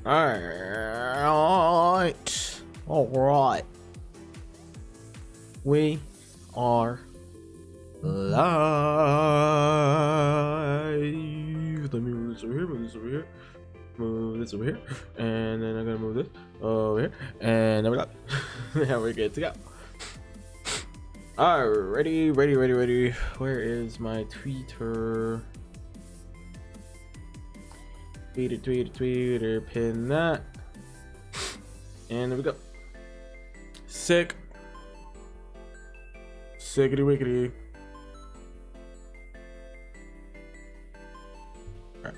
All right. We are live. Let me move this over here, move this over here, move this over here, and then I'm gonna move this over here, and then we're up. Now we're good to go. Alrighty, ready. Where is my Twitter? Tweeter, pin that. And there we go. Sickety wickety. Right.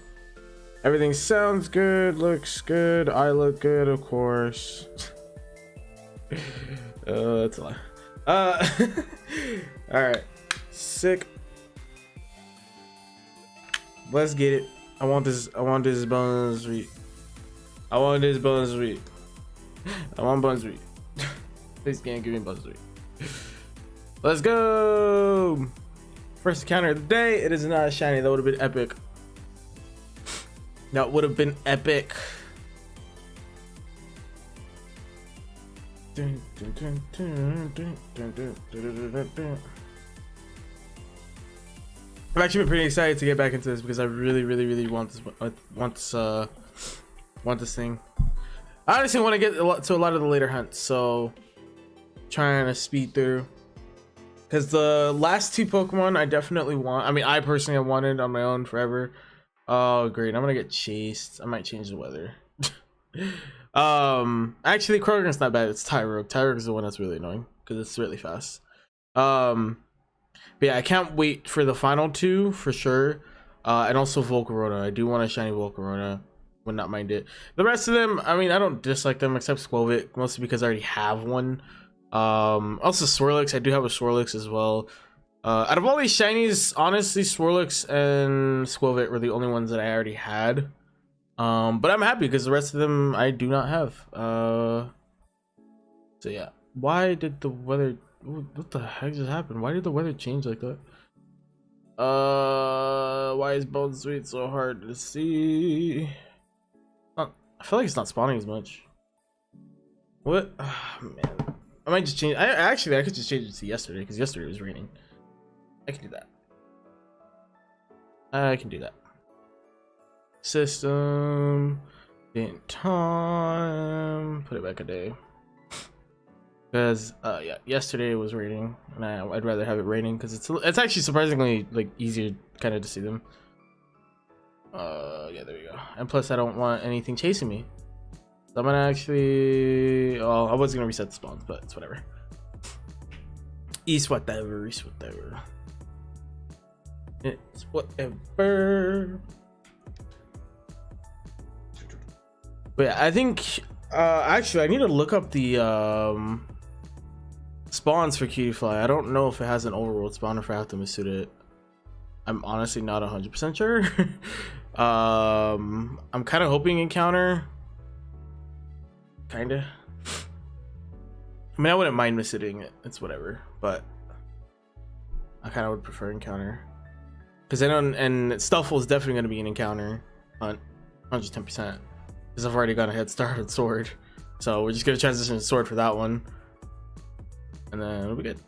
Everything sounds good, looks good. I look good, of course. That's a lie. Alright. Sick. Let's get it. I want this bun sweet. I want bun sweet. Please can't give me bun sweet. Let's go. First encounter of the day. It is not a shiny. That would have been epic. I've actually been pretty excited to get back into this because I really want this thing. I honestly want to get to a lot of the later hunts, so trying to speed through. Because the last two Pokemon I definitely want. I mean, I personally have wanted on my own forever. Oh, great! I'm gonna get chased. I might change the weather. Actually, Kroger's not bad. It's Tyrogue. Tyrogue is the one that's really annoying because it's really fast. But yeah, I can't wait for the final two for sure. And also Volcarona. I do want a shiny Volcarona. Would not mind it. The rest of them, I mean, I don't dislike them except Skwovet, mostly because I already have one. Also Swirlix. I do have a Swirlix as well. Out of all these shinies, honestly, Swirlix and Skwovet were the only ones that I already had. But I'm happy because the rest of them I do not have. So yeah. Why did the weather? What the heck just happened? Why did the weather change like that? Why is Bone Sweet so hard to see? I feel like it's not spawning as much. What? Oh, man, I might just change. I could just change it to yesterday because yesterday was raining. I can do that. I can do that. System. Didn't time. Put it back a day. Because yeah, yesterday it was raining, and I'd rather have it raining because it's actually surprisingly like easier kind of to see them. Yeah, there we go. And plus, I don't want anything chasing me. So I'm gonna actually. Oh, I was gonna reset the spawns, but it's whatever. It's whatever. It's whatever. But yeah, I think. Actually, I need to look up the spawns for Cutiefly. I don't know if it has an overworld spawn or if I have to masuda it. I'm honestly not 100% sure. I'm kind of hoping encounter. Kinda. I mean, I wouldn't mind masudaing it. It's whatever, but I kind of would prefer encounter because I know, and Stuffle is definitely going to be an encounter hunt, 110%. Because I've already got a head start on Sword, so we're just gonna transition to Sword for that one, and then it'll be good.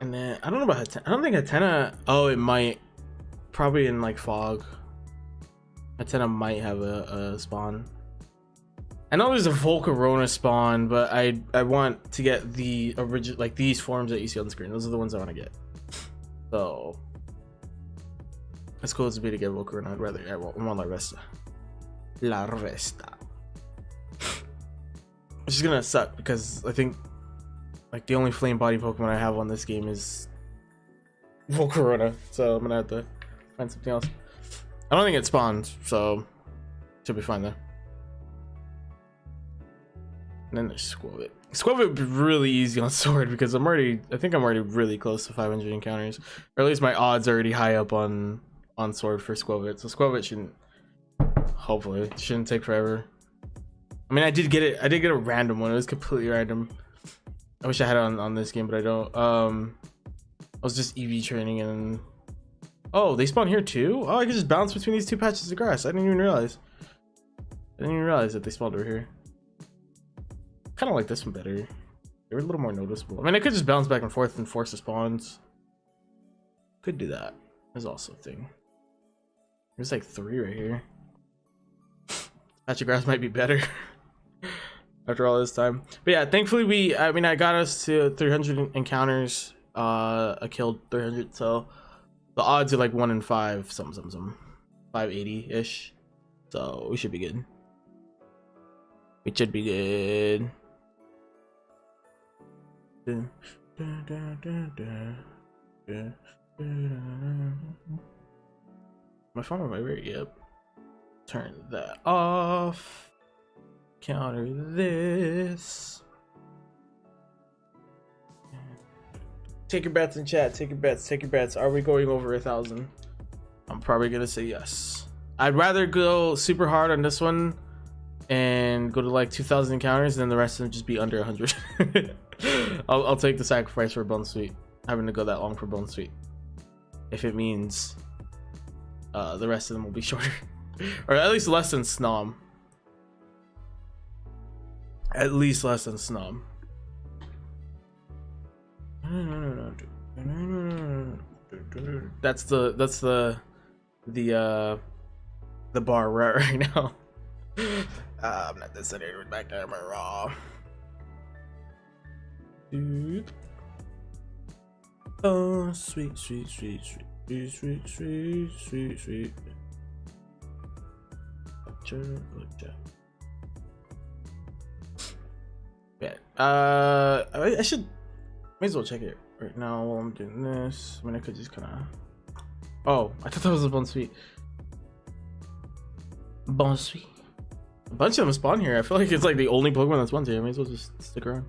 And then I don't know about I don't think Hatena. Oh, it might. Probably in like Fog. Hatena might have a spawn. I know there's a Volcarona spawn, but I want to get the original, like these forms that you see on the screen. Those are the ones I want to get. So as cool as it'd be to get Volcarona, I'd rather I want La Resta. La Resta. Which is gonna suck because I think like the only flame body Pokemon I have on this game is Volcarona. So I'm gonna have to find something else. I don't think it spawns, so should be fine though. And then there's Skwovet. Skwovet would be really easy on Sword because I think I'm already really close to 500 encounters, or at least my odds are already high up on Sword for Skwovet. So Skwovet shouldn't take forever. I mean, I did get a random one. It was completely random. I wish I had it on this game, but I don't. was just EV training and oh, they spawn here too? Oh, I could just bounce between these two patches of grass. I didn't even realize. I didn't even realize that they spawned over here. Kind of like this one better. They were a little more noticeable. I mean, I could just bounce back and force the spawns. Could do that. There's also a thing. There's like 3 right here. Patch of grass might be better after all this time. But yeah, thankfully I got us to 300 encounters. I killed 300, so the odds are like 1 in 5, some 580-ish. So we should be good. We should be good. Am I phone on vibrate? Yep. Turn that off. Counter this. Take your bets in chat. Take your bets. Take your bets. Are we going over 1,000? I'm probably gonna say yes. I'd rather go super hard on this one and go to like 2,000 encounters than the rest of them just be under 100. I'll take the sacrifice for Bone Sweet. Having to go that long for Bone Sweet. If it means the rest of them will be shorter. Or at least less than Snom. At least less than Snom. That's the bar right now. I'm not decided with my camera. Oh, sweet. Yeah. I should may as well check it right now while I'm doing this. I mean, I could just kind of. Oh, I thought that was a Bon Sweet. Bon Sweet. A bunch of them spawn here. I feel like it's like the only Pokemon that spawns here. I may as well just stick around.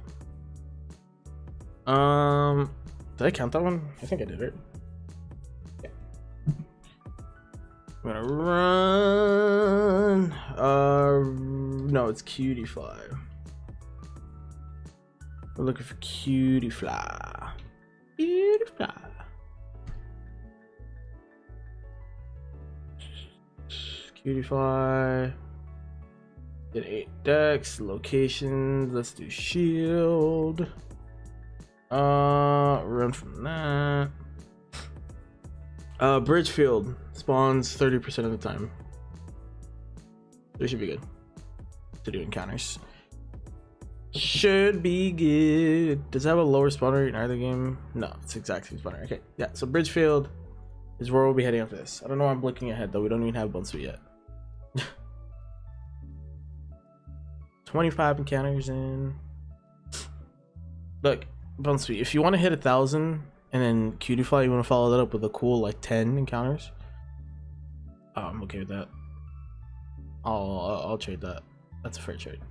Did I count that one? I think I did it. Yeah. I'm gonna run. No, it's Cutie Fly. We're looking for Cutie Fly. Cutie Fly. Cutie Fly. Did 8 decks, locations. Let's do shield. Run from that. Bridgefield spawns 30% of the time. They should be good to do encounters. Should be good. Does it have a lower spawn rate in either game? No, it's exact same spawn rate. Okay, yeah. So Bridgefield is where we'll be heading after this. I don't know why I'm looking ahead though. We don't even have Bone Sweet yet. 25 encounters in. Look, Bone Sweet. If you want to hit 1,000 and then Cutie Fly, you want to follow that up with a cool like 10 encounters. I'm okay with that. I'll trade that. That's a fair trade.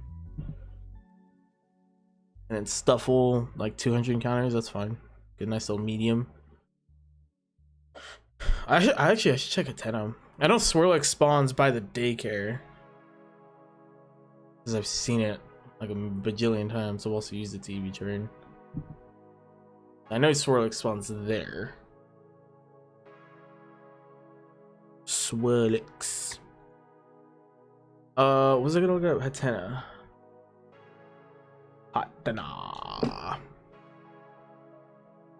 And then Stuffle, like 200 encounters. That's fine. Good, nice little medium. I should check a 10. I know Swirlix spawns by the daycare. Because I've seen it like a bajillion times. So I've also used it to EV train. I know Swirlix spawns there. Swirlix. Was I gonna look up Hatena?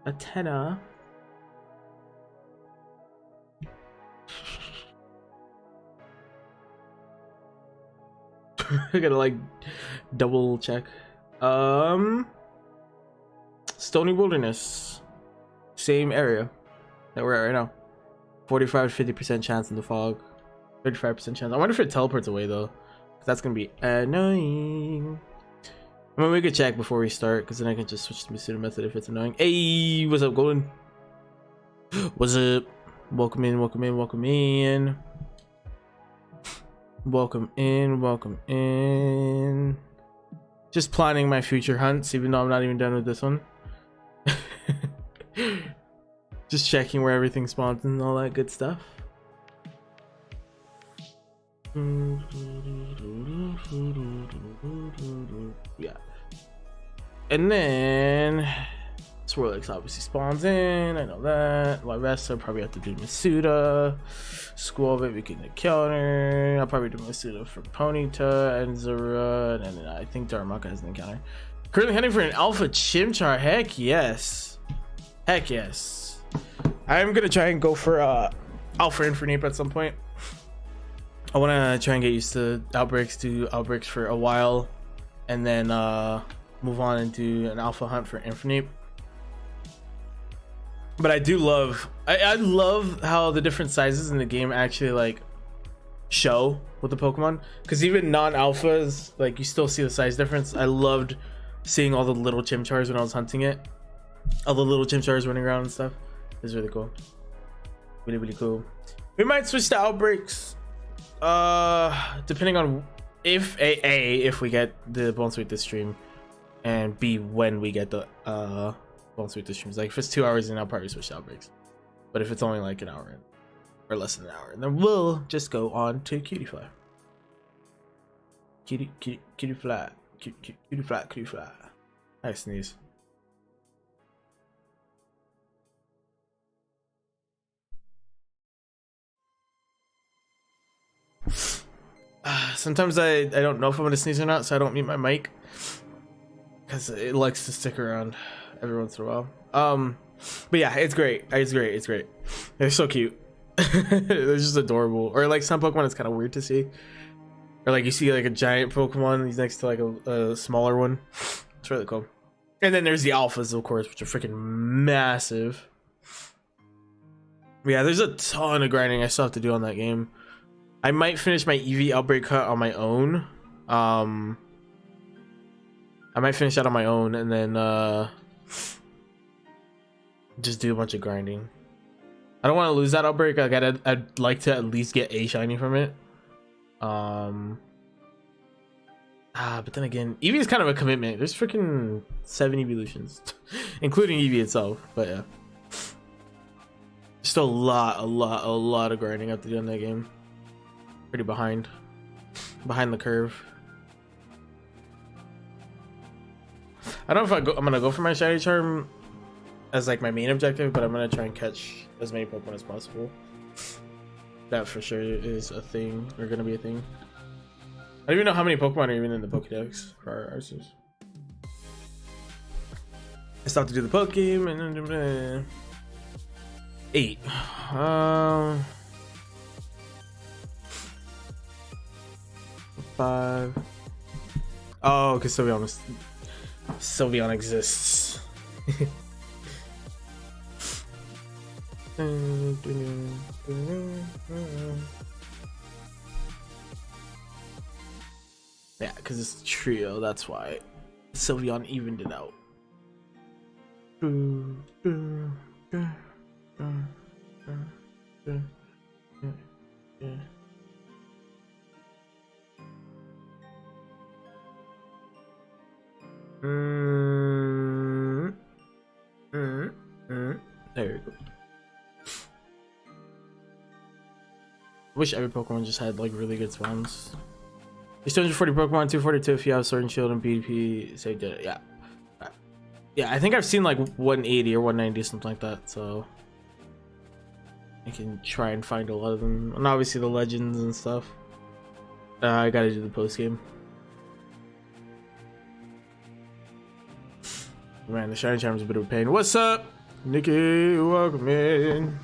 Hatena. I gotta like double check. Stony Wilderness, same area that we're at right now. 45 to 50% chance in the fog, 35% chance. I wonder if it teleports away though, because that's gonna be annoying. I mean, we could check before we start, because then I can just switch to masuda method if it's annoying. Hey, what's up, Golden? What's up? Welcome in, welcome in, welcome in. Welcome in, welcome in. Just planning my future hunts, even though I'm not even done with this one. Just checking where everything spawns and all that good stuff. Yeah. And then Swirlix obviously spawns in. I know that. My rest I probably have to do Masuda. Squall we can encounter. I'll probably do Masuda for Ponyta and Zora, and then I think Darumaka has an encounter. Currently heading for an Alpha Chimchar. Heck yes. Heck yes. I'm gonna try and go for Alpha Infernape at some point. I want to try and get used to outbreaks, do outbreaks for a while, and then move on and do an alpha hunt for Infernape. But I do love, I love how the different sizes in the game actually like show with the Pokemon, because even non-alphas, like you still see the size difference. I loved seeing all the little Chimchars when I was hunting it, all the little Chimchars running around and stuff. It's really cool, really cool. We might switch to outbreaks depending on if if we get the Bone Sweet this stream, and B when we get the Bone Sweet this streams. Like if it's 2 hours in, I'll probably switch to outbreaks, but if it's only like an hour in, or less than an hour, then we'll just go on to Cutie Fly. Cutie Fly. Cutie Fly. I sneeze. Sometimes I don't know if I'm gonna sneeze or not, so I don't mute my mic because it likes to stick around every once in a while. But yeah, it's great. It's great. They're so cute. They're just adorable. Or like some Pokemon, it's kind of weird to see. Or like you see like a giant Pokemon, he's next to like a smaller one. It's really cool. And then there's the alphas, of course, which are freaking massive. Yeah, there's a ton of grinding I still have to do on that game. I might finish my EV outbreak cut on my own. I might finish that on my own and then just do a bunch of grinding. I don't want to lose that outbreak. I'd like to at least get a shiny from it. But then again, Eevee is kind of a commitment. There's freaking 7 evolutions, including Eevee itself. But yeah, still a lot of grinding I have to do in that game. Pretty behind the curve. I don't know if I'm gonna go for my shiny charm as like my main objective, but I'm gonna try and catch as many Pokemon as possible. That for sure is a thing, or gonna be a thing. I don't even know how many Pokemon are even in the Pokedex for our Arceus. I still have to do the Poke game and then 8. 5. Oh, because Sylveon exists. Yeah, because it's a trio, that's why Sylveon evened it out. There we go. Wish every Pokemon just had like really good spawns. There's 240 Pokemon, 242 if you have Sword and Shield and BDP. Say did it, yeah. Yeah, I think I've seen like 180 or 190, something like that. So I can try and find a lot of them, and obviously the legends and stuff. I gotta do the post game. Man, the shiny charm is a bit of a pain. What's up, Nikki? Welcome in.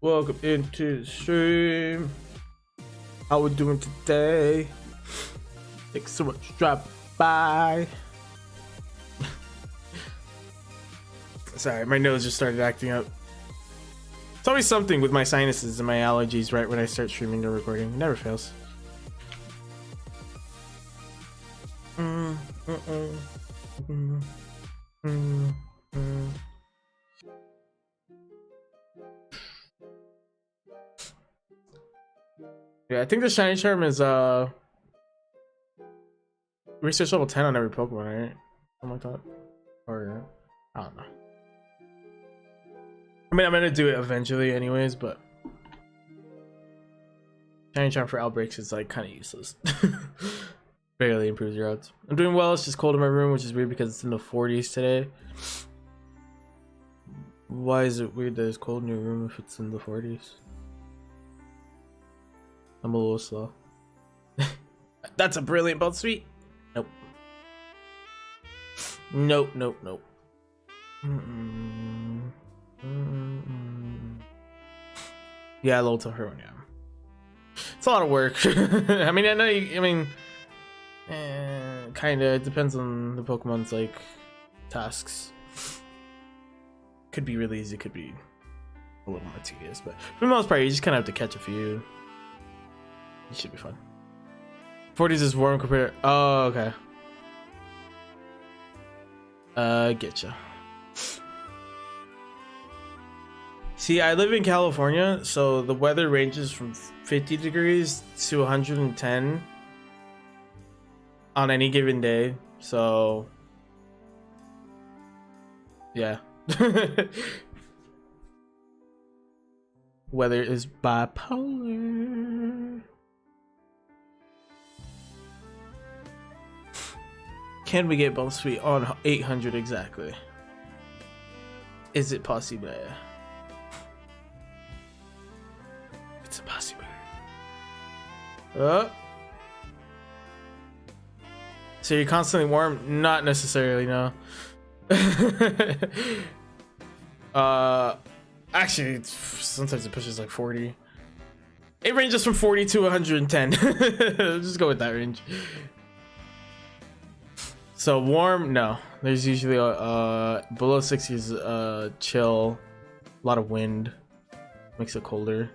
Welcome into the stream. How we doing today? Thanks so much for dropping by. Sorry, my nose just started acting up. It's always something with my sinuses and my allergies right when I start streaming or recording. It never fails. Yeah, I think the shiny charm is research level 10 on every Pokemon, right? Something like that. Or I don't know. I mean, I'm gonna do it eventually anyways, but shiny charm for outbreaks is like kind of useless. Barely improves your odds. I'm doing well. It's just cold in my room, which is weird because it's in the 40s today. Why is it weird that it's cold in your room if it's in the 40s? I'm a little slow. That's a brilliant belt sweet. Nope. Nope, nope, nope. Yeah, a little tougher one, yeah. It's a lot of work. I mean, I know kinda. It depends on the Pokemon's, like, tasks. Could be really easy, could be a little more tedious, but for the most part, you just kind of have to catch a few. It should be fun. 40s is warm compared. Oh, okay. Getcha. See, I live in California, so the weather ranges from 50 degrees to 110 on any given day. So, yeah. Weather is bipolar. Can we get Bone Sweet on 800 exactly? Is it possible? It's impossible. Oh. So you're constantly warm? Not necessarily, no. Actually, sometimes it pushes like 40. It ranges from 40 to 110. Just go with that range. So warm, no. There's usually below 60 is chill, a lot of wind, makes it colder.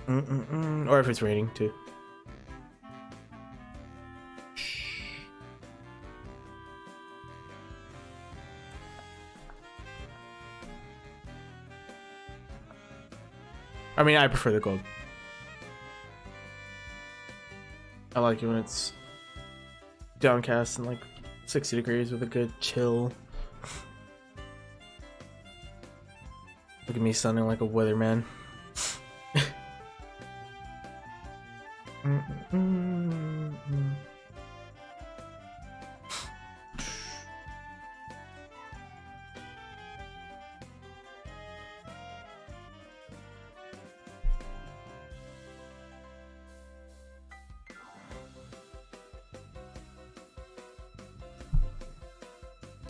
Or if it's raining too. I mean, I prefer the cold. I like it when it's downcast and like 60 degrees with a good chill. Look at me sounding like a weatherman.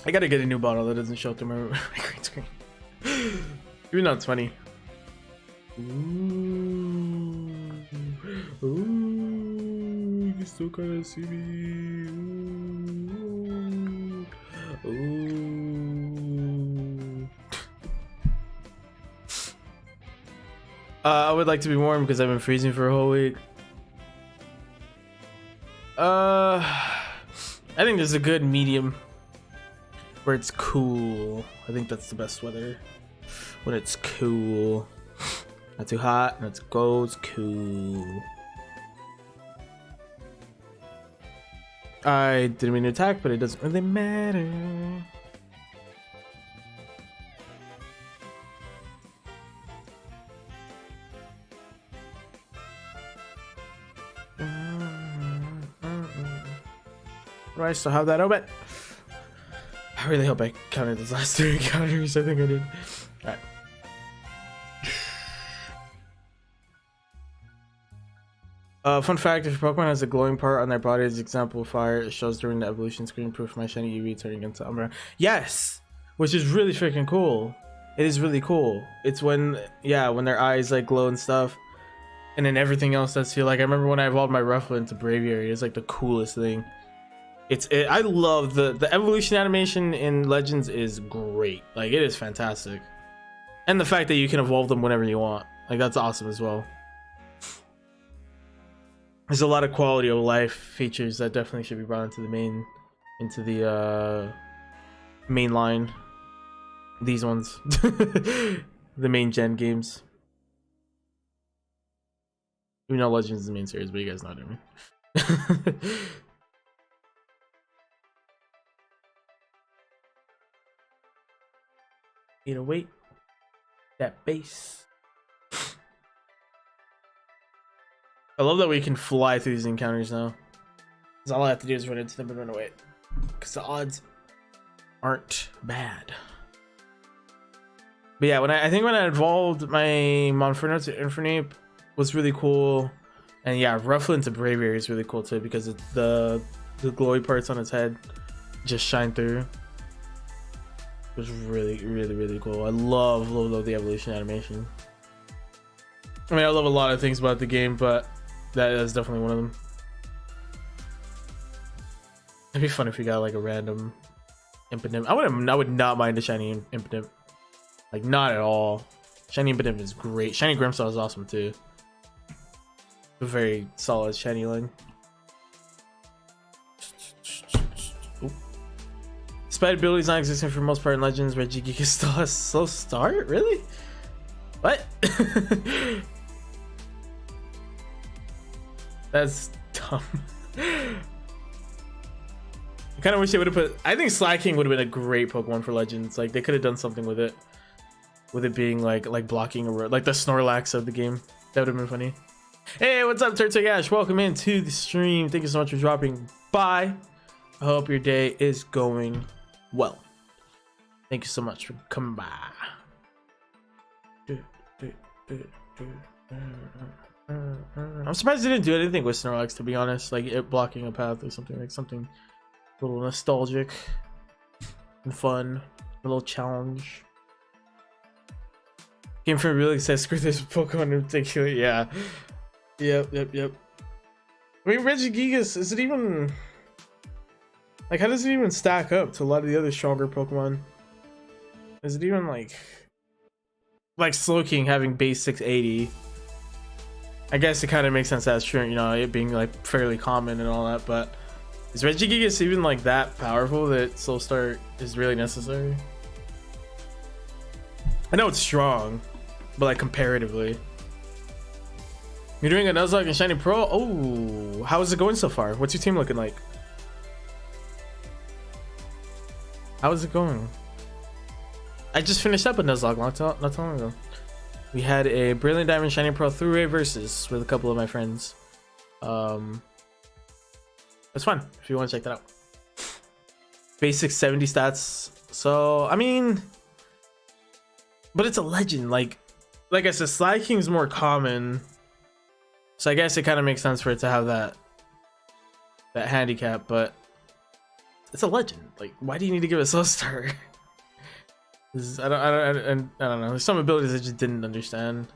I gotta get a new bottle that doesn't show up through my green screen. Even though it's funny. Ooh, you still kinda see me. Ooh. I would like to be warm because I've been freezing for a whole week. I think there's a good medium where it's cool. I think that's the best weather. When it's cool. Not too hot, not too cold, it's cool. I didn't mean to attack, but it doesn't really matter. Do I still have that open? I really hope I counted those last 3 encounters. I think I did. Alright. Fun fact, if your Pokemon has a glowing part on their body as example of fire, it shows during the evolution screen proof my shiny UV turning into Umbra. Yes! Which is really freaking cool. It is really cool. It's when, yeah, when their eyes like glow and stuff. And then everything else that's here. Like I remember when I evolved my Rufflet into Braviary, it's like the coolest thing. I love the evolution animation in Legends is great. Like it is fantastic. And the fact that you can evolve them whenever you want. Like that's awesome as well. There's a lot of quality of life features that definitely should be brought into the main line. These ones. The main gen games. Even though Legends is the main series, but you guys know what I mean. You know, wait. That base. I love that we can fly through these encounters now. Because all I have to do is run into them and run away. Because the odds aren't bad. But yeah, I think when I evolved my Monferno to Infernape was really cool. And yeah, Rufflin to Braviary is really cool too, because it's the glowy parts on its head just shine through. It was really cool. I love the evolution animation. I mean, I love a lot of things about the game, but that is definitely one of them. It'd be fun if we got like a random Impidimp. I would not mind a shiny Impidimp. Like, not at all. Shiny Impidimp is great. Shiny Grimmsnarl is awesome too. A very solid shiny line. Despite abilities not existing for most part in Legends, Regigigas still has slow start? Really? What? That's dumb. I kind of wish they would have put. I think Slaking would have been a great Pokemon for Legends. Like, they could have done something with it, being like blocking a road, like the Snorlax of the game. That would have been funny. Hey, what's up, Turtwig Ash? Welcome into the stream. Thank you so much for dropping by. I hope your day is going well. Thank you so much for coming by. I'm surprised they didn't do anything with Snorlax, to be honest, like it blocking a path or something, like something a little nostalgic and fun, a little challenge. Game for really says screw this Pokemon in particular. Yeah. Yep. I mean, Regigigas, is it even like, how does it even stack up to a lot of the other stronger Pokemon? Is it even like Slowking having base 680? I guess it kind of makes sense, that's true, you know, it being like fairly common and all that, but is Regigigas even like that powerful that Slow Start is really necessary? I know it's strong, but like comparatively. You're doing a Nuzlocke and Shiny Pearl? Oh, how is it going so far? What's your team looking like? How is it going? I just finished up a Nuzlocke not too long ago. We had a Brilliant Diamond Shiny Pearl 3-way versus with a couple of my friends. It's fun if you want to check that out. Basic 70 stats. So I mean, but it's a legend. Like I said, Slaking's more common. So I guess it kind of makes sense for it to have that handicap, but it's a legend. Like, why do you need to give it a slow start? I don't know. There's some abilities I just didn't understand.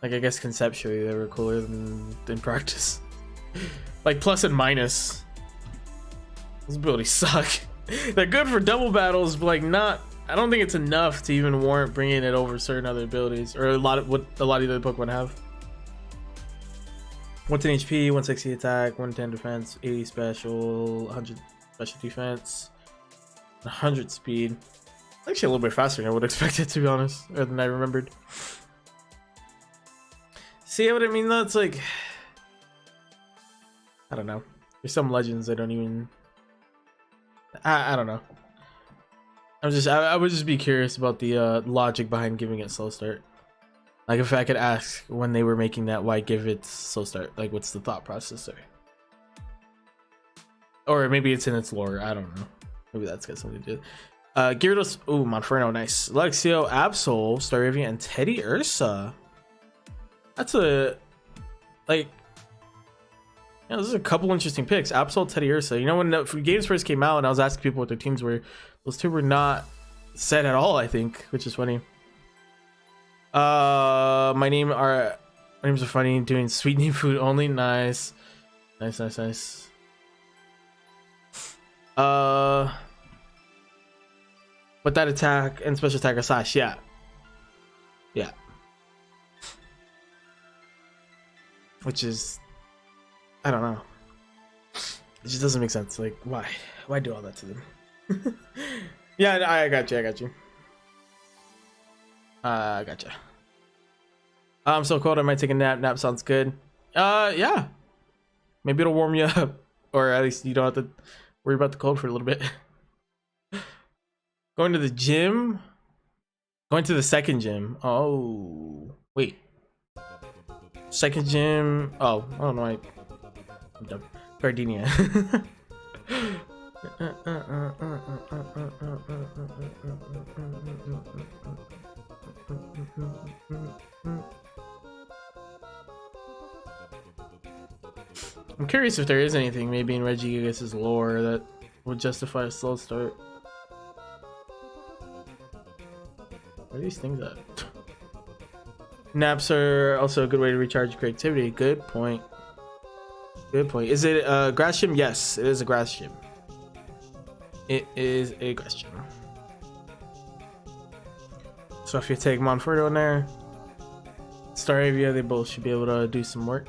Like, I guess conceptually they were cooler than in practice. Like plus and minus. Those abilities suck. They're good for double battles, but like not. I don't think it's enough to even warrant bringing it over certain other abilities, or a lot of the other Pokemon have. 110 HP, 160 attack, 110 defense, 80 special, 100 special defense, 100 speed. Actually, a little bit faster than I would expect it, to be honest, or than I remembered. See what I mean? Though it's like, I don't know. There's some legends I don't even. I don't know. I would just be curious about the logic behind giving it slow start. Like, if I could ask when they were making that, why give it slow start? Like, what's the thought process there? Or maybe it's in its lore. I don't know. Maybe that's got something to do. Gyarados. Ooh, Monferno, nice. Luxio, Absol, Staravia, and Teddy Ursa. That's a like. Yeah, there's a couple interesting picks. Absol, Teddy Ursa. You know, when the games first came out and I was asking people what their teams were, those two were not set at all, I think, which is funny. My names are funny. Doing sweet name food only. Nice. Nice. But that attack and special attack are slash, yeah. Which is, I don't know. It just doesn't make sense. Like, why do all that to them? Yeah, I got you. Gotcha. I'm so cold I might take a nap. Nap sounds good. Yeah. Maybe it'll warm you up, or at least you don't have to worry about the cold for a little bit. Going to the gym. Going to the second gym. Oh, wait. Second gym. Oh, I don't know. I'm dumb. Gardenia. I'm curious if there is anything maybe in Regigigas' lore that would justify a slow start. Where are these things at? Naps are also a good way to recharge creativity. Good point. Good point. Is it a grass gym? Yes, it is a grass gym. It is a grass gym. So if you take Monforto in there, Staravia, they both should be able to do some work.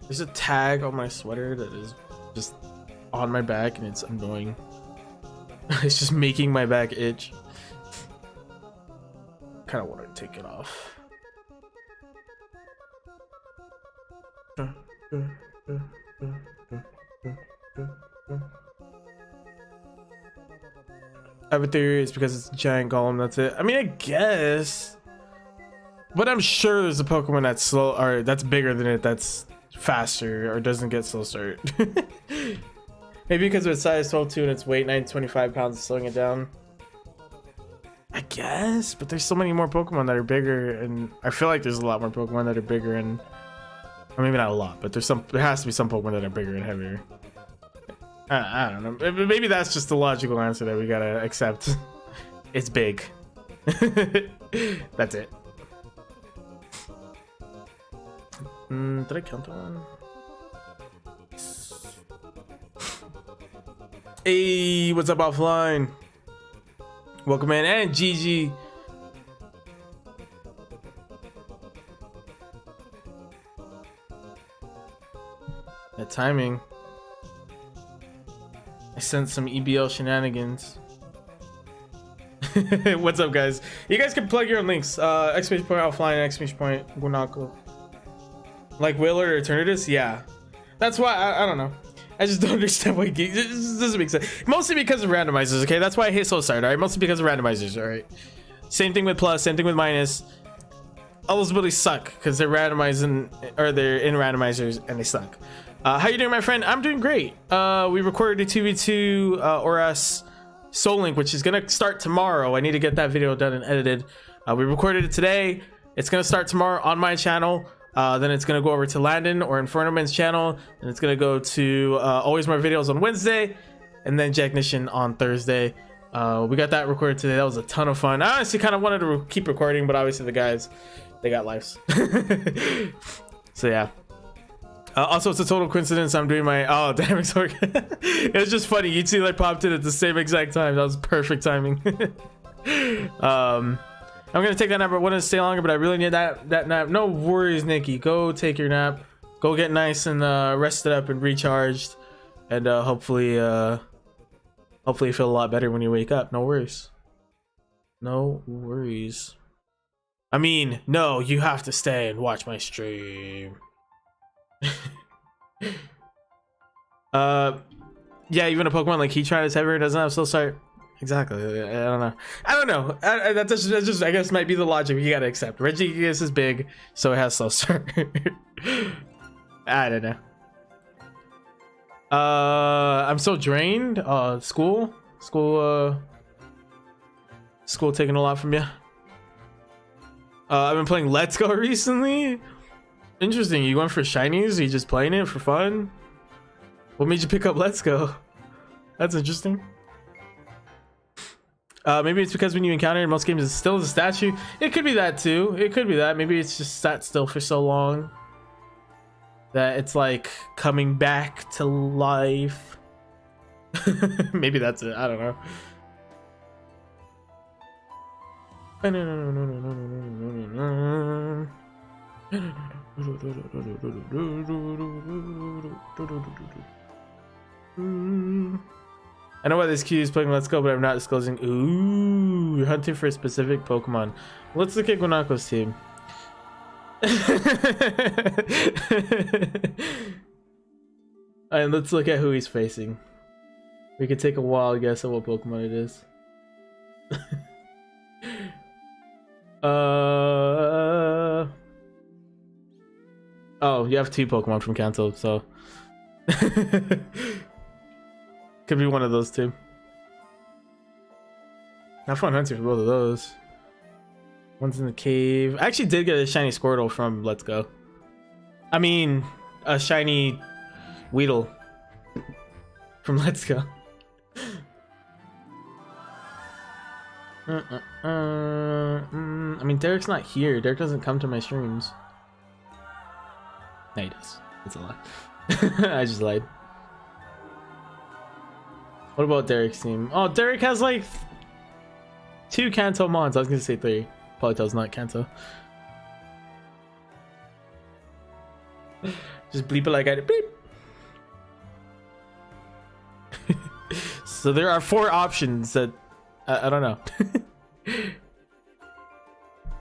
There's a tag on my sweater that is just on my back and it's annoying. It's just making my back itch. Kind of want to take it off. I have a theory it's because it's a giant golem, that's it. I mean, I guess. But I'm sure there's a Pokemon that's slow or that's bigger than it that's faster or doesn't get slow start. Maybe because of its size 12 and its weight 925 pounds, slowing it down. I guess, but there's so many more Pokemon that are bigger, and I feel like there's a lot more Pokemon that are bigger and, or maybe not a lot, but there has to be some Pokemon that are bigger and heavier. I don't know. Maybe that's just the logical answer that we gotta accept. It's big. That's it. Did I count that one? Hey, what's up offline? Welcome in, and GG. That timing. I sent some EBL shenanigans. What's up, guys? You guys can plug your own links. Exclamation point offline, exclamation point Guanaco. Like Willard or Eternatus? Yeah. That's why I don't know. I just don't understand why it just doesn't make sense. Mostly because of randomizers, okay? That's why I hate Soul Start, alright? Mostly because of randomizers, alright? Same thing with plus, same thing with minus. All those abilities suck because they're randomizing, or they're in randomizers and they suck. How you doing, my friend? I'm doing great. We recorded a 2v2 Oras Soul Link, which is gonna start tomorrow. I need to get that video done and edited. We recorded it today. It's gonna start tomorrow on my channel. Then it's gonna go over to Landon or Inferno Man's channel, and it's gonna go to Always More Videos on Wednesday, and then Jacknician on Thursday. We got that recorded today. That was a ton of fun. I honestly kind of wanted to keep recording, but obviously the guys, they got lives. So yeah. Also, it's a total coincidence I'm doing my damn it was just funny. You two like popped in at the same exact time. That was perfect timing. I'm gonna take that nap. I want to stay longer, but I really need that nap. No worries, Nikki. Go take your nap. Go get nice and rested up and recharged, and hopefully you feel a lot better when you wake up. No worries. No worries. I mean, no, you have to stay and watch my stream. Yeah, even a Pokemon like Heatran is heavier, doesn't have Soul Start. Exactly. I don't know. That just I guess might be the logic you gotta accept. Regigigas is big, so it has Soul Start. I don't know. I'm so drained. School taking a lot from you. I've been playing Let's Go recently. Interesting. You went for shinies? Are you just playing it for fun? What made you pick up Let's Go? That's interesting. Maybe it's because when you encounter it in most games it's still a statue. It could be that too. It could be that. Maybe it's just sat still for so long that it's like coming back to life. Maybe that's it. I don't know. I know why this kid is playing Let's Go, but I'm not disclosing. Ooh, you're hunting for a specific Pokemon. Let's look at Guanaco's team. And let's look at who he's facing. We could take a wild guess at what Pokemon it is. Oh, you have 2 Pokemon from Kanto, so could be one of those 2. Have fun hunting for both of those. One's in the cave. I actually did get a shiny Squirtle from Let's Go. I mean, a shiny Weedle from Let's Go. I mean, Derek's not here. Derek doesn't come to my streams. No, he does. It's a lie. I just lied. What about Derek's team? Oh, Derek has like 2 Kanto mons. I was gonna say 3. Polytail's not Kanto. Just bleep it like I did. Beep. So there are 4 options that I don't know.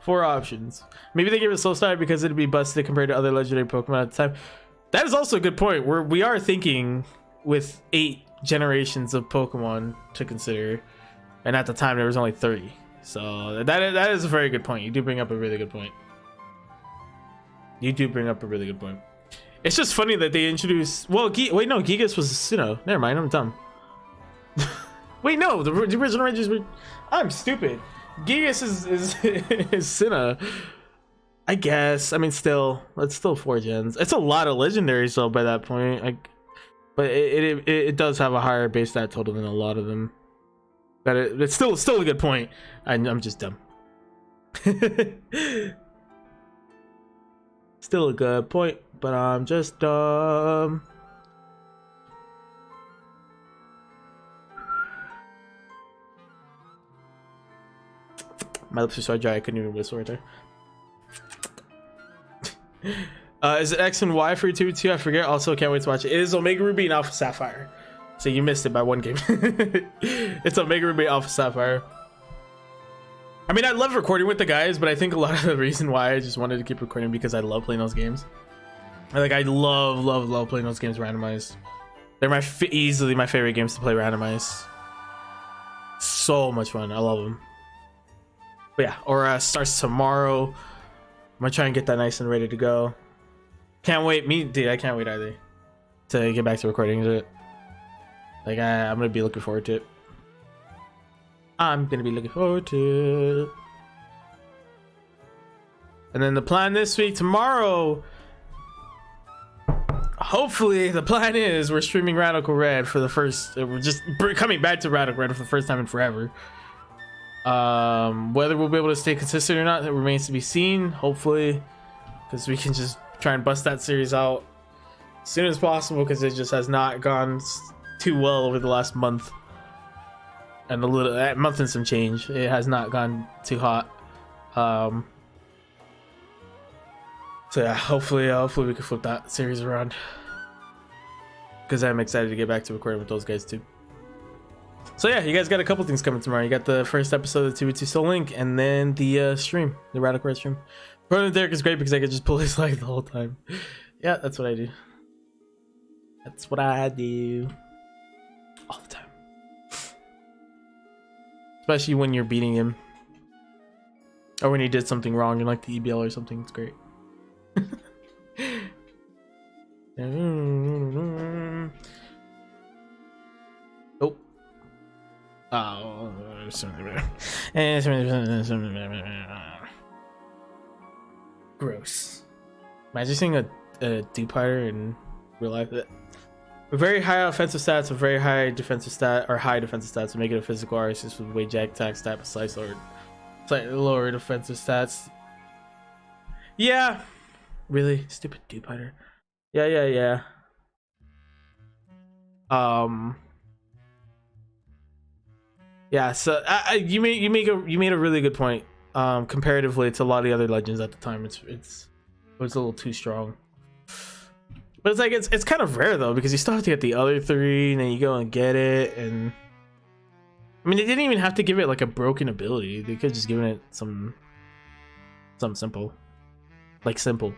4 options. Maybe they gave it Soul Star because it'd be busted compared to other legendary Pokemon at the time. That is also a good point. We are thinking with 8 generations of Pokemon to consider, and at the time there was only 30. So that is a very good point. You do bring up a really good point. It's just funny that they introduced. Well, wait, no, Gigas was a Sinnoh. Never mind, I'm dumb. Wait, no, the original Rangers were. I'm stupid. Gigas is Sinnoh. I guess. I mean, still, it's still 4 gens. It's a lot of legendaries though by that point. But it does have a higher base stat total than a lot of them. But it's still a good point. I'm just dumb. Still a good point, but I'm just dumb. My lips are so dry I couldn't even whistle right there. Is it X and Y for 2v2? I forget. Also, can't wait to watch it. It is Omega Ruby and Alpha Sapphire. So you missed it by 1 game. It's Omega Ruby Alpha Sapphire. I mean, I love recording with the guys, but I think a lot of the reason why I just wanted to keep recording because I love playing those games. I love playing those games randomized. They're easily my favorite games to play randomized. So much fun. I love them. But yeah, Aura starts tomorrow. I'm gonna try and get that nice and ready to go. Can't wait. Dude, I can't wait either to get back to recording it. Like I'm gonna be looking forward to it. And then the plan this week, tomorrow, hopefully the plan is we're streaming Radical Red for the first. We're just coming back to Radical Red for the first time in forever. Whether we'll be able to stay consistent or not, that remains to be seen. Hopefully, because we can just try and bust that series out as soon as possible, because it just has not gone too well over the last month and month and some change. It has not gone too hot. So yeah, hopefully we can flip that series around, because I'm excited to get back to recording with those guys too. So yeah, you guys got a couple things coming tomorrow. You got the first episode of 2v2 Soul Link, and then the stream, the Radical Red stream. Recording with Derek is great because I could just pull his leg the whole time. Yeah, that's what I do. That's what I do all the time. Especially when you're beating him, or when he did something wrong in like the EBL or something. It's great. Oh. Oh. Gross. Imagine seeing a Dewpider in real life. Very high offensive stats, a very high defensive stat, or high defensive stats to make it a physical artist with way jack attack stat, but slightly lower defensive stats. Yeah. Really? Stupid Dewpider. Yeah. Yeah, so you made a really good point. Comparatively to a lot of the other legends at the time, it was a little too strong. But it's like it's kind of rare though, because you still have to get the other 3, and then you go and get it. And I mean, they didn't even have to give it like a broken ability. They could have just given it something simple, like simple.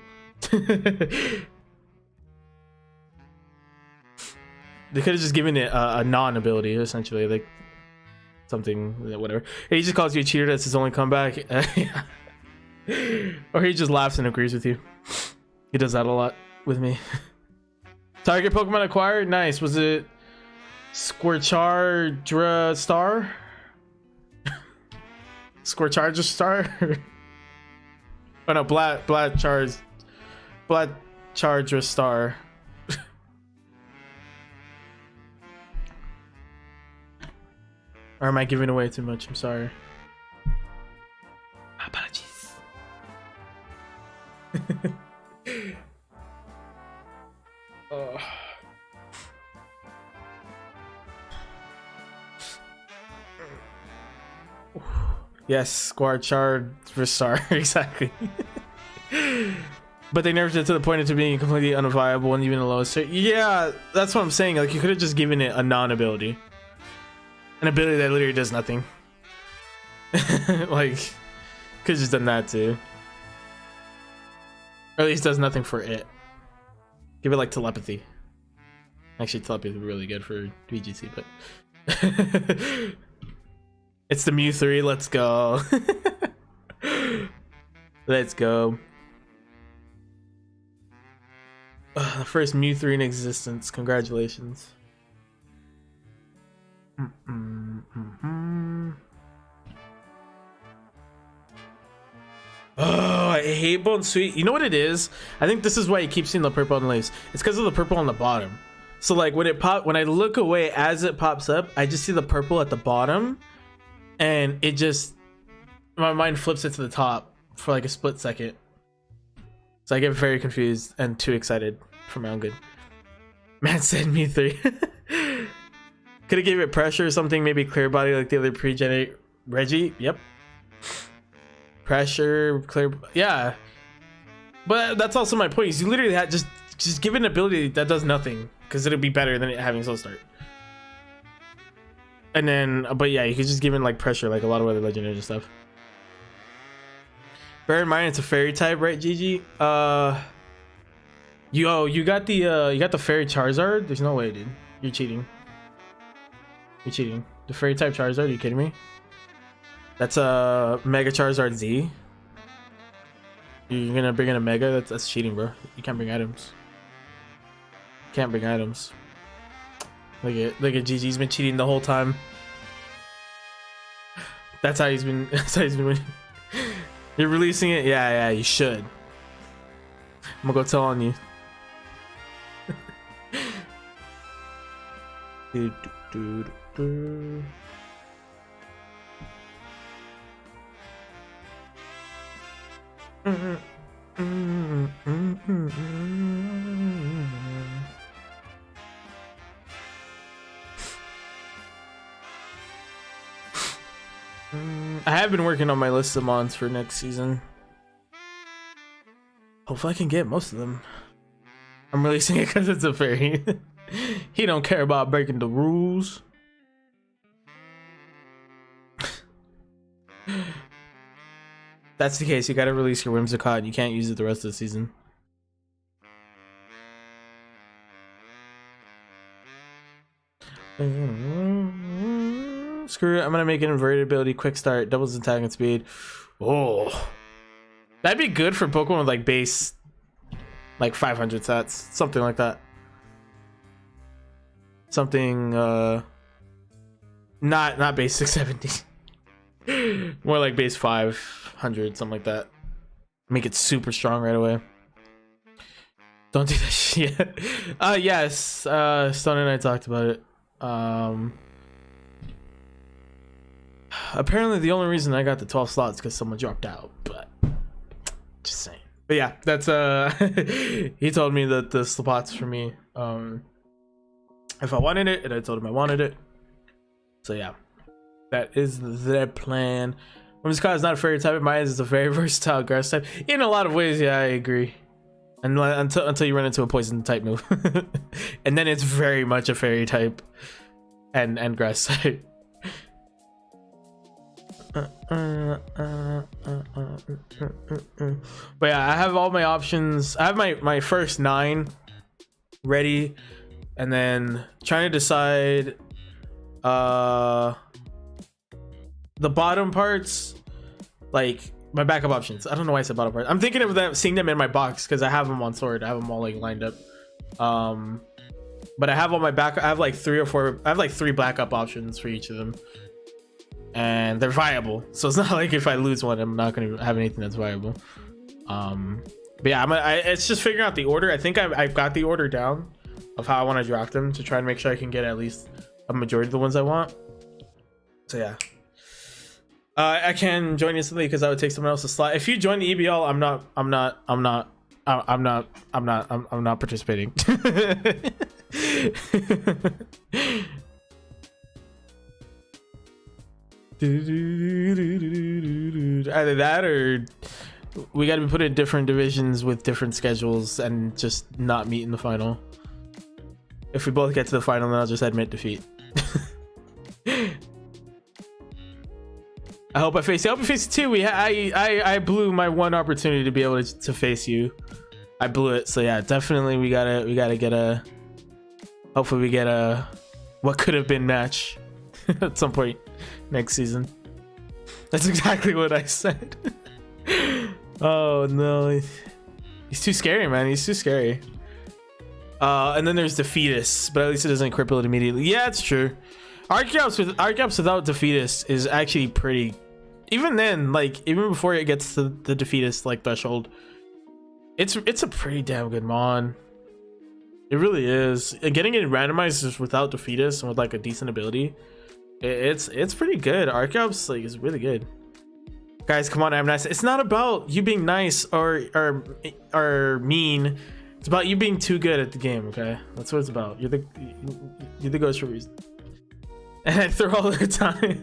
They could have just given it a non-ability, essentially, like something, whatever. He just calls you a cheater. That's his only comeback. Or he just laughs and agrees with you. He does that a lot with me. Target Pokemon acquired. Nice. Was it Squirchardra Star? Squirchardra Star? Oh no, Bladchardra Star. Or am I giving away too much? I'm sorry. My apologies. Oh. Yes, Squirchardra Star. Exactly. But they nerfed it to the point of being completely unviable and even the lowest. Yeah, that's what I'm saying. Like, you could have just given it a non-ability. An ability that literally does nothing. Like, could have just done that too. Or at least does nothing for it. Give it like telepathy. Actually, telepathy is really good for VGC, but it's the Mew 3. Let's go. Let's go. The first Mew 3 in existence. Congratulations. Oh, I hate Bone Sweet. You know what it is? I think this is why you keep seeing the purple on the leaves. It's because of the purple on the bottom. So like when I look away as it pops up, I just see the purple at the bottom, and it just, my mind flips it to the top for like a split second. So I get very confused and too excited for my own good. Man said me 3. Could have gave it pressure or something, maybe clear body like the other pre-gen Reggie. Yep. Pressure, clear, yeah. But that's also my point. Is you literally had just give it an ability that does nothing, because it'll be better than it having slow start. And then, but yeah, you could just give it like pressure, like a lot of other legendary stuff. Bear in mind, it's a fairy type, right, Gigi? You got the fairy Charizard. There's no way, dude. You're cheating. You're cheating. The fairy type Charizard, are you kidding me? That's a Mega Charizard Z. You're gonna bring in a Mega? That's cheating, bro. You can't bring items. You can't bring items. Look at GG's been cheating the whole time. That's how he's been. That's how he's been winning. You're releasing it? Yeah, you should. I'm gonna go tell on you. I have been working on my list of mons for next season. Hopefully I can get most of them. I'm releasing it because it's a fairy. He don't care about breaking the rules. That's the case. You gotta release your Whimsicott and you can't use it the rest of the season. Screw it. I'm gonna make an inverted ability, quick start, doubles attack and speed. Oh, that'd be good for Pokemon with like base, like 500 stats, something like that. Something not base 670. More like base 500, something like that. Make it super strong right away. Don't do that shit. Yes, Stone and I talked about it. Apparently the only reason I got the 12 slots because someone dropped out, but just saying. But yeah, that's he told me that the slots for me, if I wanted it, and I told him I wanted it. So yeah, that is the plan. Whimsicott is not a fairy type. Mine is a very versatile grass type. In a lot of ways, yeah, I agree. And until you run into a poison type move, and then it's very much a fairy type and grass type. But yeah, I have all my options. I have my first 9 ready. and then trying to decide the bottom parts, like my backup options. I don't know why I said bottom parts. I'm thinking of them, seeing them in my box because I have them on sword. I have them all like lined up. But I have all my back. I have like 3 or 4. I have like 3 backup options for each of them, and they're viable. So it's not like if I lose one, I'm not gonna have anything that's viable. But yeah, it's just figuring out the order. I think I've got the order down of how I want to draft them to try and make sure I can get at least a majority of the ones I want. So yeah. I can join instantly because I would take someone else's slot. If you join the EBL, I'm not participating. Either that or we got to be put in different divisions with different schedules and just not meet in the final. If we both get to the final, then I'll just admit defeat. I hope I face you. I hope I face you too. I blew my one opportunity to be able to face you. I blew it. So yeah, definitely we gotta get a. Hopefully we get a what could have been match at some point next season. That's exactly what I said. Oh no, he's too scary, man. He's too scary. And then there's Defeatist, but at least it doesn't cripple it immediately. Yeah, it's true. Archeops without Defeatist is actually pretty. Even then, like even before it gets to the Defeatist like threshold, it's a pretty damn good mon. It really is. And getting it randomized just without Defeatist and with like a decent ability, it's pretty good. Archeops like is really good. Guys, come on, I'm nice. It's not about you being nice or mean. It's about you being too good at the game. Okay, that's what it's about. You're the ghost for a reason. And I throw all the time.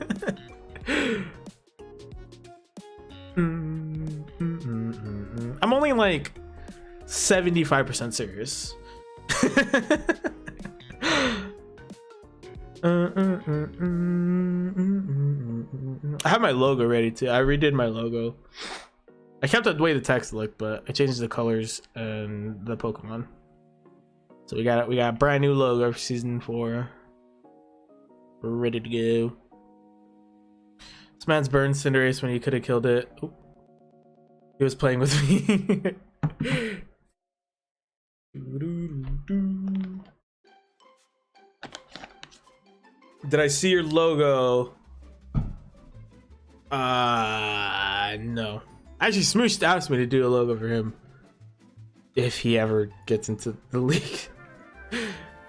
I'm only like 75% serious. I have my logo ready too. I redid my logo. I kept the way the text looked, but I changed the colors and the Pokemon. So we got a brand new logo for season 4. We're ready to go. This man's burned Cinderace when he could have killed it. Oop. He was playing with me. Did I see your logo? No. Actually, Smoosh asked me to do a logo for him if he ever gets into the league.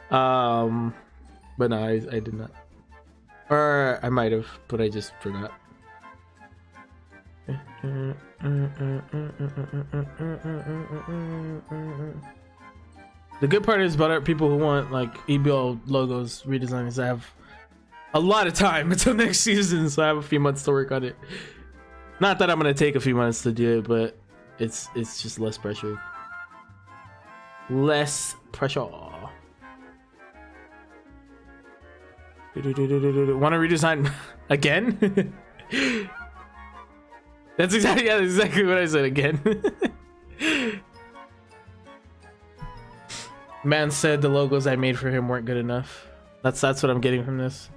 But no, I did not. Or I might have, but I just forgot. The good part is about people who want like EBL logos redesigned is I have a lot of time until next season, so I have a few months to work on it. Not that I'm gonna take a few months to do it, but it's just less pressure. Less pressure. Want to redesign again? That's exactly what I said again. Man said the logos I made for him weren't good enough. That's what I'm getting from this.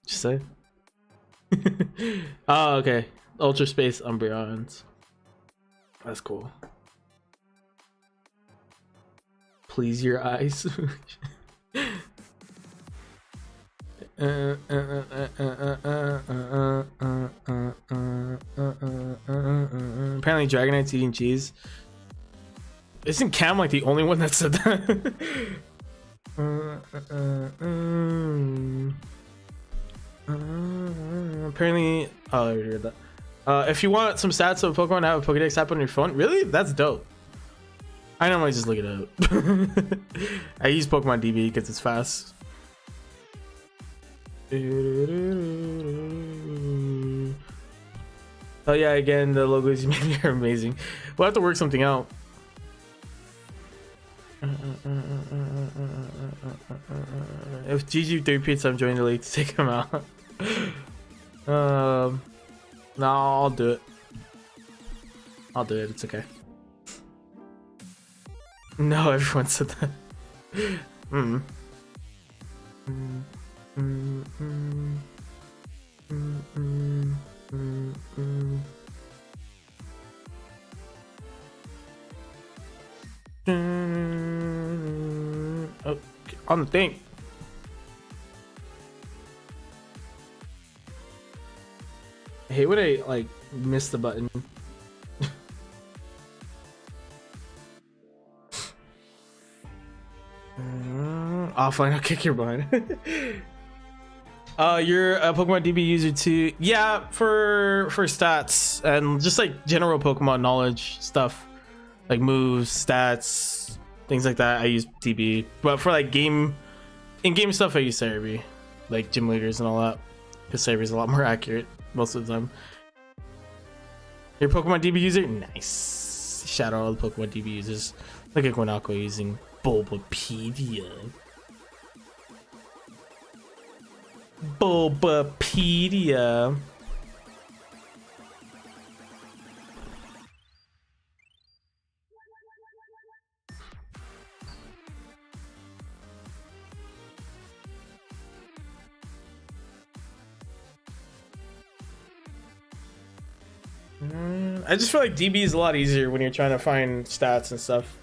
Just say. Oh, okay. Ultra Space Umbreons. That's cool. Please your eyes. Apparently Dragonite's eating cheese. Isn't Cam like the only one that said that? Apparently, oh, I already heard that. If you want some stats of Pokemon, have a Pokedex app on your phone. Really? That's dope. I normally just look it up. I use Pokemon DB because it's fast. Oh yeah, again, the logos you made are amazing. We'll have to work something out. If GG 3-peats, I'm joining the league to take him out. No, I'll do it. I'll do it. It's okay. No, everyone said that. Oh, on the thing. I hate when I like miss the button. Offline, I'll kick your butt. You're a Pokemon DB user too. Yeah, for stats and just like general Pokemon knowledge stuff, like moves, stats, things like that. I use DB, but for like in-game stuff, I use Cerebi, like gym leaders and all that, because Cerebi is a lot more accurate most of the time. You're a Pokemon DB user? Nice. Shout out all the Pokemon DB users. Look at Guanaco using Bulbapedia. Bulbapedia. I just feel like DB is a lot easier when you're trying to find stats and stuff.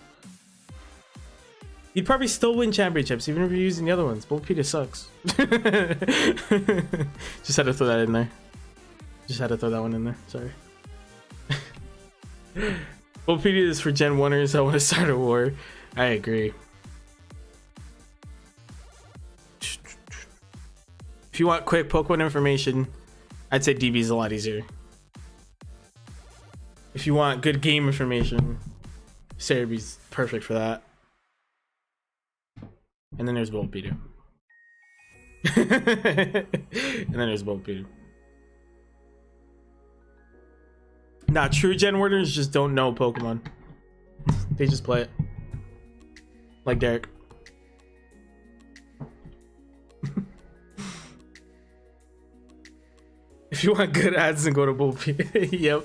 You'd probably still win championships even if you're using the other ones. Bulbapedia sucks. Just had to throw that in there. Just had to throw that one in there. Sorry. Bulbapedia is for Gen 1ers that want to start a war. I agree. If you want quick Pokemon information, I'd say DB is a lot easier. If you want good game information, Cerebi's perfect for that. And then there's Bulbapedia. And then there's Bulbapedia. Nah, true Gen Worders just don't know Pokemon. They just play it. Like Derek. If you want good ads, then go to Bulbapedia. Yep.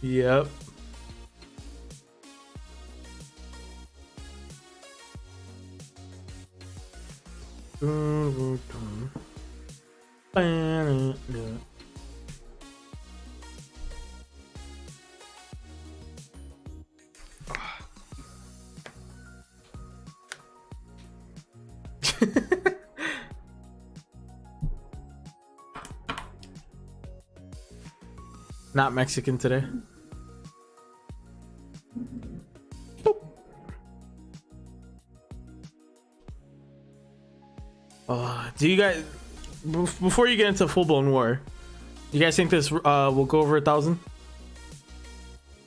Yep. Not Mexican today. Do you guys, before you get into full-blown war, you guys think this will go over 1,000?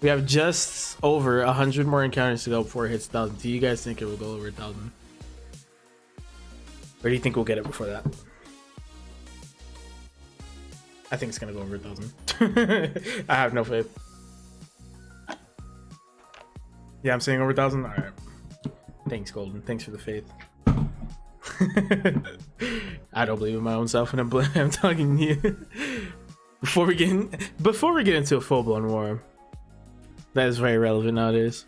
We have just over 100 more encounters to go before it hits 1,000. Do you guys think it will go over 1,000? Or do you think we'll get it before that? I think it's gonna go over 1,000. I have no faith. Yeah, I'm saying over 1,000. All right. Thanks, Golden. Thanks for the faith. I don't believe in my own self, and I'm talking to you. Before we get into a full-blown war, that is very relevant nowadays.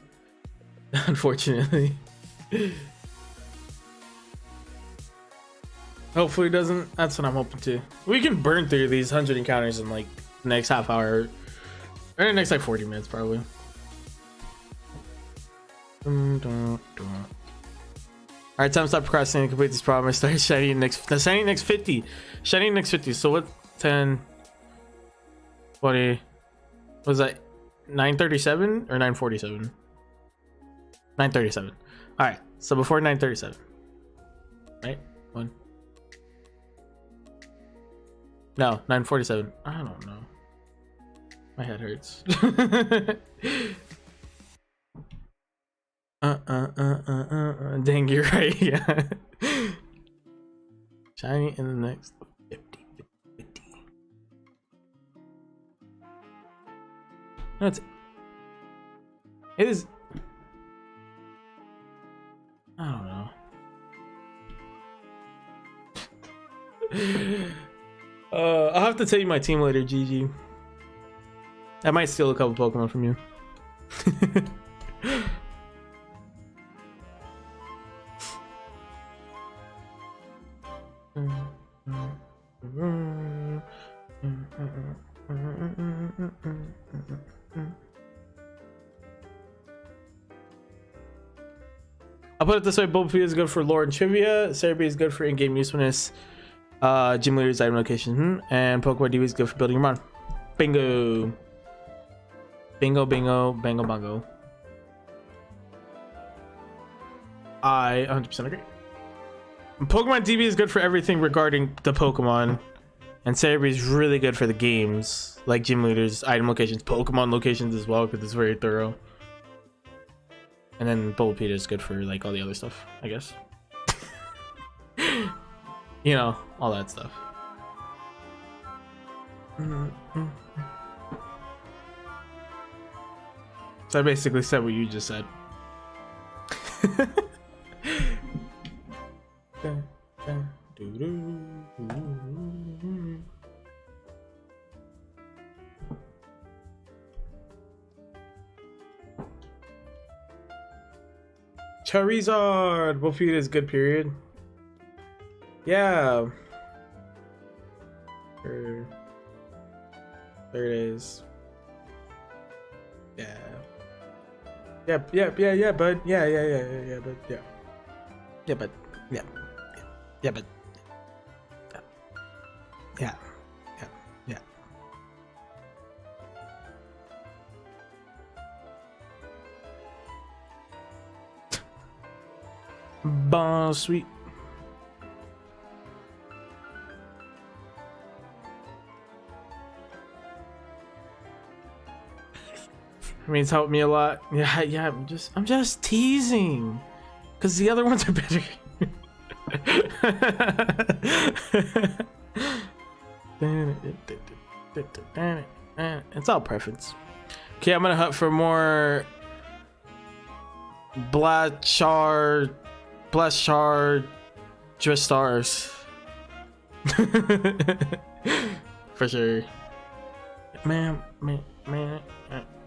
Unfortunately. Hopefully it doesn't. That's what I'm hoping to. We can burn through these 100 encounters in like the next half hour, or the next like 40 minutes probably. Alright, time to stop procrastinating and complete this problem. I started shining next 50. Shining next 50. So what? 10, 20. What was that? 937 or 947? 937. Alright, so before 937. Right? One. No, 947. I don't know. My head hurts. Dang, you're right. Yeah. Shiny in the next 50. No, it is. I don't know. I'll have to tell you my team later, GG. I might steal a couple Pokemon from you. I'll put it this way: Bulbapedia is good for lore and trivia. Cerebi is good for in-game usefulness. Gym leaders, item location, and Pokemon DB is good for building your mon. Bingo. Bingo, bingo, bango, bongo. I 100% agree. Pokemon DB is good for everything regarding the Pokemon, and Cerebi is really good for the games, like gym leaders, item locations, Pokemon locations as well, because it's very thorough. And then Bulbapedia is good for like all the other stuff, I guess. You know, all that stuff. So I basically said what you just said. Charizard! Bulbapedia is good, period. Yeah. There it is. Yeah. Yeah, bud. Yeah, but yeah. But yeah. Yeah, but yeah. Yeah, but yeah. Yeah. Bon sweet. I mean, it's helped me a lot. Yeah. I'm just teasing, cause the other ones are better. It's all preference. Okay, I'm gonna hunt for more Blastchar Stars. For sure. Man.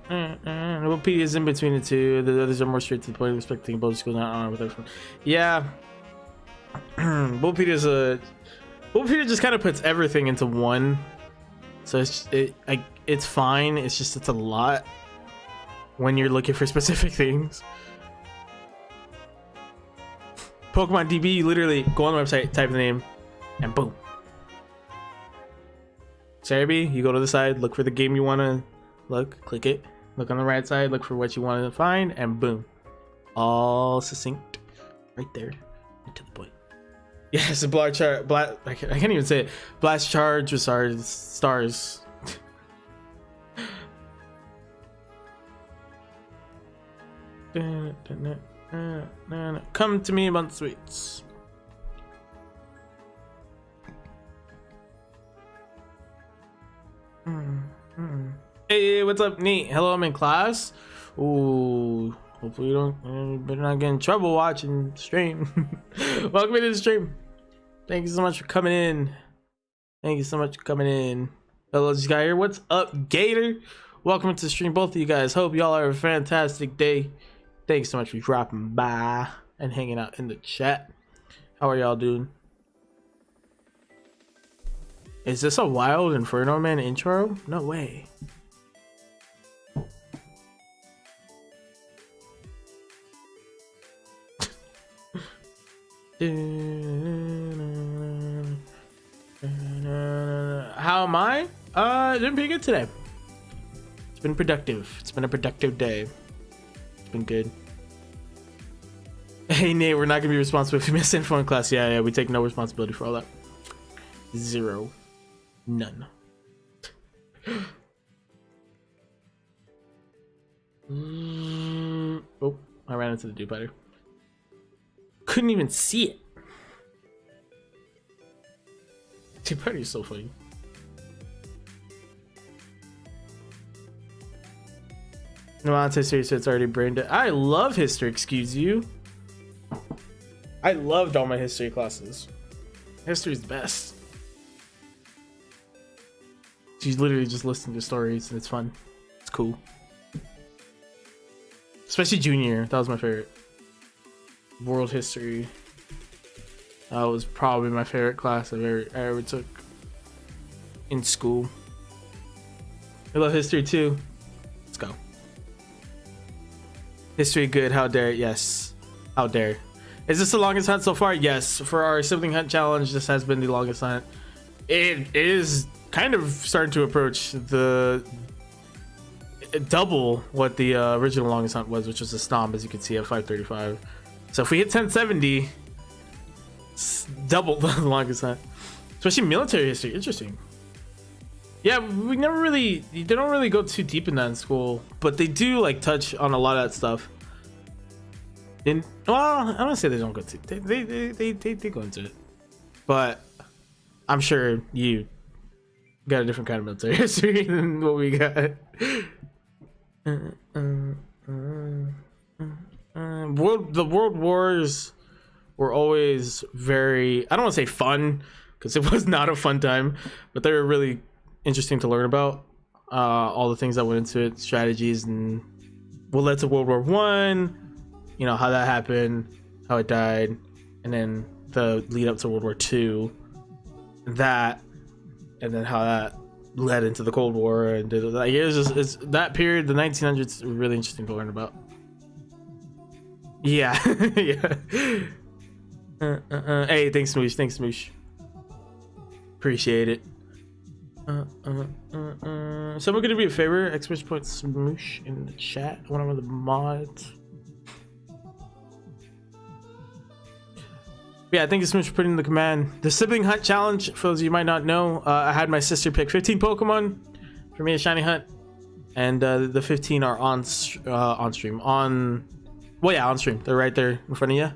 Bulbapedia is in between the two. The others are more straight to the point, respecting both schools, not on with everyone. Yeah. Bulbapedia just kind of puts everything into one. So it's fine. It's a lot when you're looking for specific things. Pokemon DB, you literally go on the website, type the name, and boom. Cerebi, you go to the side, look for the game you want to look, click it, look on the right side, look for what you want to find, and boom. All succinct right there, and to the point. Yes, a I can't even say it. Blastchar Stars. Come to me about sweets. Hey, what's up, Nate? Hello, I'm in class. Ooh, hopefully you better not get in trouble watching the stream. Welcome to the stream. Thank you so much for coming in. Hello, this guy here. What's up, Gator? Welcome to the stream, both of you guys. Hope y'all are a fantastic day. Thanks so much for dropping by and hanging out in the chat. How are y'all doing? Is this a Wild Inferno Man intro? No way. How am I? Doing pretty good today. It's been productive. It's been a productive day. It's been good. Hey Nate, we're not gonna be responsible if you miss info in class. Yeah, we take no responsibility for all that. Zero. None. Oh, I ran into the Dewpider. Couldn't even see it. Dewpider is so funny. No, I'll say seriously, it's already brain dead. I love history, excuse you. I loved all my history classes. History's the best. She's literally just listening to stories and it's fun. It's cool. Especially junior, that was my favorite. World history. That was probably my favorite class I ever took in school. I love history too. Let's go. History good, how dare? Yes. How dare. Is this the longest hunt so far? Yes. For our sibling hunt challenge, this has been the longest hunt. It is kind of starting to approach the double what the original longest hunt was, which was a stomp, as you can see, at 535. So if we hit 1070, it's double the longest hunt. Especially military history. Interesting. Yeah, we never really, they don't really go too deep in that in school, but they do like touch on a lot of that stuff. And well, I don't say they don't go to, they go into it, but I'm sure you got a different kind of military history than what we got. The world wars were always very, I don't want to say fun, because it was not a fun time, but they were really interesting to learn about. All the things that went into it, strategies, and what led to World War One. You know, how that happened, how it died, and then the lead up to World War Two. That, and then how that led into the Cold War, and like, it's that period, the 1900s, really interesting to learn about. Yeah. Yeah. Hey, thanks Smoosh, thanks Smoosh, appreciate it. Someone gonna be a favor, exclamation point Smoosh in the chat, one of the mods. Yeah, thank you so much for putting in the command. The sibling hunt challenge, for those of you who might not know, I had my sister pick 15 Pokemon for me to shiny hunt, and the 15 are on stream. Well, yeah, on stream. They're right there in front of you.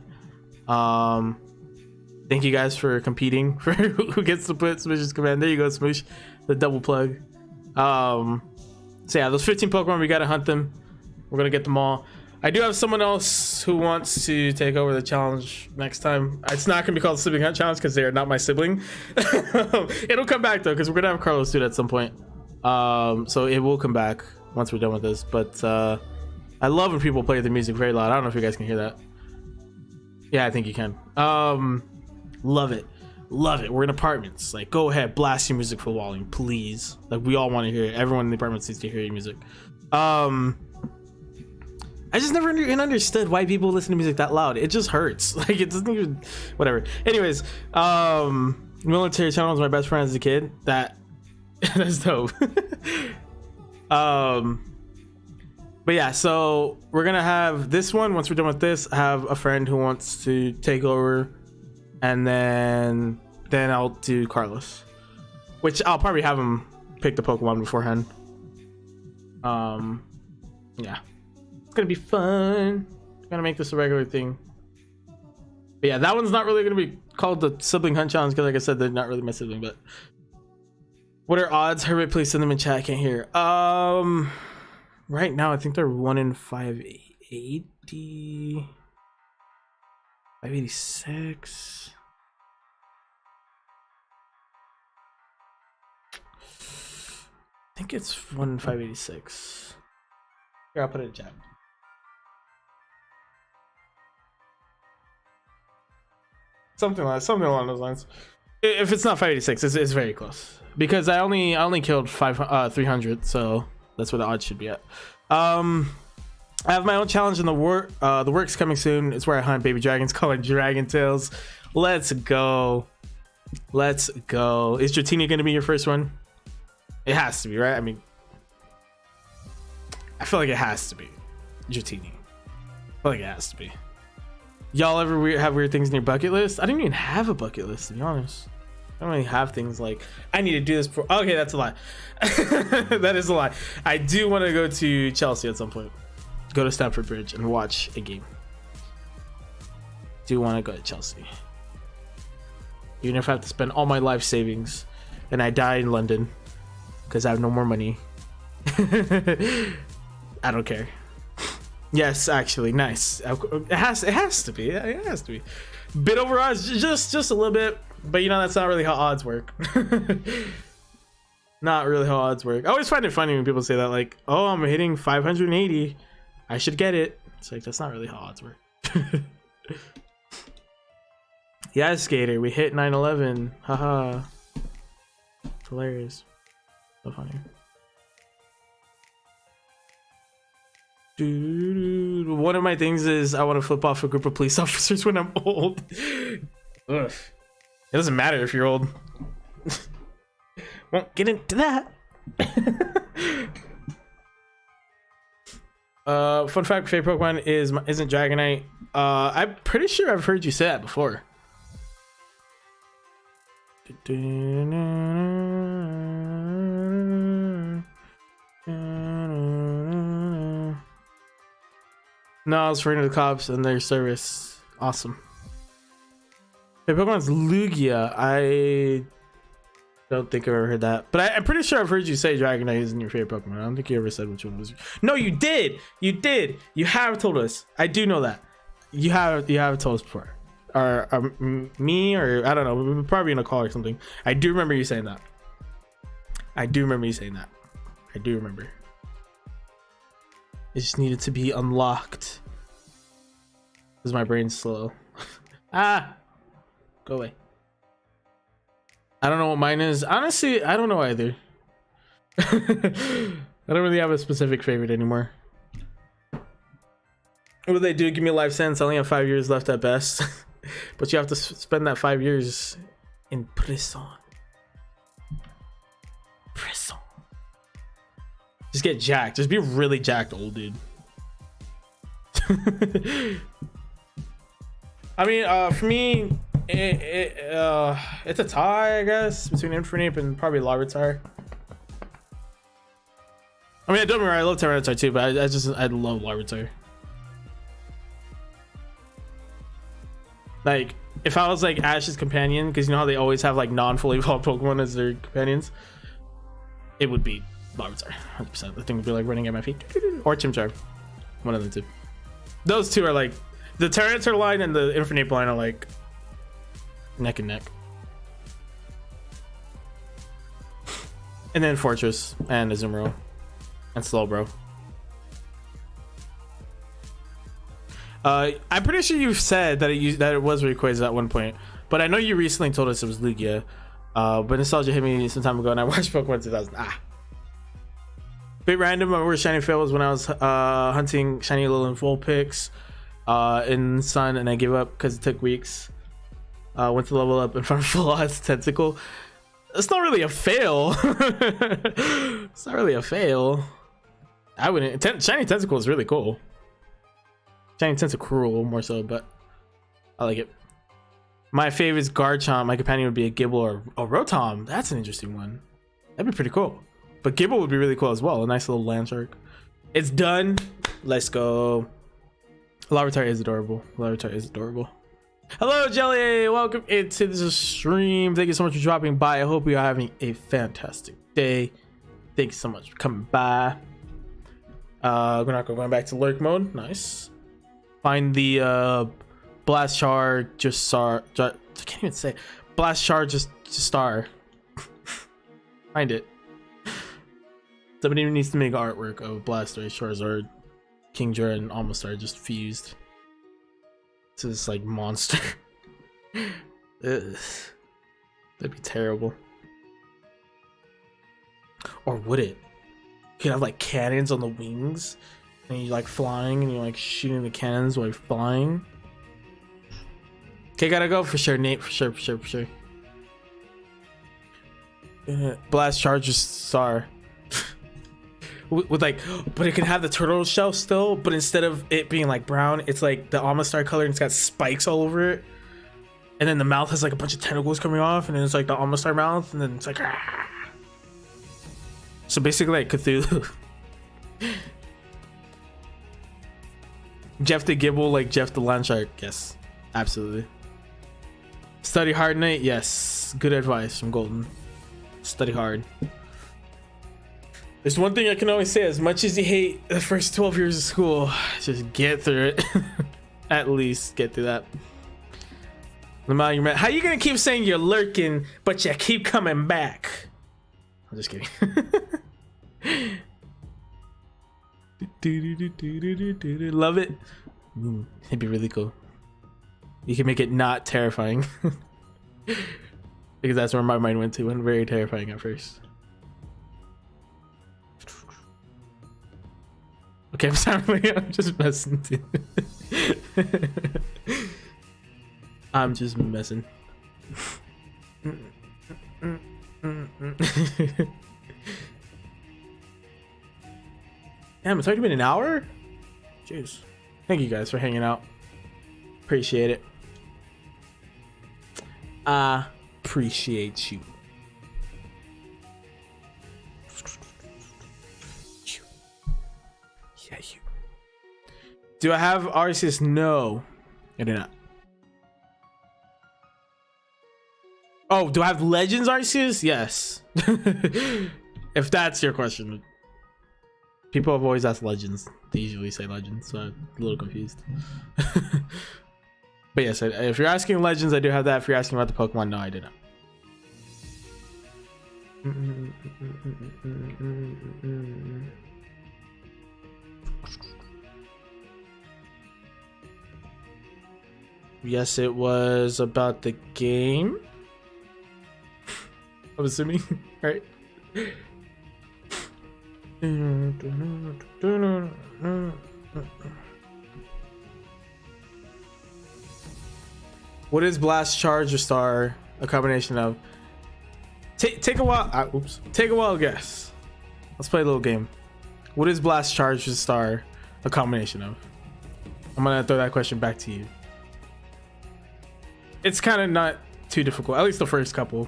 Thank you guys for competing for who gets to put Smoosh's command. There you go, Smoosh, the double plug. So yeah, those 15 Pokemon, we gotta hunt them. We're gonna get them all. I do have someone else who wants to take over the challenge next time. It's not going to be called the Sibling Hunt Challenge because they are not my sibling. It'll come back though, because we're going to have Carlos do it at some point. So it will come back once we're done with this. But I love when people play the music very loud. I don't know if you guys can hear that. Yeah, I think you can. Love it. Love it. We're in apartments. Like, go ahead, blast your music for Walling, please. Like, we all want to hear it. Everyone in the apartments needs to hear your music. I just never understood why people listen to music that loud. It just hurts. Like, it doesn't even, whatever. Anyways, military channel was my best friend as a kid. That's dope. But yeah, so we're gonna have this one. Once we're done with this, have a friend who wants to take over, and then I'll do Carlos, which I'll probably have him pick the Pokemon beforehand. Yeah. It's gonna be fun. Gonna make this a regular thing. But yeah, that one's not really gonna be called the Sibling Hunt Challenge because, like I said, they're not really my sibling. But what are odds? Herbert, please send them in chat. I can't hear. Right now I think they're 1 in 580, 586. I think it's 1 in 586. Here, I'll put it in chat. Something along those lines. If it's not 586, it's very close because I only killed 300, so that's where the odds should be at. I have my own challenge in the works coming soon. It's where I hunt baby dragons called Dragon Tails. Let's go. Let's go. Is Dratini gonna be your first one? It has to be, right? I mean, I feel like it has to be Dratini. I feel like it has to be. Y'all ever have weird things in your bucket list? I didn't even have a bucket list, to be honest. I don't really have things like, I need to do this for, okay, that's a lie. That is a lie. I do want to go to Chelsea at some point. Go to Stamford Bridge and watch a game. Do want to go to Chelsea. Even if I have to spend all my life savings and I die in London because I have no more money. I don't care. Yes, actually, nice. It has to be. It has to be. Bit over odds, just a little bit. But you know, that's not really how odds work. Not really how odds work. I always find it funny when people say that, like, oh, I'm hitting 580. I should get it. It's like, that's not really how odds work. Yeah, skater, we hit 911. Haha. It's hilarious. So funny. Dude, one of my things is I want to flip off a group of police officers when I'm old. Ugh. It doesn't matter if you're old. Won't get into that. Fun fact: favorite Pokemon isn't Dragonite. I'm pretty sure I've heard you say that before. No, I was afraid of the cops and their service. Awesome. Favorite Pokemon's Lugia. I don't think I've ever heard that, but I'm pretty sure I've heard you say Dragonite isn't your favorite Pokemon. I don't think you ever said which one was. No, you did. You did. You have told us. I do know that. You have told us before, or me, or I don't know. We were probably in a call or something. I do remember you saying that. I do remember. It just needed to be unlocked because my brain's slow. Ah, go away. I don't know what mine is. Honestly, I don't know either. I don't really have a specific favorite anymore. What do they do? Give me a life sentence. I only have 5 years left at best. But you have to spend that 5 years in prison. Prison. Just get jacked. Just be a really jacked old dude. I mean, for me, it's a tie, I guess, between Infernape and probably Larvitar. I mean, don't get me wrong, I love Tyranitar too, but I love Larvitar. Like, if I was like Ash's companion, because you know how they always have like non-fully evolved Pokemon as their companions, it would be Larvitar, 100%. The thing would be like running at my feet, or Chimchar, one of the two. Those two are like the Tyranitar line and the Infernape line are like neck and neck. And then Fortress and Azumarill and Slowbro. I'm pretty sure you've said that it was Rayquaza at one point, but I know you recently told us it was Lugia. But nostalgia hit me some time ago, and I watched Pokemon 2000. Bit random. My worst shiny fail was when I was hunting shiny Alolan Vulpix in the sun, and I gave up because it took weeks. Went to level up in front of full odds Tentacle. It's not really a fail. It's not really a fail. I wouldn't. Shiny Tentacle is really cool. Shiny Tentacruel more so, but I like it. My favorite is Garchomp. My companion would be a Gibble or a Rotom. That's an interesting one. That'd be pretty cool. But Gibble would be really cool as well. A nice little land shark. It's done. Let's go. Larvitar is adorable. Larvitar is adorable. Hello, Jelly. Welcome into the stream. Thank you so much for dropping by. I hope you are having a fantastic day. Thank you so much for coming by. We're not going back to lurk mode. Nice. Find the Blast Charge just star. I can't even say Blast Charge just star. Find it. Somebody needs to make artwork of Blastoise, Charizard, Kingdra, and Almastar just fused to this like monster. Ugh. That'd be terrible. Or would it? You could have like cannons on the wings, and you're like flying, and you're like shooting the cannons while you're flying. Okay, gotta go for sure, Nate. For sure. Blast Charge star. With like, but it can have the turtle shell still, but instead of it being like brown, it's like the Almastar color, and it's got spikes all over it. And then the mouth has like a bunch of tentacles coming off, and then it's like the Almastar mouth, and then it's like, ah. So basically like Cthulhu. Jeff the Gibble, like Jeff the Landshark. Yes, absolutely. Study hard, Nate. Yes, good advice from Golden. Study hard. There's one thing I can always say: as much as you hate the first 12 years of school, just get through it. At least get through that. How you gonna keep saying you're lurking, but you keep coming back? I'm just kidding. Love it. It'd be really cool. You can make it not terrifying. Because that's where my mind went to. Went very terrifying at first. Okay, I'm sorry. I'm just messing. I'm just messing. Damn, it's already been an hour? Jeez. Thank you guys for hanging out. Appreciate it. I appreciate you. Yeah, you. Do I have Arceus? No, I do not. Oh, do I have Legends Arceus? Yes. If that's your question. People have always asked Legends. They usually say Legends, so I'm a little confused. But yes, if you're asking Legends, I do have that. If you're asking about the Pokemon, no, I did not. Yes, it was about the game. I'm assuming, right? What is Blast, Charge, or Star a combination of? Take a while. Oops. Take a while guess. Let's play a little game. What is Blast, Charge, or Star a combination of? I'm gonna throw that question back to you. It's kind of not too difficult. At least the first couple.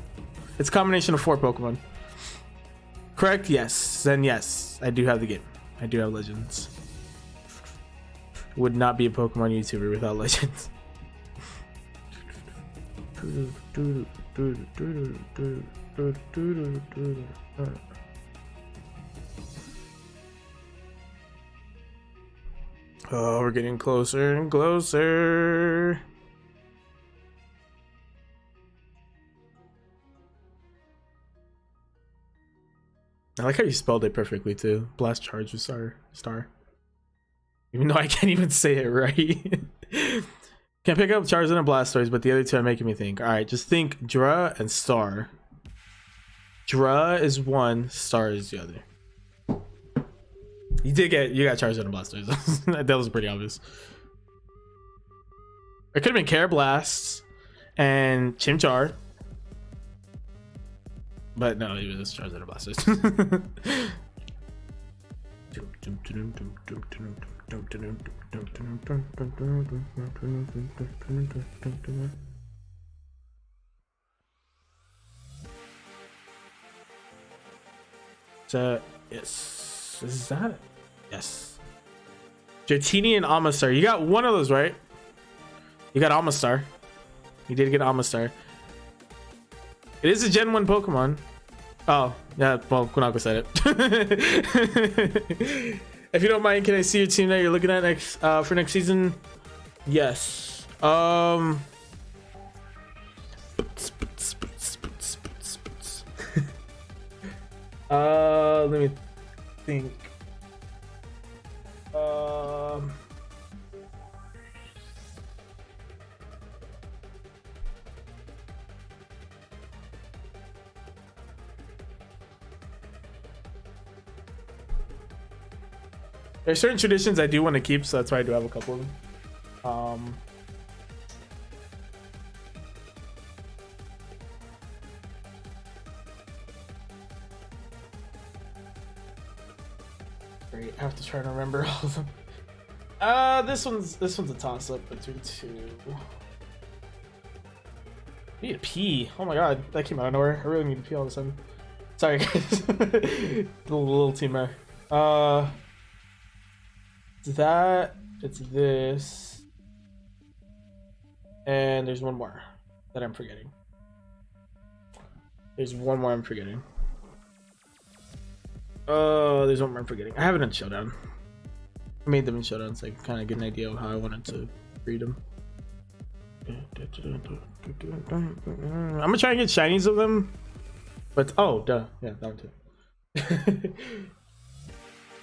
It's a combination of 4 Pokemon. Correct? Yes. Then yes, I do have the game. I do have Legends. Would not be a Pokemon YouTuber without Legends. Oh, we're getting closer and closer. I like how you spelled it perfectly too. Blast, Charge, Star. Even though I can't even say it right. Can't pick up Charizard and Blastoise, but the other two are making me think. Alright, just think Dra and Star. Dra is one, Star is the other. You got Charizard and Blastoise. That was pretty obvious. It could have been Blast and Chimchar. But no, it was Charizard and Blastoise. So, yes. Is that it? Yes. Dratini and Amistar. You got one of those, right? You got Amistar. You did get Amistar. It is a Gen 1 Pokemon. Oh, yeah, well, Kunako said it. If you don't mind, can I see your team that you're looking at next for next season? Yes. Let me think. There's certain traditions I do want to keep, so that's why I do have a couple of them. Great, I have to try to remember all of them. This one's a toss-up between 2. I need to pee. Oh my god, that came out of nowhere. I really need to pee all of a sudden. Sorry guys. little team there. It's this, and there's one more that I'm forgetting. There's one more I'm forgetting. I have it in Showdown. I made them in Showdown so I can kind of get an idea of how I wanted to read them. I'm gonna try and get shinies of them, but oh, duh, yeah, that one too.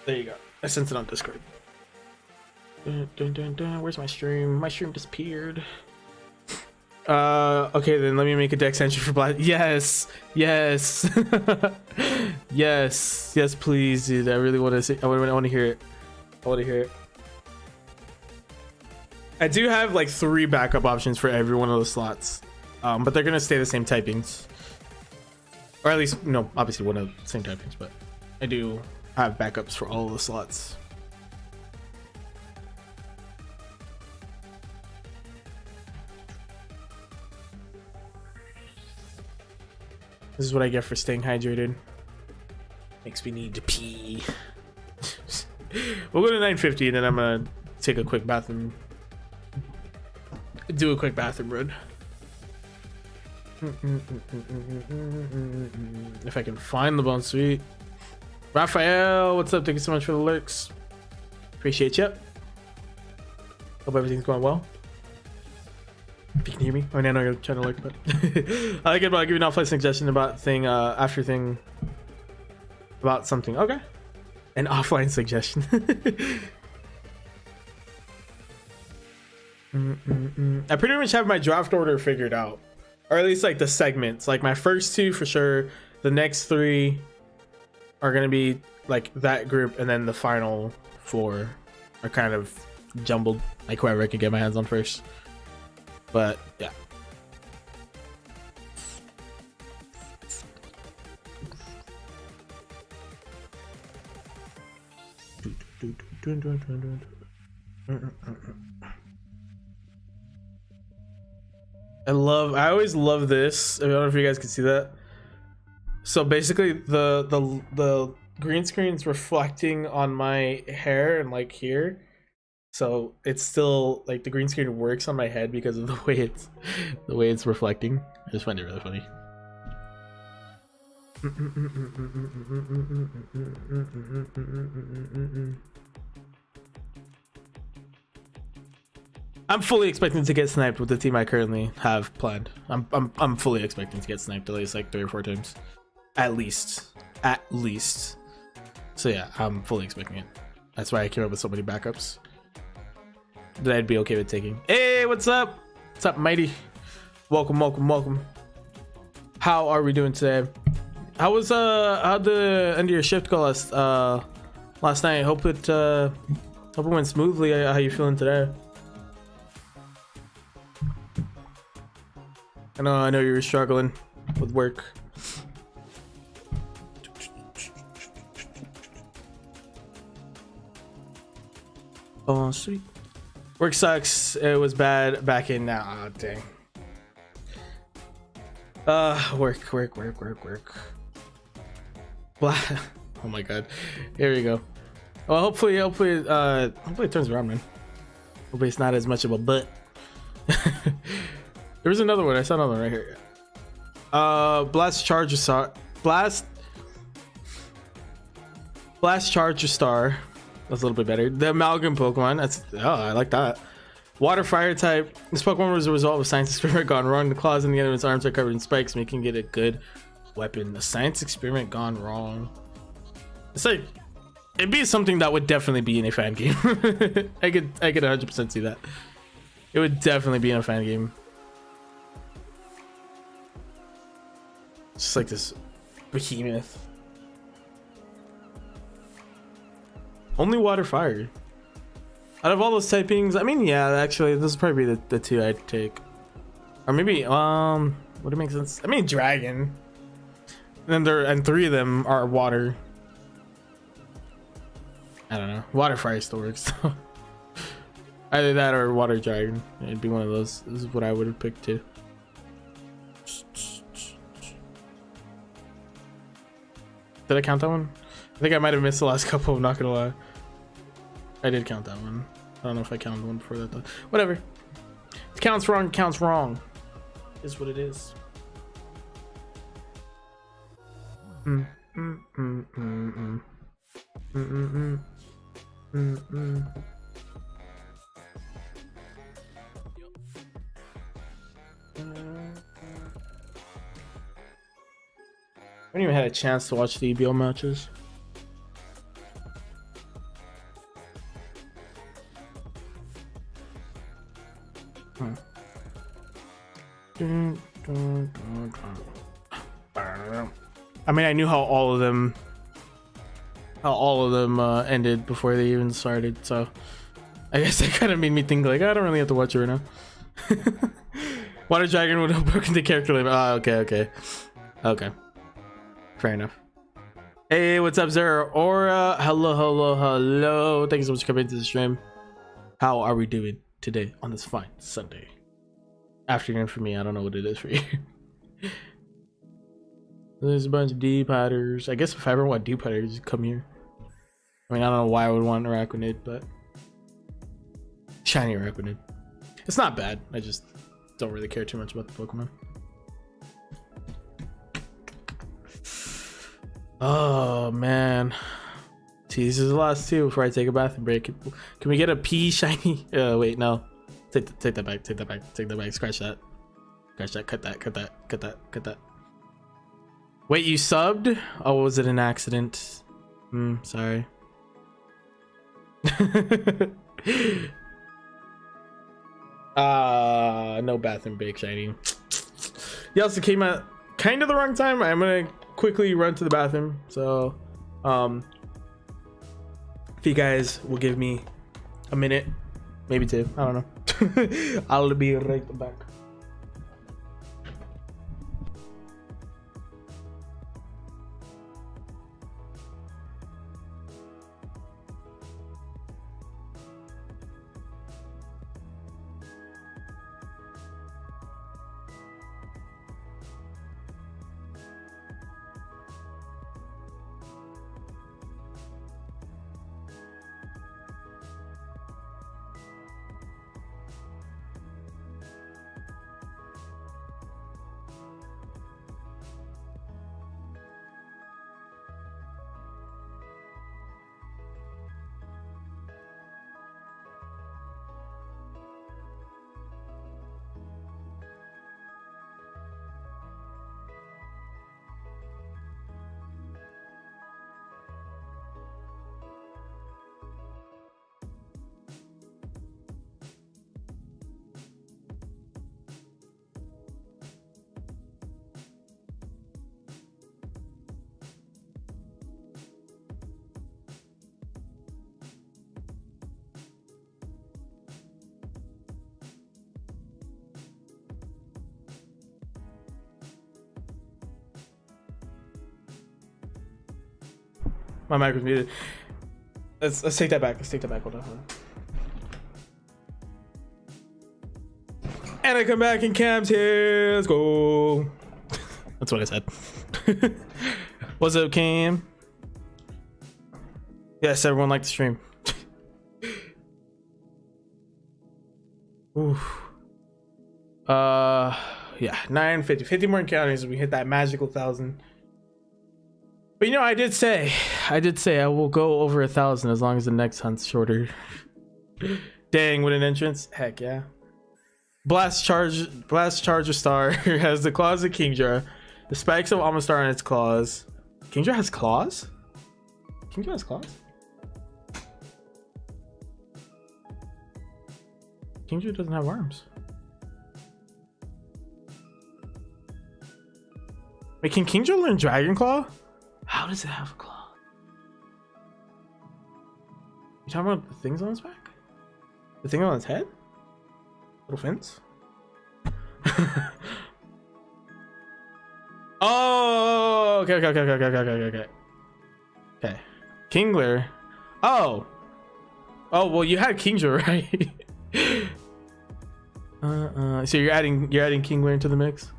There you go. I sent it on Discord. Where's my stream? My stream disappeared. Okay, then let me make a dex entry for Blast. Yes, yes, yes, please, dude. I really want to see. I want to hear it. I want to hear it. I do have like 3 backup options for every one of those slots, but they're gonna stay the same typings, or at least, no, obviously one of the same typings, but I do have backups for all of the slots. This is what I get for staying hydrated. Makes me need to pee. We'll go to 950 and then I'm gonna take a quick bathroom. Do a quick bathroom run. If I can find the bone suite. Raphael, what's up? Thank you so much for the lurks. Appreciate you. Hope everything's going well. If you can hear me. I mean, I know you're trying to lurk, but I like it about giving offline suggestion about thing after thing about something. Okay. An offline suggestion. I pretty much have my draft order figured out, or at least like the segments. Like my first 2 for sure, the next 3 are gonna be like that group, and then the final 4 are kind of jumbled, like whoever I can get my hands on first. But yeah. I always love this. I don't know if you guys can see that. So basically the green screen's reflecting on my hair and like here. So it's still like the green screen works on my head because of the way it's reflecting. I just find it really funny. I'm fully expecting to get sniped with the team I currently have planned. I'm fully expecting to get sniped at least like 3 or 4 times, at least. So yeah, I'm fully expecting it. That's why I came up with so many backups that I'd be okay with taking. Hey, what's up? What's up, mighty? Welcome. How are we doing today? How was how'd the end of your shift go last night? Hope it went smoothly. How you feeling today? I know you were struggling with work. Oh, sweet. Work sucks. It was bad back in now. Oh, dang. Work. Blah. Oh my god. Here we go. Well, hopefully it turns around, man. Hopefully it's not as much of a butt. There was another one. I saw another one right here. Blast Charger Star. Blast Charger Star. That's a little bit better. The Amalgam Pokemon. I like that. Water Fire type. This Pokemon was a result of a science experiment gone wrong. The claws in the end of its arms are covered in spikes, making it a good weapon. The science experiment gone wrong. It's like it'd be something that would definitely be in a fan game. I could 100% see that. It would definitely be in a fan game. Just like this behemoth. Only Water Fire. Out of all those typings, I mean, yeah, actually, this would probably be the 2 I'd take. Or maybe, would it make sense? I mean, Dragon. And then and 3 of them are water. I don't know. Water Fire still works. Either that or Water Dragon. It'd be one of those. This is what I would have picked too. Did I count that one? I think I might have missed the last couple, I'm not gonna lie. I did count that one. I don't know if I counted the one before that though. Whatever. It counts wrong. Is what it is. haven't even had a chance to watch the EBO matches. I mean, I knew how all of them ended before they even started, so I guess that kind of made me think like I don't really have to watch it right now. Water Dragon would have broken the character limit. Oh, okay. Fair enough. Hey, what's up, Zara Aura? Hello. Thank you so much for coming into the stream. How are we doing today on this fine Sunday afternoon for me? I don't know what it is for you. There's a bunch of D-Potters. I guess if I ever want D-Potters, just come here. I mean, I don't know why I would want Araquanid, but shiny Araquanid. It's not bad. I just don't really care too much about the Pokemon. Oh man, these is the last two before I take a bathroom break. Can we get a P shiny? Wait, no. Take that back. Scratch that. Cut that. Wait, you subbed? Oh, was it an accident? Sorry. No bathroom break shiny. You also came at kind of the wrong time. I'm gonna quickly run to the bathroom, so if you guys will give me a minute, maybe two, I don't know. I'll be right back. My mic was muted. Let's take that back. Hold on. And I come back and Cam's here. Let's go. That's what I said. What's up, Cam? Yes, everyone liked the stream. Oof. Yeah, 950. 50 more encounters. We hit that magical 1,000. But you know, I did say I will go over 1,000 as long as the next hunt's shorter. Dang, what an entrance. Heck yeah. Blast Charger Star has the claws of Kingdra. The spikes of Amistar on its claws. Kingdra has claws? Kingdra has claws? Kingdra doesn't have arms. Wait, can Kingdra learn Dragon Claw? How does it have a claw? You talking about the things on its back? The thing on its head? Little fins? Oh, okay. Okay. Kingler. Oh, well, you had Kingdra, right? So you're adding Kingler into the mix?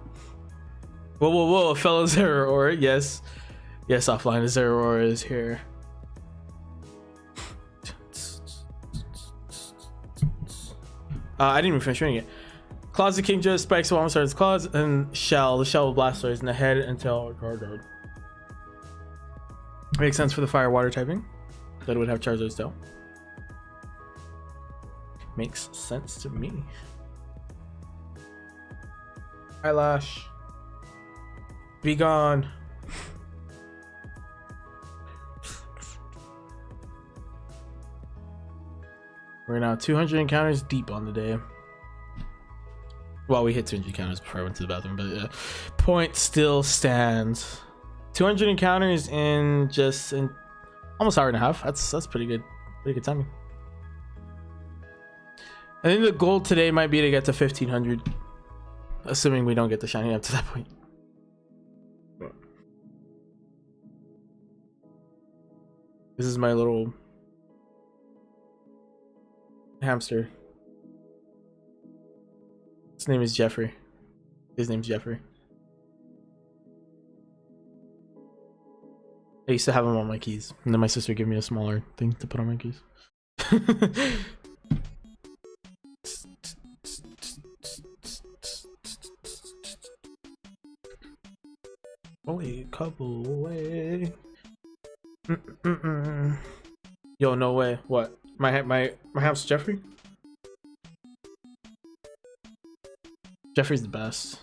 Whoa, fellow Zeraora, yes, offline Zeraora is here. I didn't even finish reading it. Claws of Kingdra, spikes of Amistar's claws, and the shell of Blastoise in the head until Gargard. Makes sense for the fire water typing. That it would have Charizard's tail. Makes sense to me. Eyelash. Be gone. We're now 200 encounters deep on the day. Well, we hit 200 encounters before I went to the bathroom, but yeah. Point still stands. 200 encounters in just almost hour and a half. That's pretty good. Pretty good timing. I think the goal today might be to get to 1500, assuming we don't get the shiny up to that point. This is my little hamster. His name is Jeffrey. His name's Jeffrey. I used to have him on my keys, and then my sister gave me a smaller thing to put on my keys. Only a couple away. Yo, no way. What? My hamster Jeffrey? Jeffrey's the best.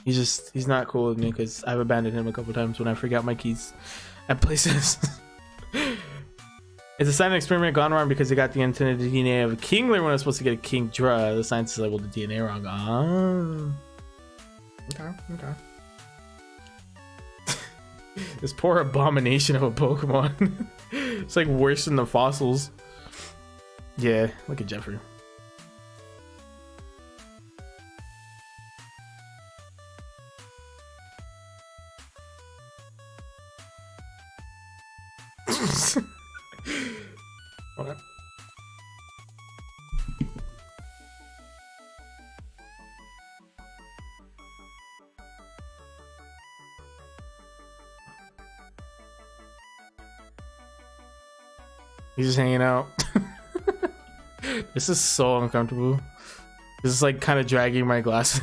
He's not cool with me because I've abandoned him a couple times when I forgot my keys at places. It's a silent experiment gone wrong because it got the intended DNA of a Kingler when I was supposed to get a Kingdra. The scientists labeled the DNA wrong. Okay. This poor abomination of a Pokemon. It's like worse than the fossils. Yeah, look at Jeffrey. What? He's just hanging out. This is so uncomfortable. This is like kind of dragging my glasses.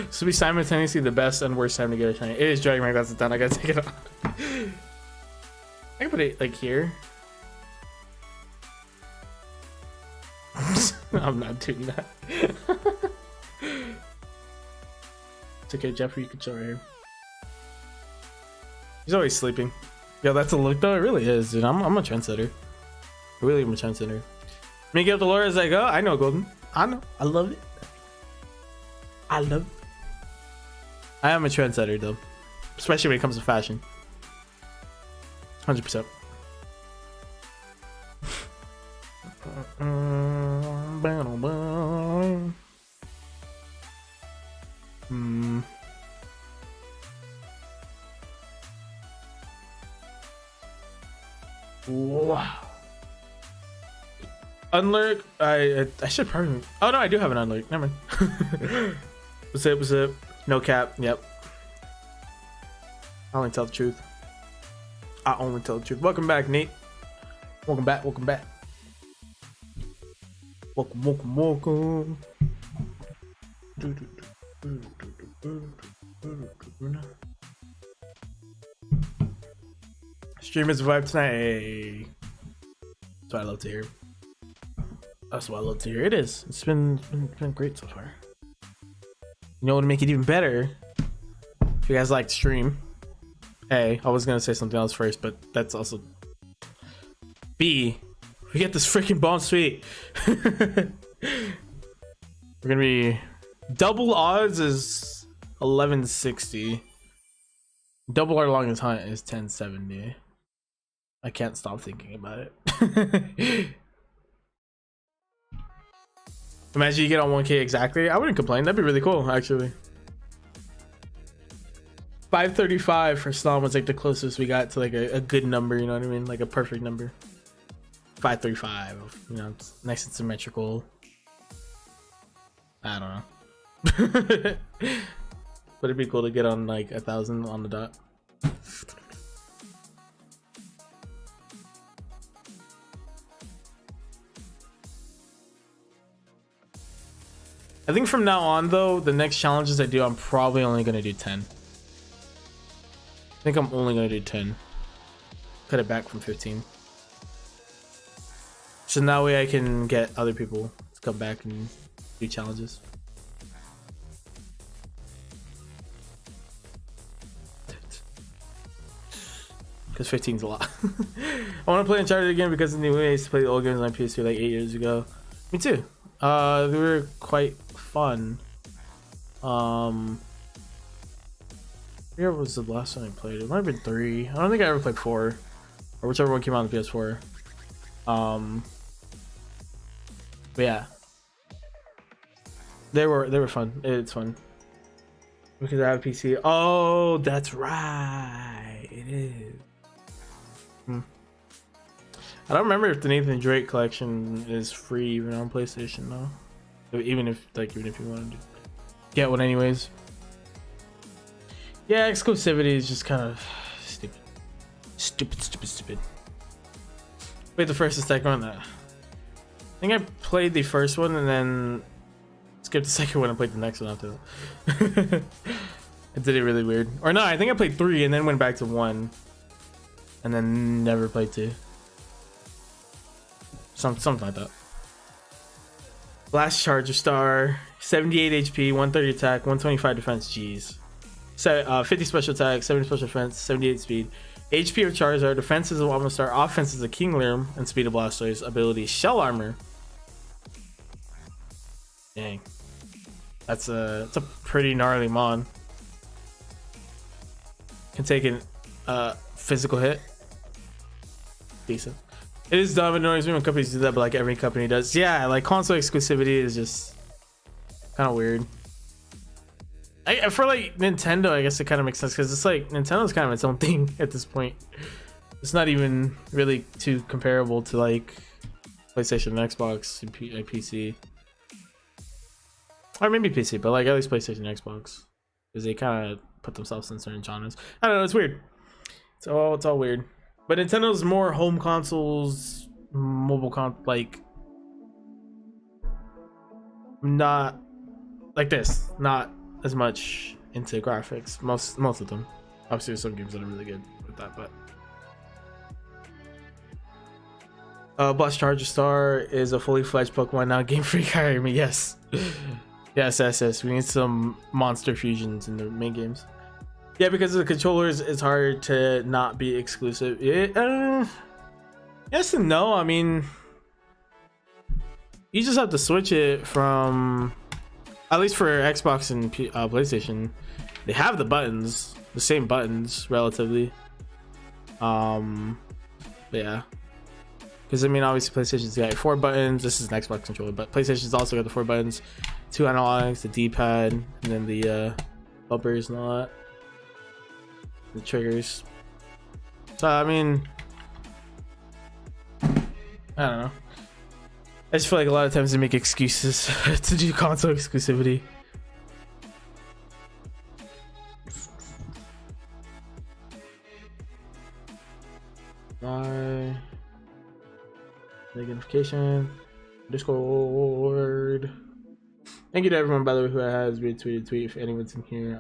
This will be simultaneously the best and worst time to get a shiny. It is dragging my glasses down. I gotta take it off. I can put it like here. I'm not doing that. It's okay, Jeffrey, you can chill right here. He's always sleeping. Yo, that's a look though. It really is, dude. I'm a trendsetter. I really am a trendsetter. Make up the lore as I go. I know, Golden. I know. I love it. I love it. I am a trendsetter though, especially when it comes to fashion. 100%. Wow. Unlurk. I should probably. Oh no, I do have an unlurk. Never mind. What's up? What's up? No cap. Yep. I only tell the truth. I only tell the truth. Welcome back, Nate. Welcome back. Welcome back. Welcome, welcome, welcome. Stream is a vibe tonight. Hey. That's what I love to hear. That's what I love to hear. It is. It's been great so far. You know what would make it even better? If you guys like to stream. A, I was gonna say something else first, but that's also B. We get this freaking bomb suite. We're gonna be double odds is 1160. Double our longest hunt is 1070. I can't stop thinking about it. Imagine you get on 1K exactly. I wouldn't complain. That'd be really cool, actually. 535 for Snom was like the closest we got to like a good number, you know what I mean? Like a perfect number. 535, you know, it's nice and symmetrical. I don't know. But it'd be cool to get on like 1,000 on the dot. I think from now on though, the next challenges I do, I'm probably only gonna do 10. I think I'm only gonna do 10. Cut it back from 15. So that way I can get other people to come back and do challenges. Because 15's a lot. I want to play Uncharted again because of the way I used to play the old games on PS2 like 8 years ago. Me too. They were quite fun. Here was the last one I played. It might have been 3. I don't think I ever played 4, or whichever one came out on the PS4. But yeah, they were fun. It's fun because I have a PC. Oh, that's right. It is. I don't remember if the Nathan Drake collection is free even on PlayStation though. Even if you wanted to get one anyways. Yeah, exclusivity is just kind of stupid. Wait, the first and second one. I think I played the first one and then skipped the second one and played the next one after that. I did it really weird. Or no, I think I played 3 and then went back to 1 and then never played 2. Something like that. Blast Charger Star, 78 HP, 130 attack, 125 defense. Jeez. So 50 special attack, 70 special defense, 78 speed. HP of Charizard, defense is a Wobble Star, offense is a King Limb, and speed of Blastoise. Ability Shell Armor. Dang. That's a pretty gnarly mod. Can take a physical hit. Decent. It is dumb. It annoys me when companies do that, but like every company does. Yeah, like console exclusivity is just kind of weird. For like Nintendo, I guess it kind of makes sense because it's like Nintendo's kind of its own thing at this point. It's not even really too comparable to like PlayStation and Xbox and PC, or maybe PC, but like at least PlayStation and Xbox because they kind of put themselves in certain genres. I don't know. It's weird. It's all weird. But Nintendo's more home consoles, like not like this, not as much into graphics. Most of them. Obviously, there's some games that are really good with that, but Blast Charger Star is a fully fledged Pokemon now. Game Freak hired me. Yes, yes. We need some monster fusions in the main games. Yeah, because of the controllers, it's hard to not be exclusive. Yes and no. I mean, you just have to switch it from, at least for Xbox and PlayStation, they have the buttons, the same buttons relatively. Yeah, because I mean, obviously PlayStation's got 4 buttons. This is an Xbox controller, but PlayStation's also got the 4 buttons, 2 analogs, the D-pad, and then the bumpers and all that. The triggers. So I mean, I don't know. I just feel like a lot of times they make excuses to do console exclusivity. My notification, Discord. Thank you to everyone, by the way, who has retweeted tweet. If anyone's in here,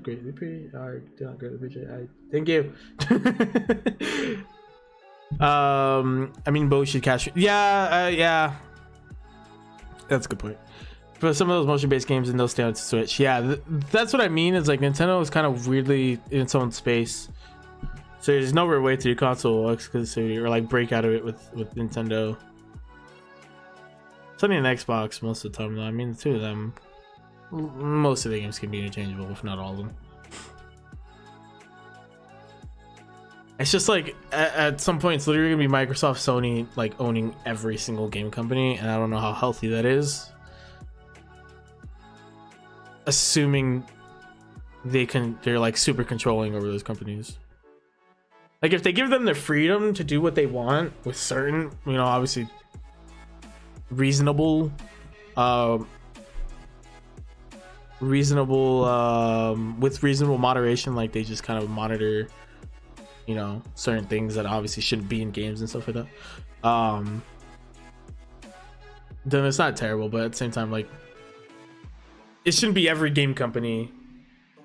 greatly appreciate. Thank you. I mean, both should catch. Yeah, that's a good point. For some of those motion-based games, and they'll stay on Switch. Yeah, that's what I mean. Is like Nintendo is kind of weirdly in its own space, so there's no real way to do console exclusivity or like break out of it with Nintendo. Sony and Xbox most of the time though. I mean, the two of them, most of the games can be interchangeable, if not all of them. It's just like at some point it's literally gonna be Microsoft, Sony like owning every single game company, and I don't know how healthy that is. Assuming they're like super controlling over those companies. Like if they give them the freedom to do what they want with certain, obviously reasonable with reasonable moderation, like they just kind of monitor certain things that obviously shouldn't be in games and stuff like that, then it's not terrible. But at the same time, like it shouldn't be every game company,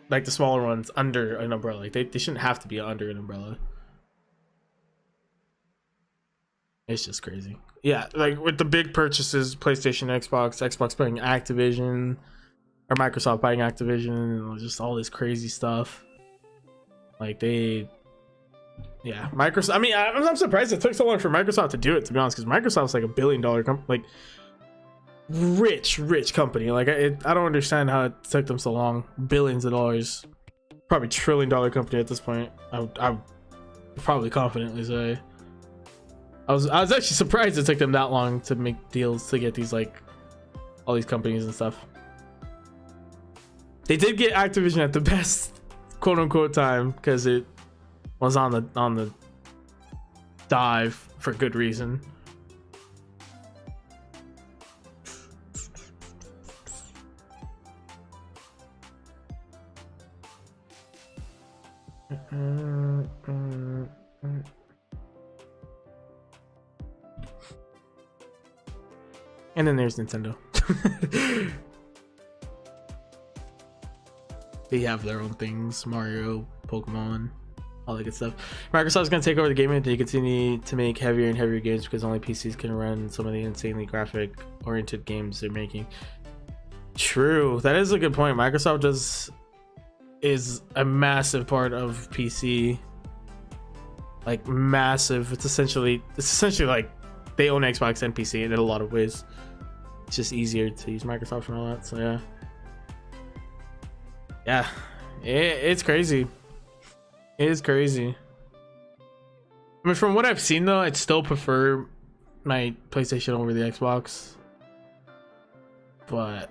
like the smaller ones, under an umbrella. Like they shouldn't have to be under an umbrella. It's just crazy. Yeah, like with the big purchases, PlayStation, Xbox buying Activision, or Microsoft buying Activision, and just all this crazy stuff. Like they, yeah, Microsoft. I mean, I'm surprised it took so long for Microsoft to do it, to be honest, because Microsoft's like $1 billion company, like rich company. Like I don't understand how it took them so long. Billions of dollars, probably $1 trillion company at this point. I would probably confidently say. I was actually surprised it took them that long to make deals to get these, like, all these companies and stuff. They did get Activision at the best quote unquote time because it was on the dive for good reason. And then there's Nintendo. They have their own things, Mario, Pokemon, all that good stuff. Microsoft's gonna take over the gaming. They continue to make heavier and heavier games because only PCs can run some of the insanely graphic oriented games they're making. True, that is a good point. Microsoft is a massive part of PC, like massive. It's essentially like they own Xbox and PC in a lot of ways. It's just easier to use Microsoft and all that. So yeah, it's crazy. It is crazy. I mean, from what I've seen though, I'd still prefer my PlayStation over the Xbox. But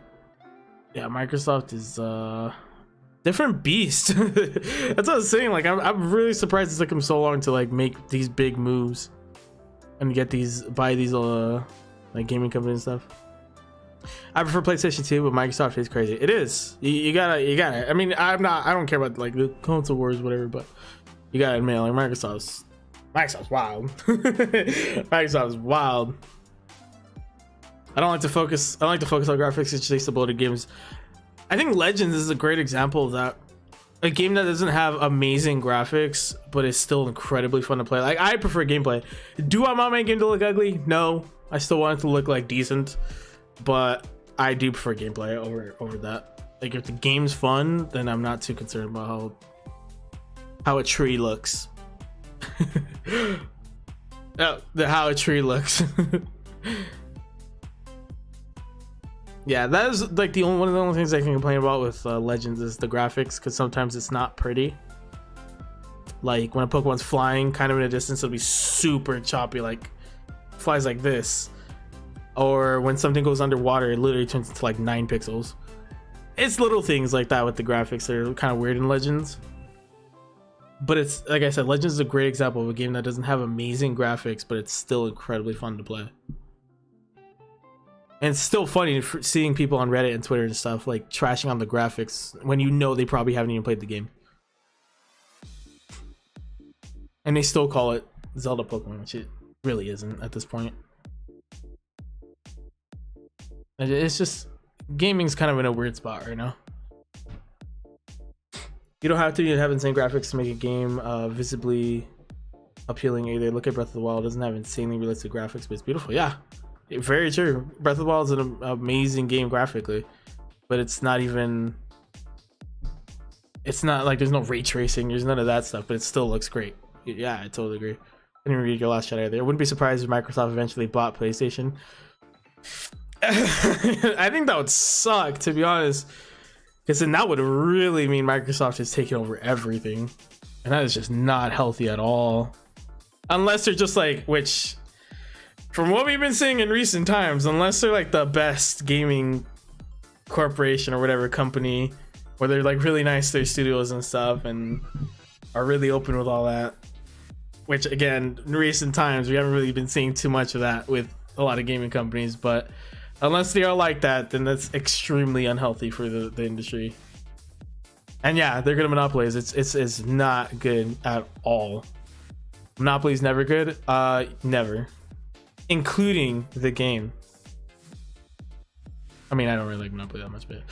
yeah, Microsoft is different beast. That's what I was saying. Like I'm really surprised it took them so long to like make these big moves and buy these like gaming companies and stuff. I prefer PlayStation 2, but Microsoft is crazy. It is. You gotta. I mean, I don't care about like the console wars, whatever, but you gotta admit, like Microsoft's wild. Microsoft's wild. I like to focus on graphics. It's just stability games. I think Legends is a great example of that. A game that doesn't have amazing graphics, but is still incredibly fun to play. Like I prefer gameplay. Do I want my game to look ugly? No, I still want it to look like decent, but I do prefer gameplay over that. Like if the game's fun, then I'm not too concerned about how a tree looks. How a tree looks. Yeah, that is like one of the only things I can complain about with Legends is the graphics, because sometimes it's not pretty. Like when a Pokemon's flying kind of in a distance, it'll be super choppy, like flies like this. Or when something goes underwater, it literally turns into like 9 pixels. It's little things like that with the graphics that are kind of weird in Legends. But it's, like I said, Legends is a great example of a game that doesn't have amazing graphics, but it's still incredibly fun to play. And it's still funny seeing people on Reddit and Twitter and stuff like trashing on the graphics when you know they probably haven't even played the game. And they still call it Zelda Pokemon, which it really isn't at this point. It's just, gaming's kind of in a weird spot right now. You don't have to have insane graphics to make a game visibly appealing either. Look at Breath of the Wild. It doesn't have insanely realistic graphics, but it's beautiful. Yeah, very true. Breath of the Wild is an amazing game graphically, but it's not like there's no ray tracing, there's none of that stuff, but it still looks great. Yeah, I totally agree. I didn't read your last chat either. I wouldn't be surprised if Microsoft eventually bought PlayStation. I think that would suck, to be honest, because then that would really mean Microsoft is taking over everything, and that is just not healthy at all. Unless they're just like, which from what we've been seeing in recent times, unless they're like the best gaming corporation or whatever company, where they're like really nice to their studios and stuff and are really open with all that, which again, in recent times we haven't really been seeing too much of that with a lot of gaming companies. But unless they are like that, then that's extremely unhealthy for the industry. And yeah, they're good at monopolies. It's not good at all. Monopoly is never good. Never, including the game. I mean, I don't really like Monopoly that much, but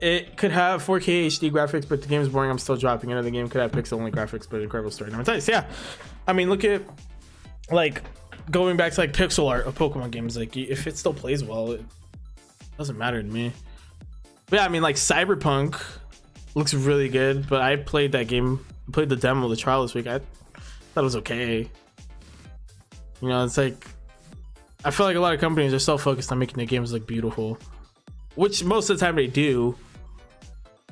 it could have 4K HD graphics, but the game is boring. I'm still dropping it. The game could have pixel only graphics, but incredible story. Yeah, I mean, look at like going back to like pixel art of Pokemon games. Like if it still plays well, it doesn't matter to me. But yeah, I mean, like Cyberpunk looks really good, but I played that game, played the demo, the trial this week. I thought it was okay. You know, it's like I feel like a lot of companies are so focused on making their games look beautiful, which most of the time they do,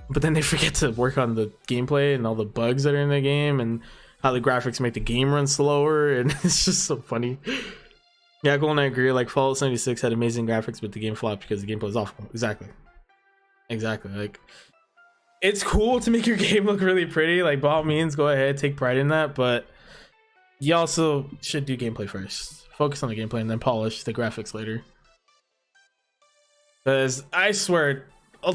but then they forget to work on the gameplay and all the bugs that are in the game and how the graphics make the game run slower, and it's just so funny. Yeah, Golden, I agree. Like Fallout 76 had amazing graphics, but the game flopped because the gameplay is awful. Exactly. Like it's cool to make your game look really pretty. Like by all means, go ahead, take pride in that, but you also should do gameplay first. Focus on the gameplay and then polish the graphics later. Because I swear,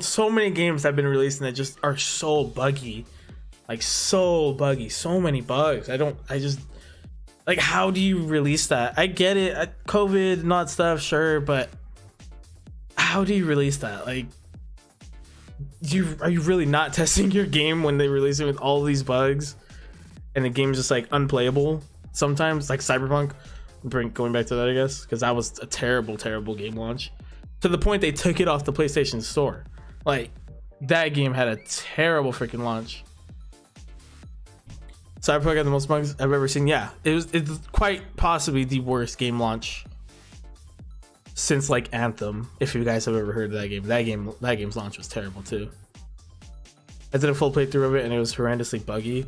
so many games have been released and that just are so buggy. Like so buggy, so many bugs. I just like, how do you release that? I get it, COVID and all that stuff, sure, but how do you release that? Like, are you really not testing your game when they release it with all these bugs and the game's just like unplayable sometimes? Like Cyberpunk, going back to that, I guess, because that was a terrible game launch, to the point they took it off the PlayStation Store. Like that game had a terrible freaking launch. Cyberpunk had the most bugs I've ever seen. Yeah, it's quite possibly the worst game launch since like Anthem, if you guys have ever heard of that game. That game's launch was terrible too. I did a full playthrough of it and it was horrendously buggy.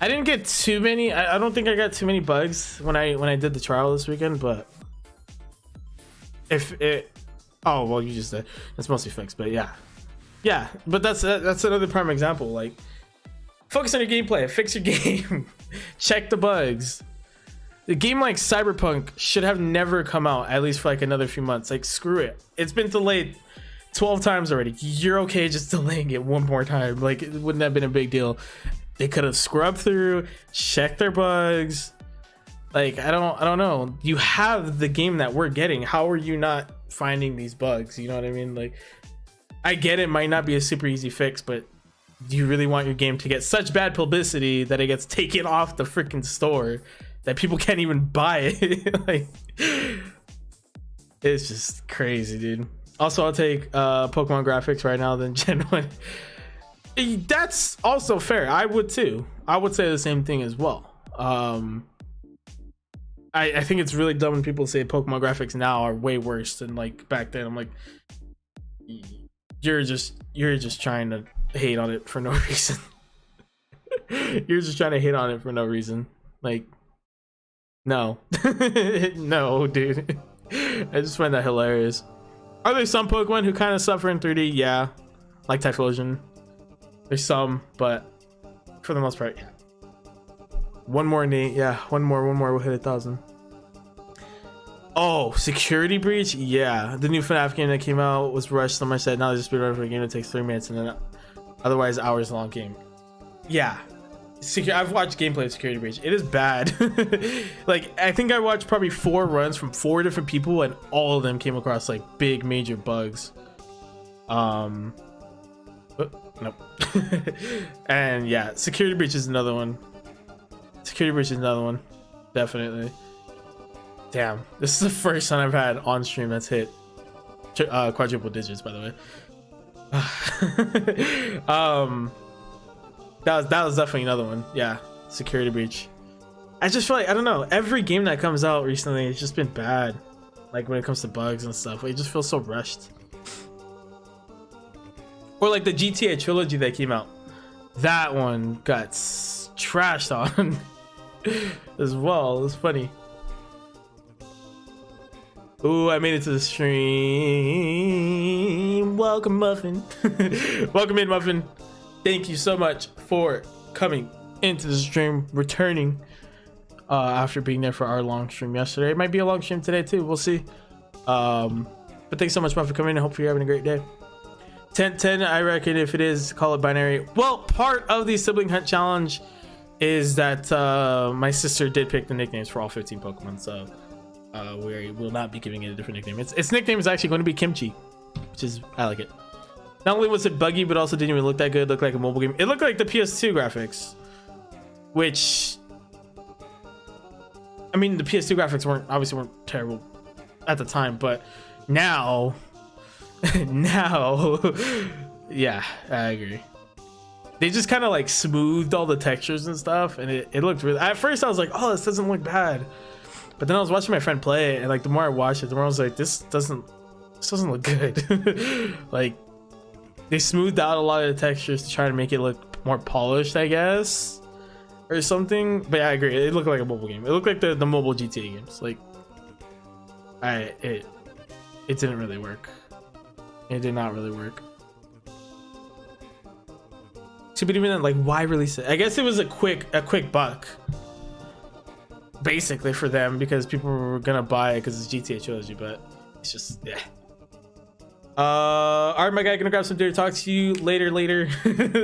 I didn't get too many. I don't think I got too many bugs when I did the trial this weekend, but if it, oh well, you just said it's mostly fixed, but yeah, but that's another prime example. Like, focus on your gameplay, fix your game, check the bugs. The game like Cyberpunk should have never come out, at least for like another few months. Like, screw it. It's been delayed 12 times already. You're okay just delaying it one more time. Like, it wouldn't have been a big deal. They could have scrubbed through, checked their bugs. Like, I don't know. You have the game that we're getting. How are you not finding these bugs? You know what I mean? Like, I get it might not be a super easy fix, but do you really want your game to get such bad publicity that it gets taken off the freaking store, that people can't even buy it? Like, it's just crazy, dude. Also, I'll take Pokemon graphics right now than Gen 1. That's also fair. I would too. I would say the same thing as well. I think it's really dumb when people say Pokemon graphics now are way worse than like back then. I'm like, you're just trying to hate on it for no reason. You're just trying to hate on it for no reason. Like, no. No, dude. I just find that hilarious. Are there some Pokemon who kind of suffer in 3D? Yeah, like Typhlosion. There's some, but for the most part, yeah. One more, Nate. Yeah, one more. We'll hit 1,000. Oh, Security Breach. Yeah, the new FNAF game that came out was rushed. Someone said now there's a speedrun for a game that takes 3 minutes and then otherwise hours long game. Yeah, I've watched gameplay of Security Breach. It is bad. Like, I think I watched probably 4 runs from 4 different people, and all of them came across like big major bugs. Nope. And yeah, Security Breach is another one. Definitely. Damn, this is the first time I've had on stream that's hit quadruple digits, by the way. That was definitely another one. Yeah, Security Breach. I just feel like, I don't know, every game that comes out recently has just been bad. Like when it comes to bugs and stuff, it just feels so rushed. Or like the GTA trilogy that came out, that one got trashed on as well. It was funny. Ooh, I made it to the stream. Welcome, Muffin. Welcome in, Muffin. Thank you so much for coming into the stream, returning after being there for our long stream yesterday. It might be a long stream today too, we'll see. But thanks so much, Muffin, for coming in. I hope you're having a great day. 10, I reckon if it is, call it binary. Well, part of the sibling hunt challenge is that my sister did pick the nicknames for all 15 Pokemon, so we will not be giving it a different nickname. Its nickname is actually going to be Kimchi, which is, I like it. Not only was it buggy, but also didn't even look that good. It looked like a mobile game. It looked like the PS2 graphics, which, I mean, the PS2 graphics weren't terrible at the time, but now, yeah, I agree. They just kind of like smoothed all the textures and stuff, and it looked really. At first, I was like, "Oh, this doesn't look bad," but then I was watching my friend play it, and like the more I watched it, the more I was like, "This doesn't look good." Like, they smoothed out a lot of the textures to try to make it look more polished, I guess, or something. But yeah, I agree. It looked like a mobile game. It looked like the mobile GTA games. Like, it didn't really work. It did not really work. But even then, like, why release it? I guess it was a quick buck, basically, for them, because people were gonna buy it because it's GTA trilogy. But it's just, yeah. All right, my guy, gonna grab some dinner. Talk to you later.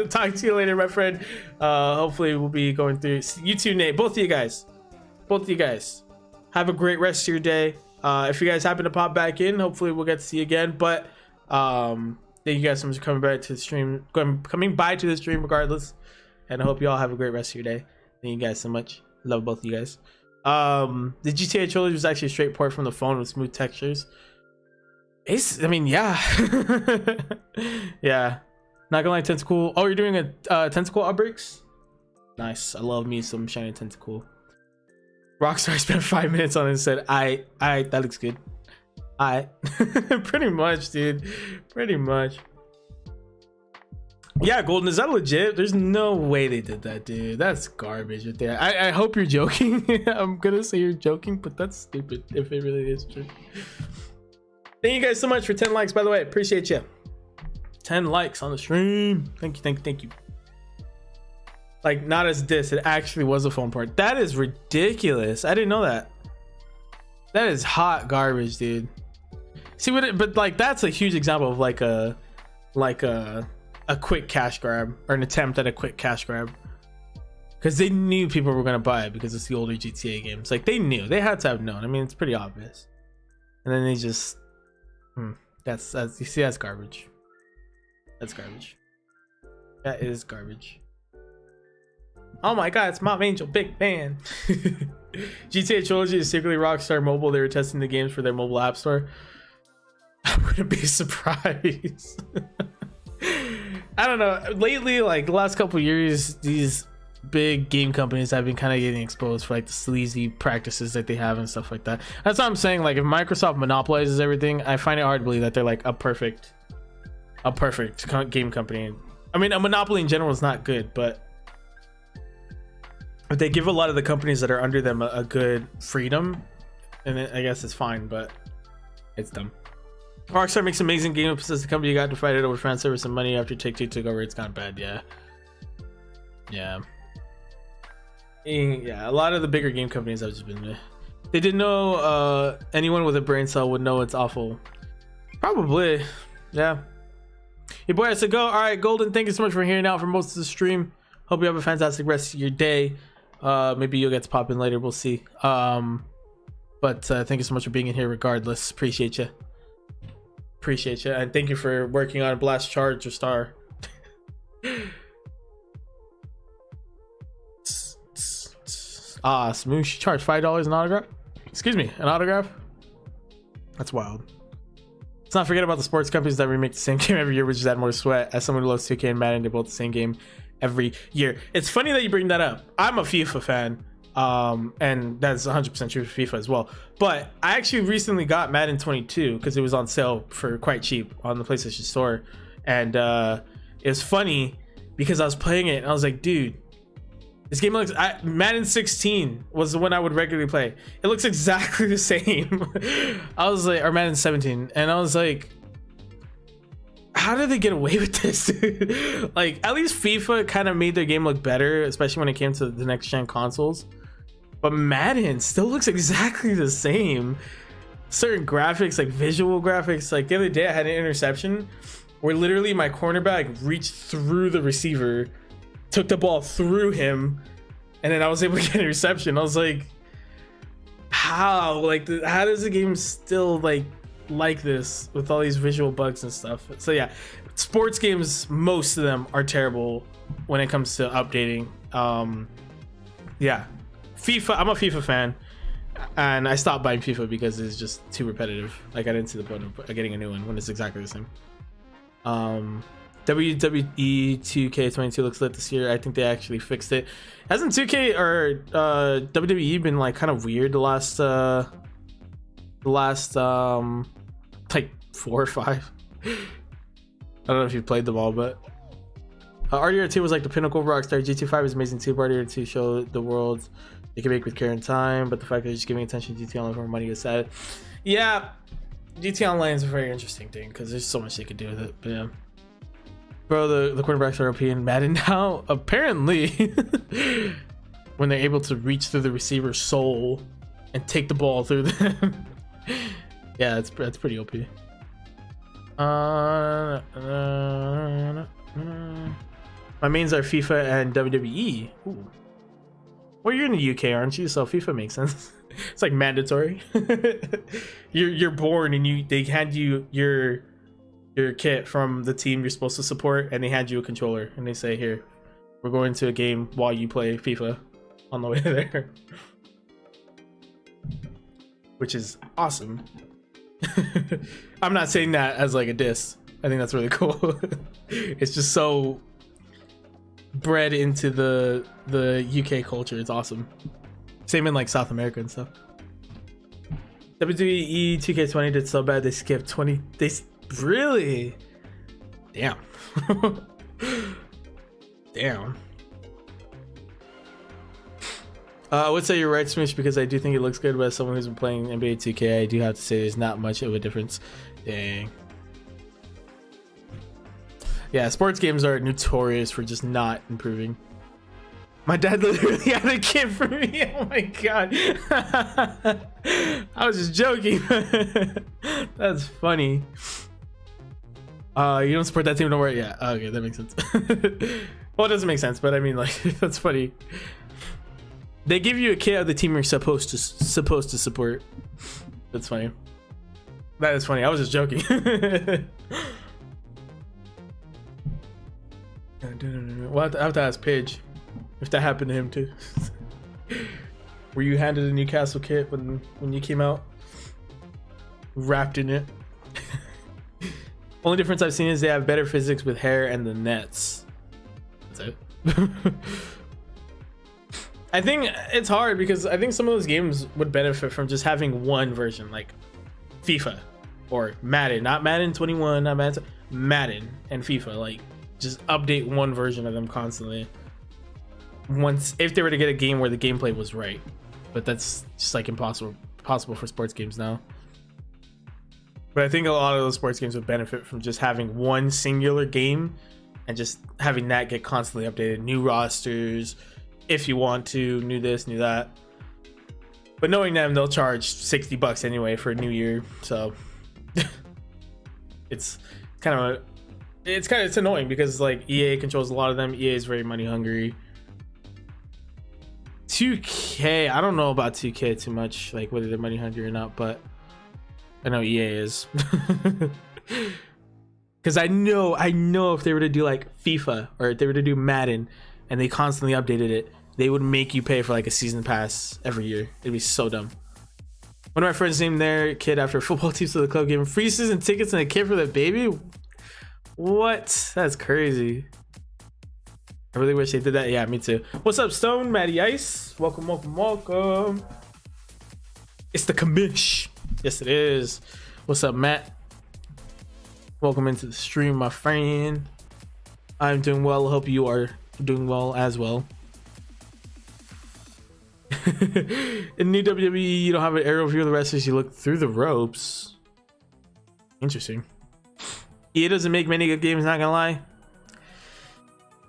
Talk to you later, my friend. Hopefully we'll be going through. You too, Nate. Both of you guys. Have a great rest of your day. If you guys happen to pop back in, hopefully we'll get to see you again. But thank you guys so much for coming by to the stream, regardless. And I hope you all have a great rest of your day. Thank you guys so much. Love both of you guys. The GTA trilogy was actually a straight port from the phone with smooth textures. I mean, yeah. Yeah. Not gonna lie, Tentacle. Oh, you're doing a Tentacle outbreaks? Nice. I love me some shiny Tentacle. Rockstar spent 5 minutes on it and said, that looks good. Pretty much, dude. Pretty much. Yeah, Golden, is that legit? There's no way they did that, dude. That's garbage right there. I hope you're joking. I'm gonna say you're joking, but that's stupid if it really is true. Thank you guys so much for 10 likes, by the way. Appreciate you. 10 likes on the stream. Thank you. Like, not as diss, it actually was a phone port. That is ridiculous. I didn't know that. That is hot garbage, dude. See what but like, that's a huge example of like a quick cash grab, or an attempt at a quick cash grab, because they knew people were gonna buy it because it's the older GTA games. Like, they knew, they had to have known. I mean, it's pretty obvious. And then they just that's you see, that's garbage. That is garbage. Oh my god, it's Mom Angel, big fan. GTA trilogy is secretly Rockstar Mobile. They were testing the games for their mobile app store. I wouldn't be surprised. I don't know, lately, like the last couple years, these big game companies have been kind of getting exposed for like the sleazy practices that they have and stuff like that. That's what I'm saying. Like, if Microsoft monopolizes everything, I find it hard to believe that they're like a perfect game company. I mean, a monopoly in general is not good, but if they give a lot of the companies that are under them a good freedom, and I guess it's fine, but it's dumb. Rockstar makes amazing games, says the company got divided over fan service and money after Take-Two took over. It's gone bad. Yeah, a lot of the bigger game companies have just been, they didn't know, anyone with a brain cell would know it's awful. Probably, yeah. Your boy has to go. All right, Golden, thank you so much for hearing out for most of the stream. Hope you have a fantastic rest of your day. Maybe you'll get to pop in later, we'll see. But thank you so much for being in here regardless. Appreciate you, and thank you for working on Blast Charge or Star. Smoosh charge $5 an autograph. Excuse me, an autograph. That's wild. Let's not forget about the sports companies that remake the same game every year, which is add more sweat. As someone who loves 2K and Madden, they're both the same game every year. It's funny that you bring that up. I'm a FIFA fan, and that's 100% true for FIFA as well. But I actually recently got Madden 22 because it was on sale for quite cheap on the PlayStation Store, and it was funny because I was playing it and I was like, dude, this game looks. Madden 16 was the one I would regularly play. It looks exactly the same. I was like, or Madden 17, and I was like, how did they get away with this? Like, at least FIFA kind of made their game look better, especially when it came to the next gen consoles. But Madden still looks exactly the same. Certain graphics, like visual graphics, like the other day I had an interception where literally my cornerback reached through the receiver, took the ball through him, and then I was able to get a reception. I was like, how like how does the game still like this with all these visual bugs and stuff? So yeah, sports games, most of them are terrible when it comes to updating. Yeah, FIFA, I'm a FIFA fan, and I stopped buying FIFA because it's just too repetitive. Like I didn't see the point of getting a new one when it's exactly the same. WWE 2K22 looks lit this year. I think they actually fixed it. Hasn't 2K or WWE been like kind of weird the last like 4 or 5? I don't know if you've played them all, but RDR2 was like the pinnacle of Rockstar. GTA 5 is amazing too. RDR2 showed the world they can make with care and time, but the fact that they're just giving attention to GTA Online for more money is sad. Yeah, GTA Online is a very interesting thing because there's so much they could do with it. But yeah, bro, the quarterbacks are OP in Madden now. Apparently, when they're able to reach through the receiver's soul and take the ball through them. Yeah, that's pretty OP. My mains are FIFA and WWE. Ooh. Well, you're in the UK, aren't you? So FIFA makes sense. It's like mandatory. You're born and they hand you your kit from the team you're supposed to support, and they hand you a controller and they say, here, we're going to a game while you play FIFA on the way there. Which is awesome. I'm not saying that as like a diss. I think that's really cool. It's just so bred into the UK culture. It's awesome. Same in like South America and stuff. WWE 2K20 did so bad they skipped 20. Really? Damn. Damn. I would say you're right, Smish, because I do think it looks good, but as someone who's been playing NBA 2K, I do have to say there's not much of a difference. Dang. Yeah, sports games are notorious for just not improving. My dad literally had a kid for me. Oh my god. I was just joking. That's funny. You don't support that team, don't worry. Yeah, okay, that makes sense. Well, it doesn't make sense, but I mean, like, that's funny. They give you a kit of the team you're supposed to support. That's funny. That is funny. I was just joking. Well, I have to ask Paige if that happened to him too. Were you handed a Newcastle kit when you came out, wrapped in it? Only difference I've seen is they have better physics with hair and the nets. That's it. I think it's hard because I think some of those games would benefit from just having one version, like FIFA or Madden, not Madden 21, not Madden and FIFA. Like, just update one version of them constantly. Once, if they were to get a game where the gameplay was right, but that's just like impossible for sports games now. But I think a lot of those sports games would benefit from just having one singular game and just having that get constantly updated, new rosters. If you want to, new this, new that. But knowing them, they'll charge $60 anyway for a new year. So it's annoying because like EA controls a lot of them. EA is very money hungry. 2K, I don't know about 2K too much, like whether they're money hungry or not, but I know EA is. Because I know if they were to do like FIFA or if they were to do Madden and they constantly updated it, they would make you pay for like a season pass every year. It'd be so dumb. One of my friends named their kid after football teams to the club, gave him free season tickets and a kid for the baby. What? That's crazy. I really wish they did that. Yeah, me too. What's up, Stone? Matty Ice. Welcome, welcome, welcome. It's the commish. Yes, it is. What's up, Matt? Welcome into the stream, my friend. I'm doing well. I hope you are doing well as well. In new WWE, you don't have an aerial view of the wrestlers. You look through the ropes. Interesting. EA doesn't make many good games, not gonna lie.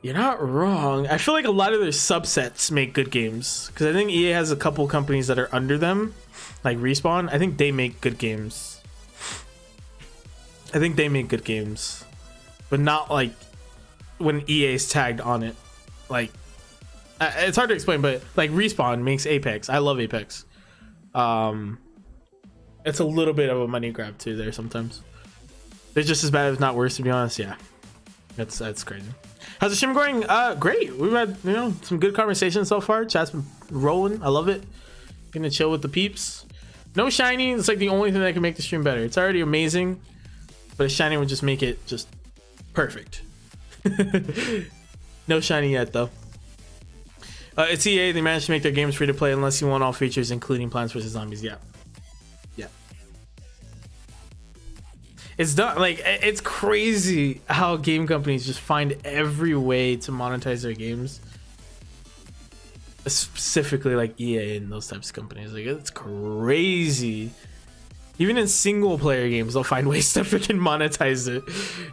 You're not wrong. I feel like a lot of their subsets make good games because I think EA has a couple companies that are under them, like Respawn. I think they make good games. But not like when EA's tagged on it. Like, it's hard to explain, but like Respawn makes Apex. I love Apex. It's a little bit of a money grab too there sometimes. They're just as bad, if not worse, to be honest. Yeah, that's crazy. How's the stream going? Great. We've had, you know, some good conversations so far. Chat's been rolling. I love it. Gonna chill with the peeps. No shiny. It's like the only thing that can make the stream better. It's already amazing, but a shiny would just make it just perfect. No shiny yet though. It's EA. They managed to make their games free to play unless you want all features, including Plants vs Zombies. Yeah. It's done. Like, it's crazy how game companies just find every way to monetize their games, specifically like EA and those types of companies. Like, it's crazy. Even in single player games, they'll find ways to freaking monetize it.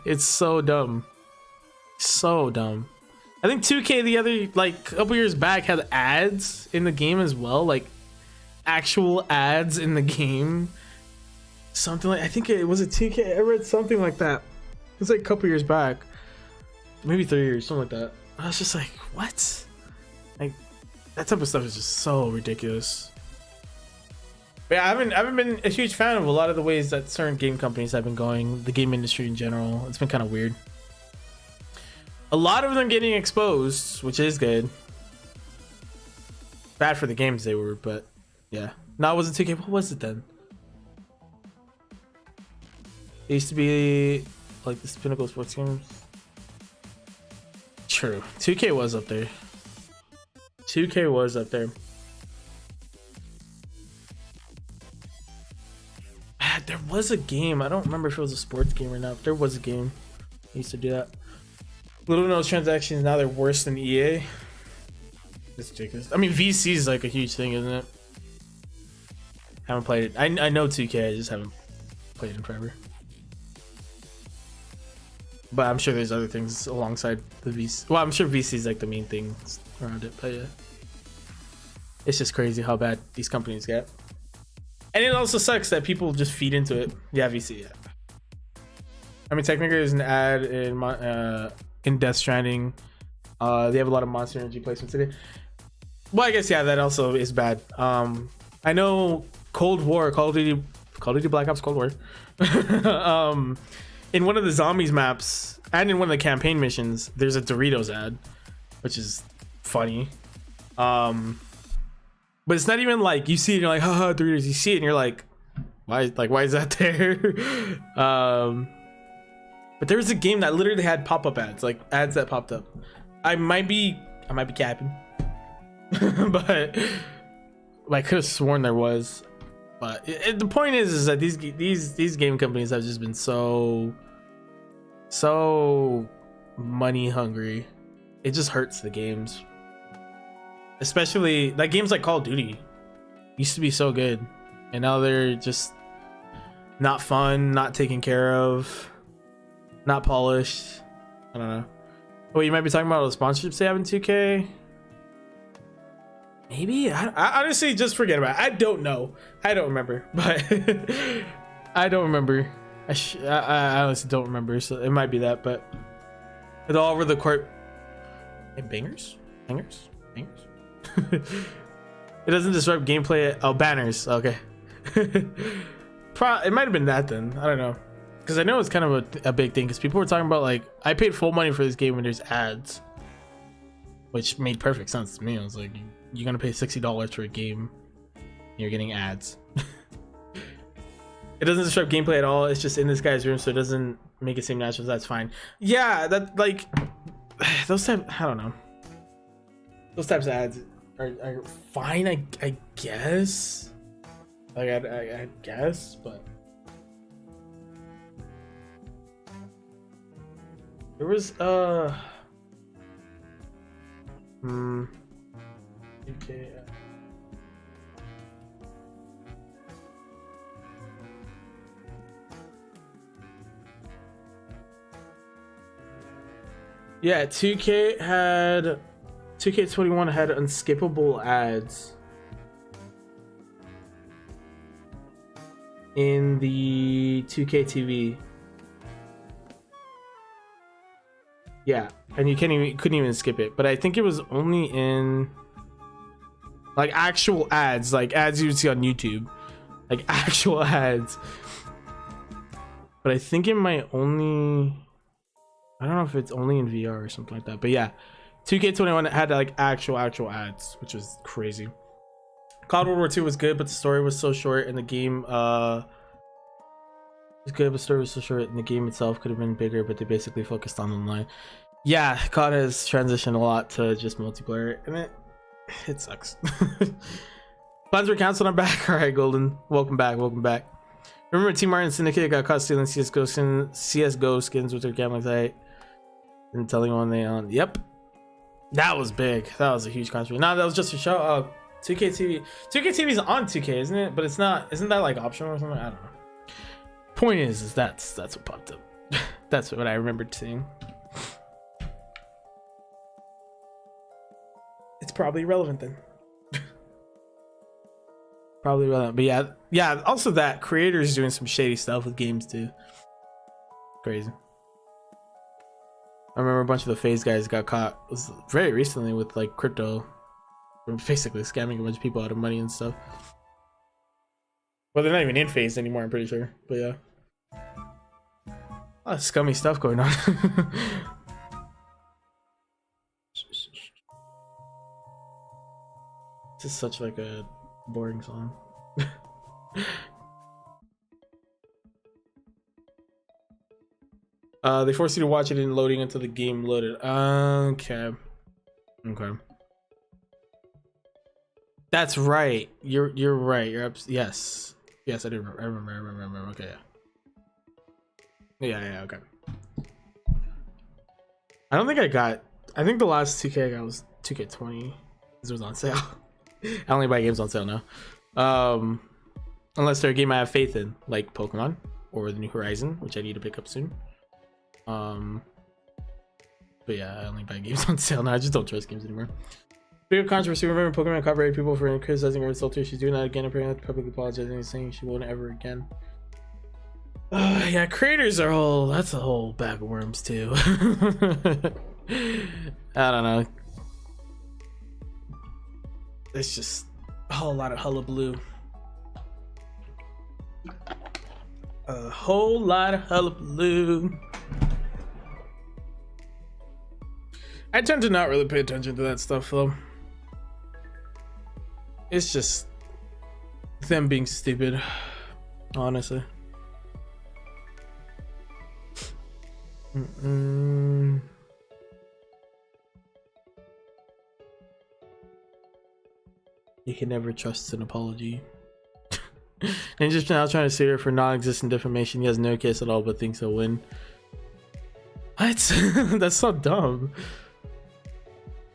It's so dumb, so dumb. I think 2K the other, like, couple years back had ads in the game as well, like actual ads in the game. Something like, I think it was a 2K. I read something like that. It's like a couple years back, maybe 3 years, something like that. I was just like, what? Like, that type of stuff is just so ridiculous. But yeah, I haven't been a huge fan of a lot of the ways that certain game companies have been going. The game industry in general, it's been kind of weird. A lot of them getting exposed, which is good. Bad for the games they were, but yeah. No, it wasn't 2K. What was it then? It used to be like the Pinnacle Sports games. True. 2K was up there. 2K was up there. There was a game. I don't remember if it was a sports game or not. But there was a game. I used to do that. Little known transactions, now they're worse than EA. It's ridiculous. I mean, VC is like a huge thing, isn't it? Haven't played it. I know 2K. I just haven't played it in forever. But I'm sure there's other things alongside the VC. Well, I'm sure VC is like the main thing around it. But yeah, it's just crazy how bad these companies get. And it also sucks that people just feed into it. Yeah, VC. Yeah. I mean, technically, there's an ad in Death Stranding. They have a lot of Monster Energy placements today. Well, I guess yeah, that also is bad. I know Cold War, Call of Duty Black Ops Cold War. In one of the zombies maps and in one of the campaign missions, there's a Doritos ad, which is funny. But it's not even like you see it and you're like, haha, Doritos. You see it and you're like, why is that there? But there was a game that literally had pop-up ads, like ads that popped up. I might be capping, but I could have sworn there was. But the point is that these game companies have just been so money hungry. It just hurts the games, especially like games like Call of Duty used to be so good, and now they're just not fun, not taken care of, not polished. I don't know. Oh, you might be talking about all the sponsorships they have in 2K. Maybe I honestly just forget about it. I don't know. I don't remember, but I don't remember. I honestly don't remember, so it might be that. But it's all over the court. Hey, bangers. It doesn't disrupt gameplay. Oh, banners. Okay. It might have been that then. I don't know, because I know it's kind of a big thing. Because people were talking about like, I paid full money for this game when there's ads, which made perfect sense to me. I was like, you're gonna pay $60 for a game, you're getting ads. It doesn't disrupt gameplay at all. It's just in this guy's room, so it doesn't make it seem natural. That's fine. Yeah, that like those type. I don't know. Those types of ads are fine. I guess. Like I guess, but there was Okay. Yeah, 2K21 had unskippable ads in the 2K TV. Yeah, and you couldn't even skip it. But I think it was only in like actual ads, like ads you would see on YouTube, like actual ads. But I think it might only, I don't know if it's only in VR or something like that, but yeah, 2K21 had like actual ads, which was crazy. COD World War II was good, but the story was so short, and the game was good, but the story was so short, and the game itself could have been bigger, but they basically focused on online. Yeah, COD has transitioned a lot to just multiplayer, and it sucks. Plans were canceled. I'm back. All right, Golden, welcome back. Remember Team Martin Syndicate got caught stealing CSGO skins with their gambling site and telling one they own. Yep, that was big. That was a huge controversy. No, that was just a show. 2K TV is on 2K, isn't it? But it's not. Isn't that like optional or something? I don't know. Point is that's what popped up. That's what I remembered seeing. It's probably relevant then. Probably relevant, but yeah. Also, that creators doing some shady stuff with games too. Crazy. I remember a bunch of the FaZe guys got caught very recently with like crypto, basically scamming a bunch of people out of money and stuff. Well, they're not even in FaZe anymore, I'm pretty sure. But yeah, a lot of scummy stuff going on. This is such like a boring song. They force you to watch it in loading until the game loaded. Okay. That's right. You're right. Yes. I do remember. Okay. Yeah. Okay. I don't think I think the last 2K I got was 2K20. This was on sale. I only buy games on sale now. Unless they're a game I have faith in, like Pokemon or the new Horizon, which I need to pick up soon. But yeah, I only buy games on sale now. I just don't trust games anymore. Big controversy. Remember Pokemon copyrighted people for criticizing her insulter. She's doing that again, apparently publicly apologizing and saying she won't ever again. Yeah, creators are that's a whole bag of worms too. I don't know. It's just a whole lot of hullabaloo. A whole lot of hullabaloo. I tend to not really pay attention to that stuff though. It's just them being stupid, honestly. You can never trust an apology. And just now trying to sue her for non-existent defamation. He has no case at all, but thinks he'll win. What? That's so dumb.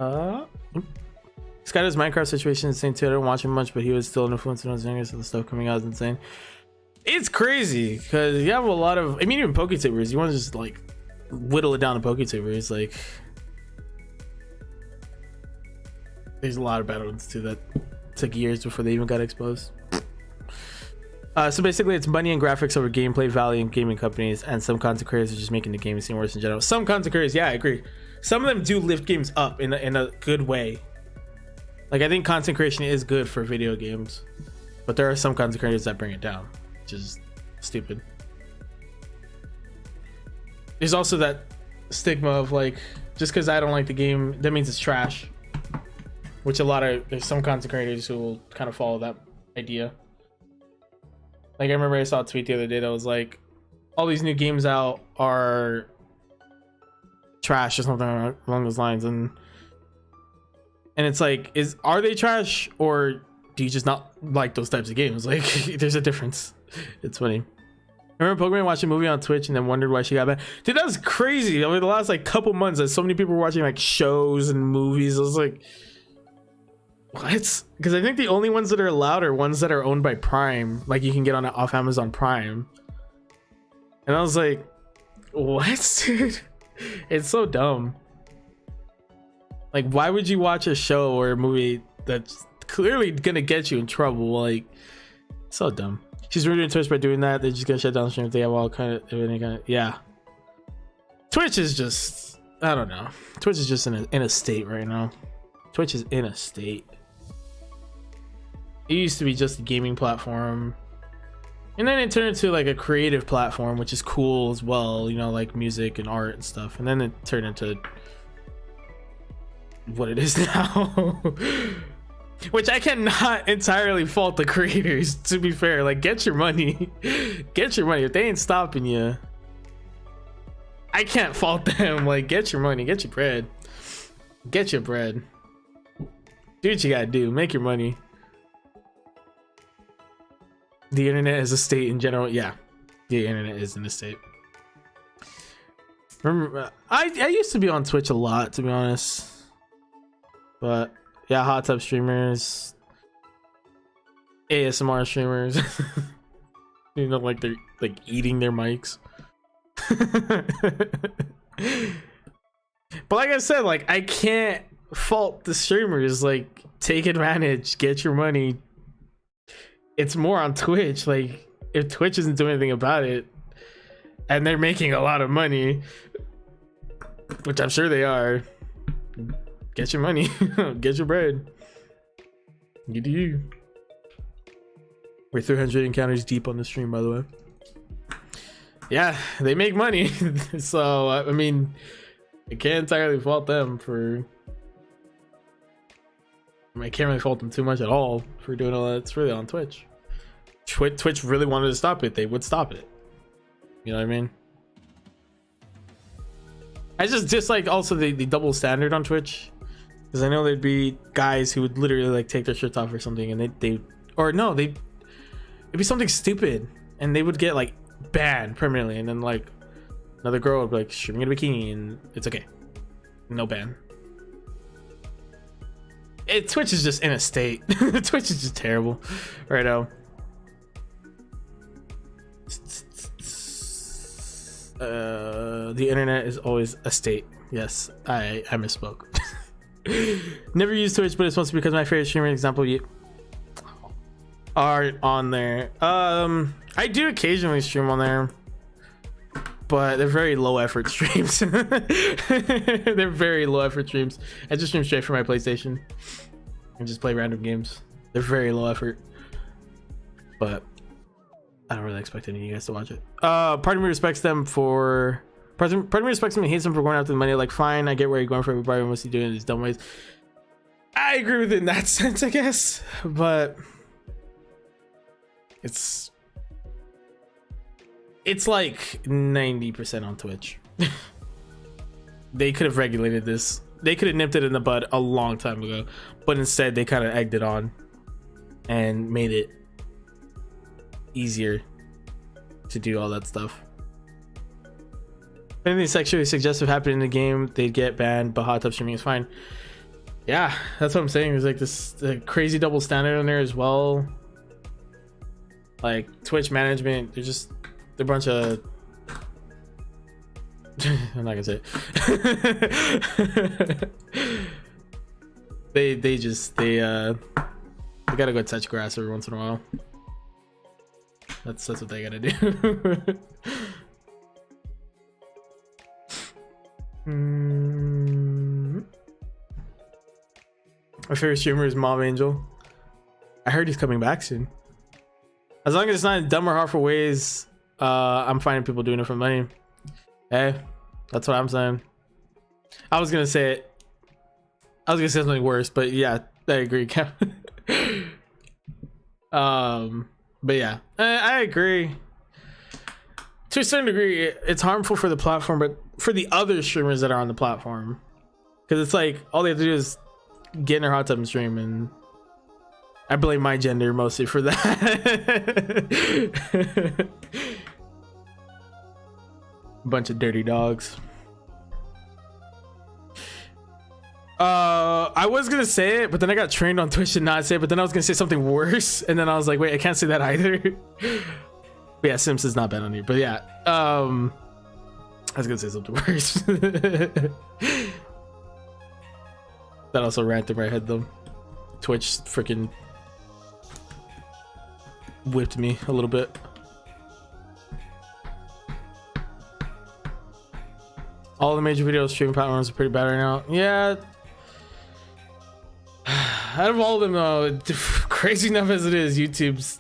Skyler's Minecraft situation is insane too. I don't watch him much, but he was still an influence when I was younger, so the stuff coming out is insane. It's crazy because you have a lot of, I mean, even PokeTubers, you want to just like whittle it down to PokeTubers. Like, there's a lot of bad ones too that took years before they even got exposed. So basically it's money and graphics over gameplay value in gaming companies, and some content creators are just making the gaming scene worse in general. Some content creators, yeah, I agree. Some of them do lift games up in a good way. Like, I think content creation is good for video games, but there are some content creators that bring it down, which is stupid. There's also that stigma of like, just because I don't like the game, that means it's trash. Which there's some content creators who will kind of follow that idea. Like, I remember I saw a tweet the other day that was like, all these new games out are trash or something along those lines, and it's like, are they trash, or do you just not like those types of games? Like, there's a difference. It's funny. I remember Pokemon watched a movie on Twitch and then wondered why she got banned. Dude, that was crazy. Over the last like couple months, that so many people were watching like shows and movies. I was like, what? Because I think the only ones that are allowed are ones that are owned by Prime, like you can get on it off Amazon Prime. And I was like, what, dude? It's so dumb. Like, why would you watch a show or a movie that's clearly gonna get you in trouble? Like, so dumb. She's ruining Twitch by doing that. They're just gonna shut down the stream if they have all kind of yeah. Twitch is just, I don't know. Twitch is just in a state right now. Twitch is in a state. It used to be just a gaming platform, and then it turned into like a creative platform, which is cool as well, you know, like music and art and stuff. And then it turned into what it is now. Which I cannot entirely fault the creators, to be fair. Like, get your money. Get your money. If they ain't stopping you, I can't fault them. Like, get your money. Get your bread. Get your bread. Do what you gotta do. Make your money. The internet is a state in general. Yeah, the internet is in a state. Remember, I used to be on Twitch a lot, to be honest. But yeah, hot tub streamers, ASMR streamers, you know, like they're like eating their mics. But like I said, like I can't fault the streamers. Like, take advantage, get your money. It's more on Twitch. Like, if Twitch isn't doing anything about it, and they're making a lot of money, which I'm sure they are, get your money. Get your bread. You do you. We're 300 encounters deep on the stream, by the way. Yeah, they make money. So I mean, I can't entirely fault them for, I can't really fault them too much at all for doing all that. It's really on Twitch. Twitch really wanted to stop it, they would stop it. You know what I mean? I just dislike also the double standard on Twitch, because I know there'd be guys who would literally like take their shirts off or something, and it'd be something stupid, and they would get like banned permanently, and then like another girl would be like streaming in a bikini, and it's okay, no ban. Twitch is just in a state. Twitch is just terrible right now. The internet is always a state. Yes, I misspoke. Never used Twitch, but it's mostly because my favorite streamer example are on there. I do occasionally stream on there, but they're very low effort streams. They're very low effort streams. I just stream straight from my PlayStation and just play random games. They're very low effort, but I don't really expect any of you guys to watch it. Part of me respects them for, part of me respects them and hates them for going after the money. Like, fine, I get where you're going for, everybody wants to do it in these dumb ways. I agree with it in that sense, I guess, but it's like 90% on Twitch. They could have regulated this. They could have nipped it in the bud a long time ago, but instead they kind of egged it on and made it easier to do all that stuff. If anything sexually suggestive happened in the game, they'd get banned, but hot tub streaming is fine. Yeah, that's what I'm saying. There's like this crazy double standard on there as well. Like, Twitch management, they're a bunch of I'm not gonna say it. they gotta go touch grass every once in a while. That's what they gotta do. My favorite streamer is Mom Angel. I heard he's coming back soon. As long as it's not in dumb or harmful ways, I'm finding people doing it for money. Hey, that's what I'm saying. I was gonna say something worse, but yeah, I agree. But yeah, I agree. To a certain degree, it's harmful for the platform, but for the other streamers that are on the platform, because it's like all they have to do is get in their hot tub and stream, and I blame my gender mostly for that. Bunch of dirty dogs. I was gonna say it, but then I got trained on Twitch to not say it, but then I was gonna say something worse, and then I was like, wait, I can't say that either. But yeah, Sims is not bad on you, but yeah, I was gonna say something worse. That also ran through my head though. Twitch freaking whipped me a little bit. All the major video streaming platforms are pretty bad right now. Yeah. Out of all of them, though, crazy enough as it is, YouTube's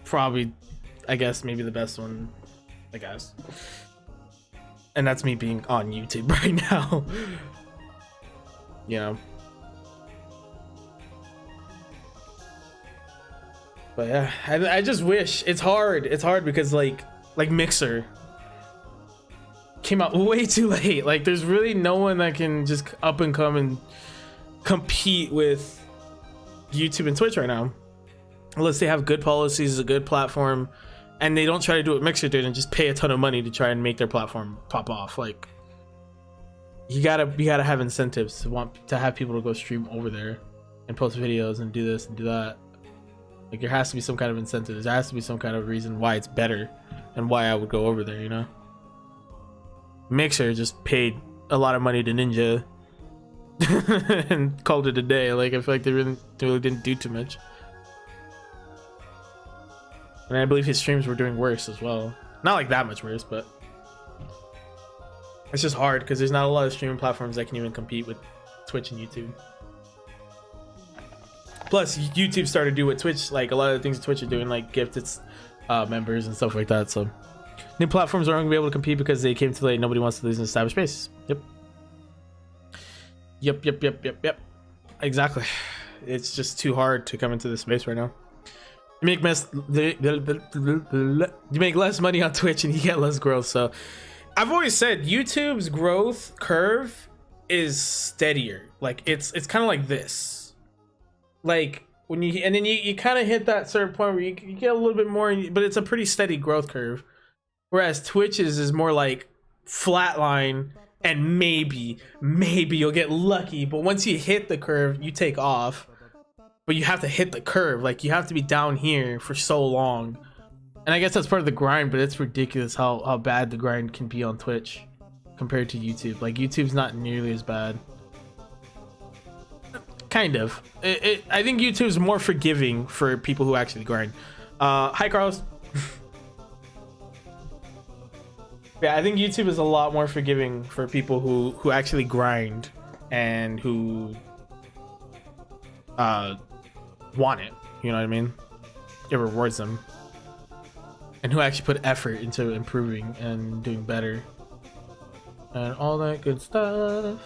probably, I guess, maybe the best one, I guess. And that's me being on YouTube right now. You know. But yeah, I just wish. It's hard because like Mixer came out way too late. Like there's really no one that can just up and come and compete with YouTube and Twitch right now, unless they have good policies, a good platform, and they don't try to do what Mixer did and just pay a ton of money to try and make their platform pop off. Like you gotta have incentives to have people to go stream over there and post videos and do this and do that. Like there has to be some kind of incentive. There has to be some kind of reason why it's better and why I would go over there, you know? Mixer just paid a lot of money to Ninja and called it a day. Like I feel like they really didn't do too much. And I believe his streams were doing worse as well. Not like that much worse, but it's just hard because there's not a lot of streaming platforms that can even compete with Twitch and YouTube. Plus, YouTube started to do what Twitch, like a lot of the things Twitch are doing, like gift its members and stuff like that. So new platforms aren't gonna be able to compete because they came too late. Nobody wants to lose an established space. Yep. Exactly. It's just too hard to come into this space right now. You make less money on Twitch and you get less growth. So I've always said YouTube's growth curve is steadier. Like it's kind of like this. Like when you and then you kind of hit that certain point where you get a little bit more, but it's a pretty steady growth curve. Whereas Twitch's is more like flatline, and maybe you'll get lucky, but once you hit the curve, you take off. But you have to hit the curve, like you have to be down here for so long. And I guess that's part of the grind, but it's ridiculous how bad the grind can be on Twitch compared to YouTube. Like YouTube's not nearly as bad. Kind of. I think YouTube's more forgiving for people who actually grind. Hi, Carlos. Yeah, I think YouTube is a lot more forgiving for people who actually grind and who want it. You know what I mean? It rewards them. And who actually put effort into improving and doing better. And all that good stuff.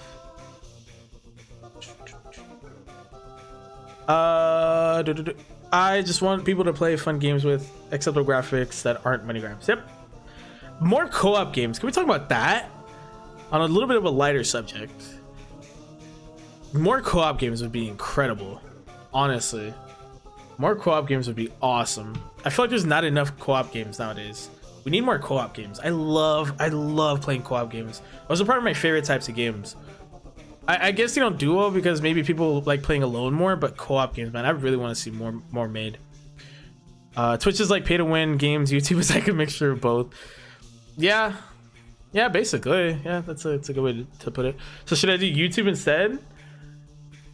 I just want people to play fun games with acceptable graphics that aren't money grabs. Yep. More co-op games. Can we talk about that? On a little bit of a lighter subject. More co-op games would be incredible. Honestly. More co-op games would be awesome. I feel like there's not enough co-op games nowadays. We need more co-op games. I love playing co-op games. Those are probably my favorite types of games. I guess they don't duo because maybe people like playing alone more, but co-op games, man, I really want to see more made. Twitch is like pay to win games. YouTube is like a mixture of both. Yeah, basically. Yeah, that's a good way to put it. So should I do YouTube instead?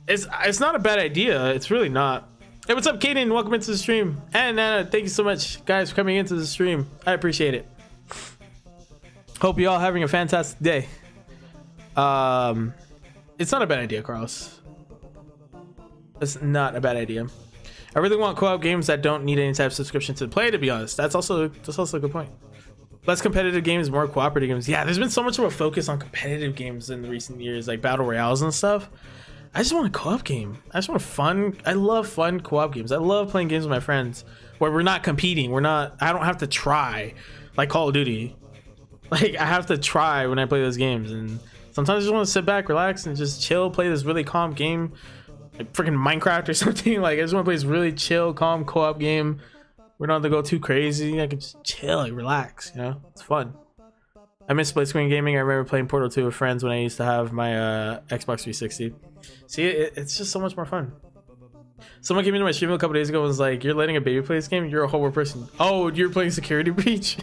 It's not a bad idea. It's really not. Hey, what's up, Kaden? Welcome into the stream. And thank you so much, guys, for coming into the stream. I appreciate it. Hope you all having a fantastic day. It's not a bad idea, Carlos. It's not a bad idea. I really want co-op games that don't need any type of subscription to play, to be honest. That's also a good point. Less competitive games, more cooperative games. Yeah, there's been so much of a focus on competitive games in the recent years, like battle royales and stuff. I just want a co-op game. I just want fun. I love fun co-op games. I love playing games with my friends where we're not competing. I don't have to try like Call of Duty. Like I have to try when I play those games, and sometimes I just want to sit back, relax, and just chill, play this really calm game, like freaking Minecraft or something. Like I just want to play this really chill, calm co-op game. We don't have to go too crazy. I can just chill, like relax. You know, it's fun. I miss split screen gaming. I remember playing Portal 2 with friends when I used to have my Xbox 360. See, it's just so much more fun. Someone came into my stream a couple days ago and was like, "You're letting a baby play this game? You're a horrible person." Oh, you're playing Security Breach?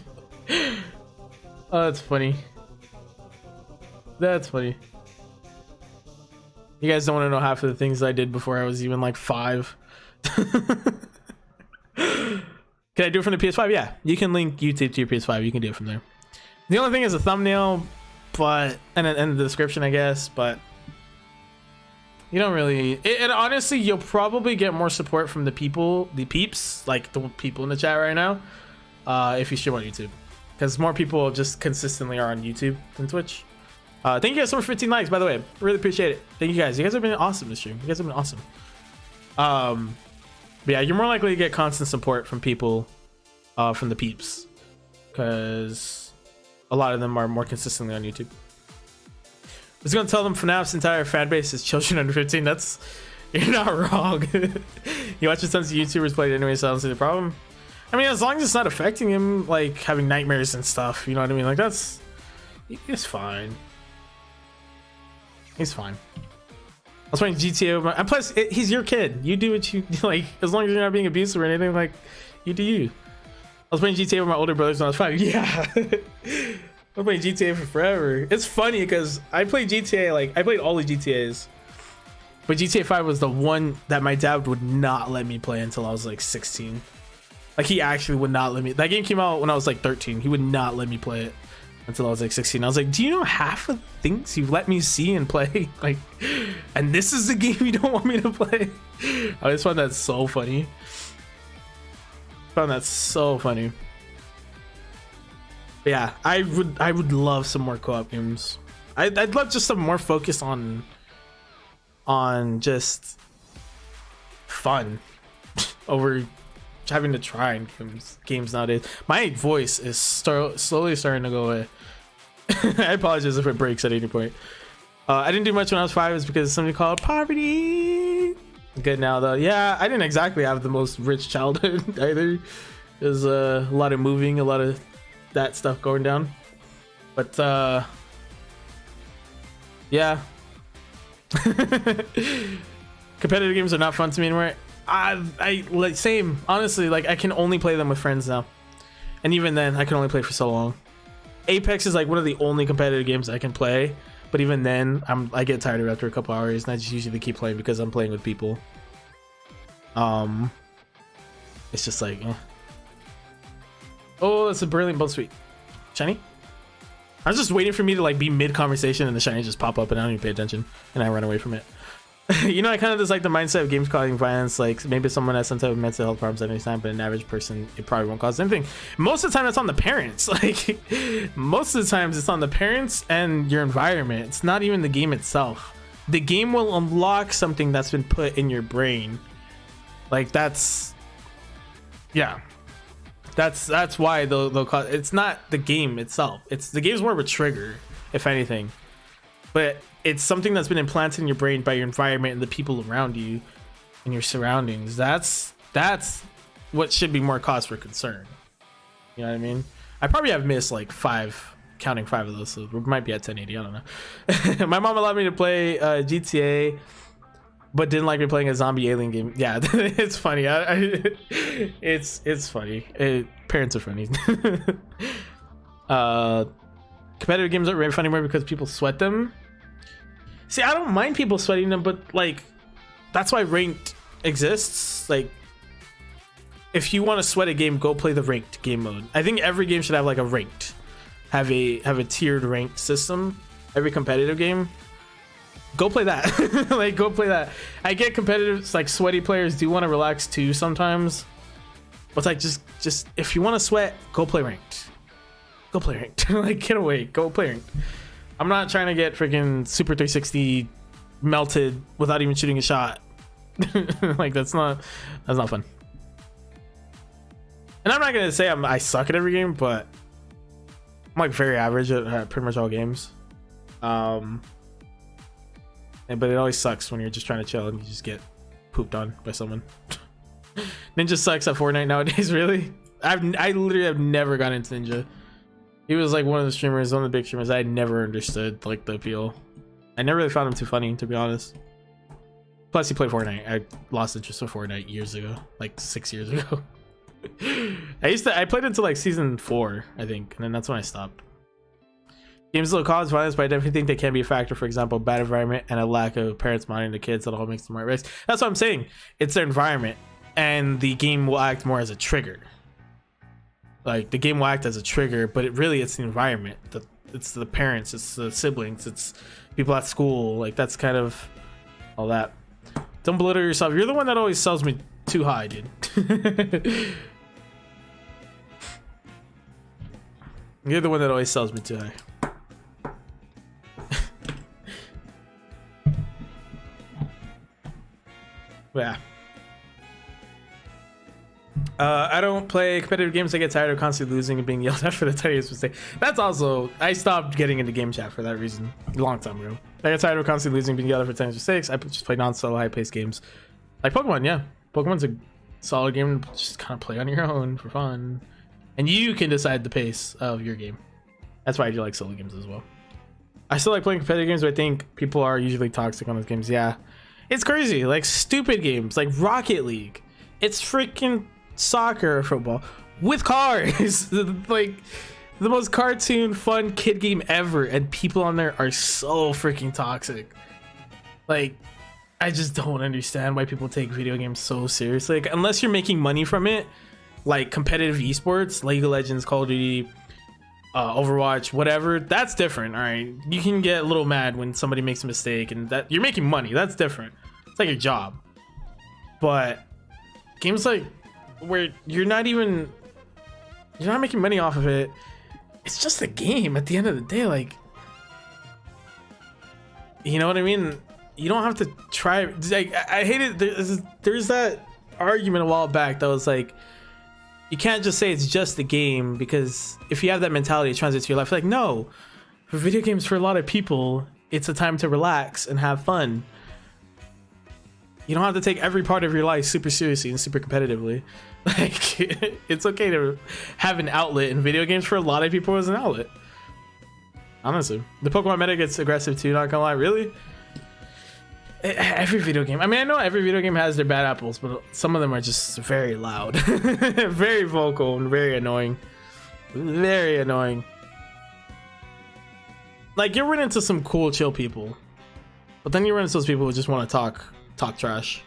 Oh, that's funny. That's funny. You guys don't want to know half of the things I did before I was even like 5. Can I do it from the PS5? Yeah, you can link YouTube to your PS5. You can do it from there. The only thing is a thumbnail, but and the description, I guess. But You don't really, and honestly, you'll probably get more support from the peeps, like the people in the chat right now, if you stream on YouTube, because more people just consistently are on YouTube than Twitch. Thank you guys so much for 15 likes, by the way. Really appreciate it. Thank you guys. You guys have been awesome this stream. You guys have been awesome. But yeah, you're more likely to get constant support from people, from the peeps, because a lot of them are more consistently on YouTube. I was gonna tell them FNAF's entire fan base is children under 15. That's, you're not wrong. You watch a tons of YouTubers play it anyway, so I don't see the problem. I mean, as long as it's not affecting him, like having nightmares and stuff, you know what I mean? Like that's, it's fine. He's fine. I was playing GTA with my, and plus he's your kid. You do what you like, as long as you're not being abusive or anything. Like, you do you. I was playing GTA with my older brothers when I was 5. Yeah. I played GTA for forever. It's funny because I played GTA, like I played all the GTAs, but GTA 5 was the one that my dad would not let me play until I was like 16. Like he actually would not let me. That game came out when I was like 13. He would not let me play it until I was like 16. I was like, do you know half of the things you've let me see and play? Like, and this is the game you don't want me to play? I just found that so funny. Found that so funny. Yeah, I would love some more co-op games. I'd love just some more focus on just fun over having to try in games nowadays. My voice is slowly starting to go away. I apologize if it breaks at any point. I didn't do much when I was 5. It's because somebody called poverty. Good now though. Yeah, I didn't exactly have the most rich childhood either. There's a lot of moving, a lot of that stuff going down, but yeah. Competitive games are not fun to me anymore. I like, same, honestly. Like I can only play them with friends now, and even then I can only play for so long. Apex is like one of the only competitive games I can play, but even then I get tired of it after a couple hours, and I just usually keep playing because I'm playing with people. It's just like oh, that's a brilliant bolt sweet. Shiny? I was just waiting for me to like be mid conversation and the shiny just pop up and I don't even pay attention and I run away from it. You know, I kind of just like the mindset of games causing violence. Like maybe someone has some type of mental health problems at any time, but an average person, it probably won't cause anything. Most of the time it's on the parents. Like most of the times it's on the parents and your environment. It's not even the game itself. The game will unlock something that's been put in your brain. Like that's, yeah. That's why they'll call it's not the game itself. It's the game's more of a trigger, if anything. But it's something that's been implanted in your brain by your environment and the people around you and your surroundings. That's what should be more cause for concern. You know what I mean? I probably have missed like 5, counting 5 of those, so we might be at 1080. I don't know. My mom allowed me to play GTA, but didn't like me playing a zombie alien game. Yeah, it's funny. It's funny. Parents are funny. Competitive games aren't very funny anymore because people sweat them. See, I don't mind people sweating them, but like that's why ranked exists. Like if you want to sweat a game, go play the ranked game mode. I think every game should have like a ranked, have a tiered ranked system. Every competitive game, go play that. Like go play that. I get competitive, like sweaty players do want to relax too sometimes, but it's like just if you want to sweat, go play ranked. Go play ranked. Like get away, go play ranked. I'm not trying to get freaking super 360 melted without even shooting a shot. Like that's not fun. And I'm not gonna say I suck at every game, but I'm like very average at pretty much all games. But it always sucks when you're just trying to chill and you just get pooped on by someone. Ninja sucks at Fortnite nowadays. Really? I literally have never gone into Ninja. He was like one of the streamers, one of the big streamers. I never understood like the appeal. I never really found him too funny, to be honest. Plus he played Fortnite. I lost interest in Fortnite years ago, like 6 years ago. I played until like season 4, I think, and then that's when I stopped. Games will cause violence, but I definitely think they can be a factor. For example, bad environment and a lack of parents monitoring the kids, that all makes them more at risk. That's what I'm saying. It's their environment, and the game will act more as a trigger. Like the game will act as a trigger, but it's the environment. It's the parents, it's the siblings, it's people at school. Like that's kind of all that. Don't belittle yourself. You're the one that always sells me too high, dude. You're the one that always sells me too high. Yeah. I don't play competitive games. I get tired of constantly losing and being yelled at for the tiniest mistake. That's also, I stopped getting into game chat for that reason a long time ago. I get tired of constantly losing and being yelled at for the tiniest mistakes. I just play non-solo, high-paced games like Pokemon. Yeah, Pokemon's a solid game to just kind of play on your own for fun, and you can decide the pace of your game. That's why I do like solo games as well. I still like playing competitive games, but I think people are usually toxic on those games. Yeah, it's crazy. Like stupid games like Rocket League. It's freaking soccer or football with cars. Like the most cartoon fun kid game ever, and people on there are so freaking toxic. Like I just don't understand why people take video games so seriously. Like, unless you're making money from it, like competitive esports, League of Legends, Call of Duty, Overwatch, whatever, that's different. All right, you can get a little mad when somebody makes a mistake and that you're making money. That's different. It's like your job. But games like where you're not making money off of it, it's just a game at the end of the day. Like, you know what I mean? You don't have to try. Like, I hate it. There's that argument a while back that was like, you can't just say it's just a game, because if you have that mentality, it translates to your life. Like, no, for video games, for a lot of people, it's a time to relax and have fun. You don't have to take every part of your life super seriously and super competitively. Like, it's okay to have an outlet, and video games for a lot of people is an outlet. Honestly, the Pokemon meta gets aggressive too, not gonna lie. Really? Every video game. I mean, I know every video game has their bad apples, but some of them are just very loud, very vocal, and very annoying. Very annoying. Like, you run into some cool, chill people, but then you run into those people who just want to talk trash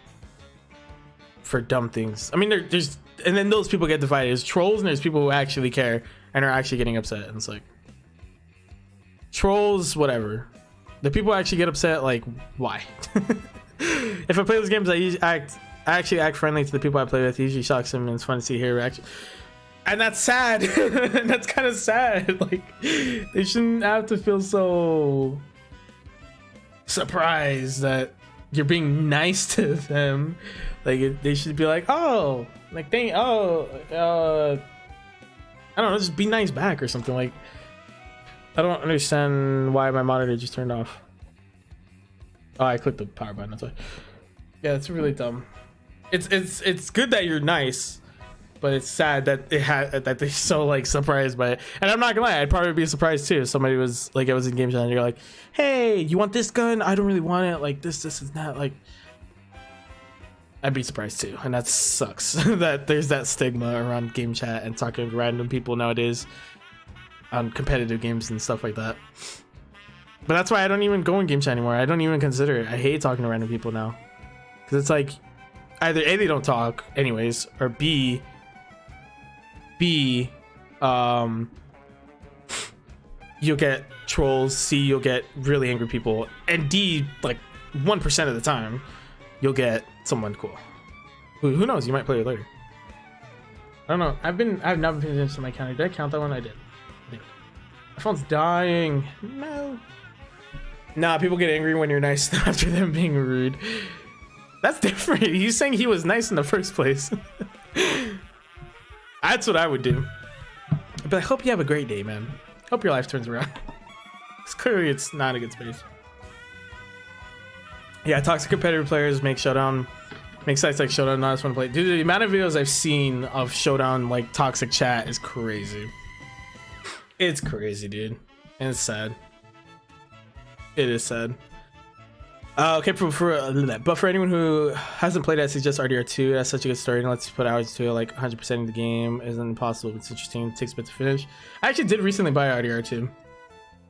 for dumb things. I mean, there's, and then those people get divided. There's trolls and there's people who actually care and are actually getting upset. And it's like, trolls, whatever. The people actually get upset, like, why? If I play those games, I actually act friendly to the people I play with. It usually shocks them, and it's fun to see their reaction. And that's sad. And that's kind of sad. Like, they shouldn't have to feel so surprised that you're being nice to them. Like, they should be like, oh, like, I don't know, just be nice back or something. Like, I don't understand why my monitor just turned off. Oh, I clicked the power button, that's why. Yeah, it's really dumb. It's good that you're nice, but it's sad that that they're so like surprised by it. And I'm not gonna lie, I'd probably be surprised too if somebody was like, I was in game chat and you're like, hey, you want this gun? I don't really want it. Like this is not like. I'd be surprised too, and that sucks. That there's that stigma around game chat and talking to random people nowadays on competitive games and stuff like that. But that's why I don't even go in game chat anymore. I don't even consider it. I hate talking to random people now, because it's like either A, they don't talk anyways, or B, you'll get trolls, C, you'll get really angry people, and D, like 1% of the time you'll get someone cool who knows, you might play it later. I don't know. I've never been attention to my counter. Did I count that one? I did. My phone's dying. No. Nah, people get angry when you're nice after them being rude. That's different. He's saying he was nice in the first place. That's what I would do. But I hope you have a great day, man. Hope your life turns around. Because clearly it's not a good space. Yeah, toxic competitive players make sites like Showdown not as fun to play. Dude, the amount of videos I've seen of Showdown like toxic chat is crazy. It's crazy, dude. And it's sad. It is sad. Okay, but for anyone who hasn't played it, I suggest RDR2. That's such a good story, and let's put hours to it. Like 100% of the game isn't impossible. It's interesting. It takes a bit to finish. I actually did recently buy RDR2,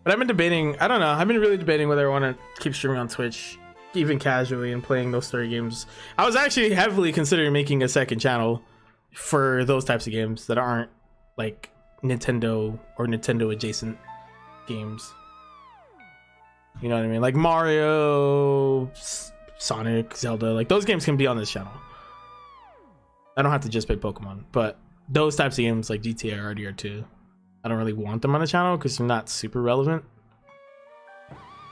but I've been debating. I don't know. I've been really debating whether I want to keep streaming on Twitch, even casually, and playing those story games. I was actually heavily considering making a second channel for those types of games that aren't like Nintendo or Nintendo adjacent games. You know what I mean? Like Mario, Sonic, Zelda, like those games can be on this channel. I don't have to just play Pokemon, but those types of games like GTA or RDR2, I don't really want them on the channel because they're not super relevant.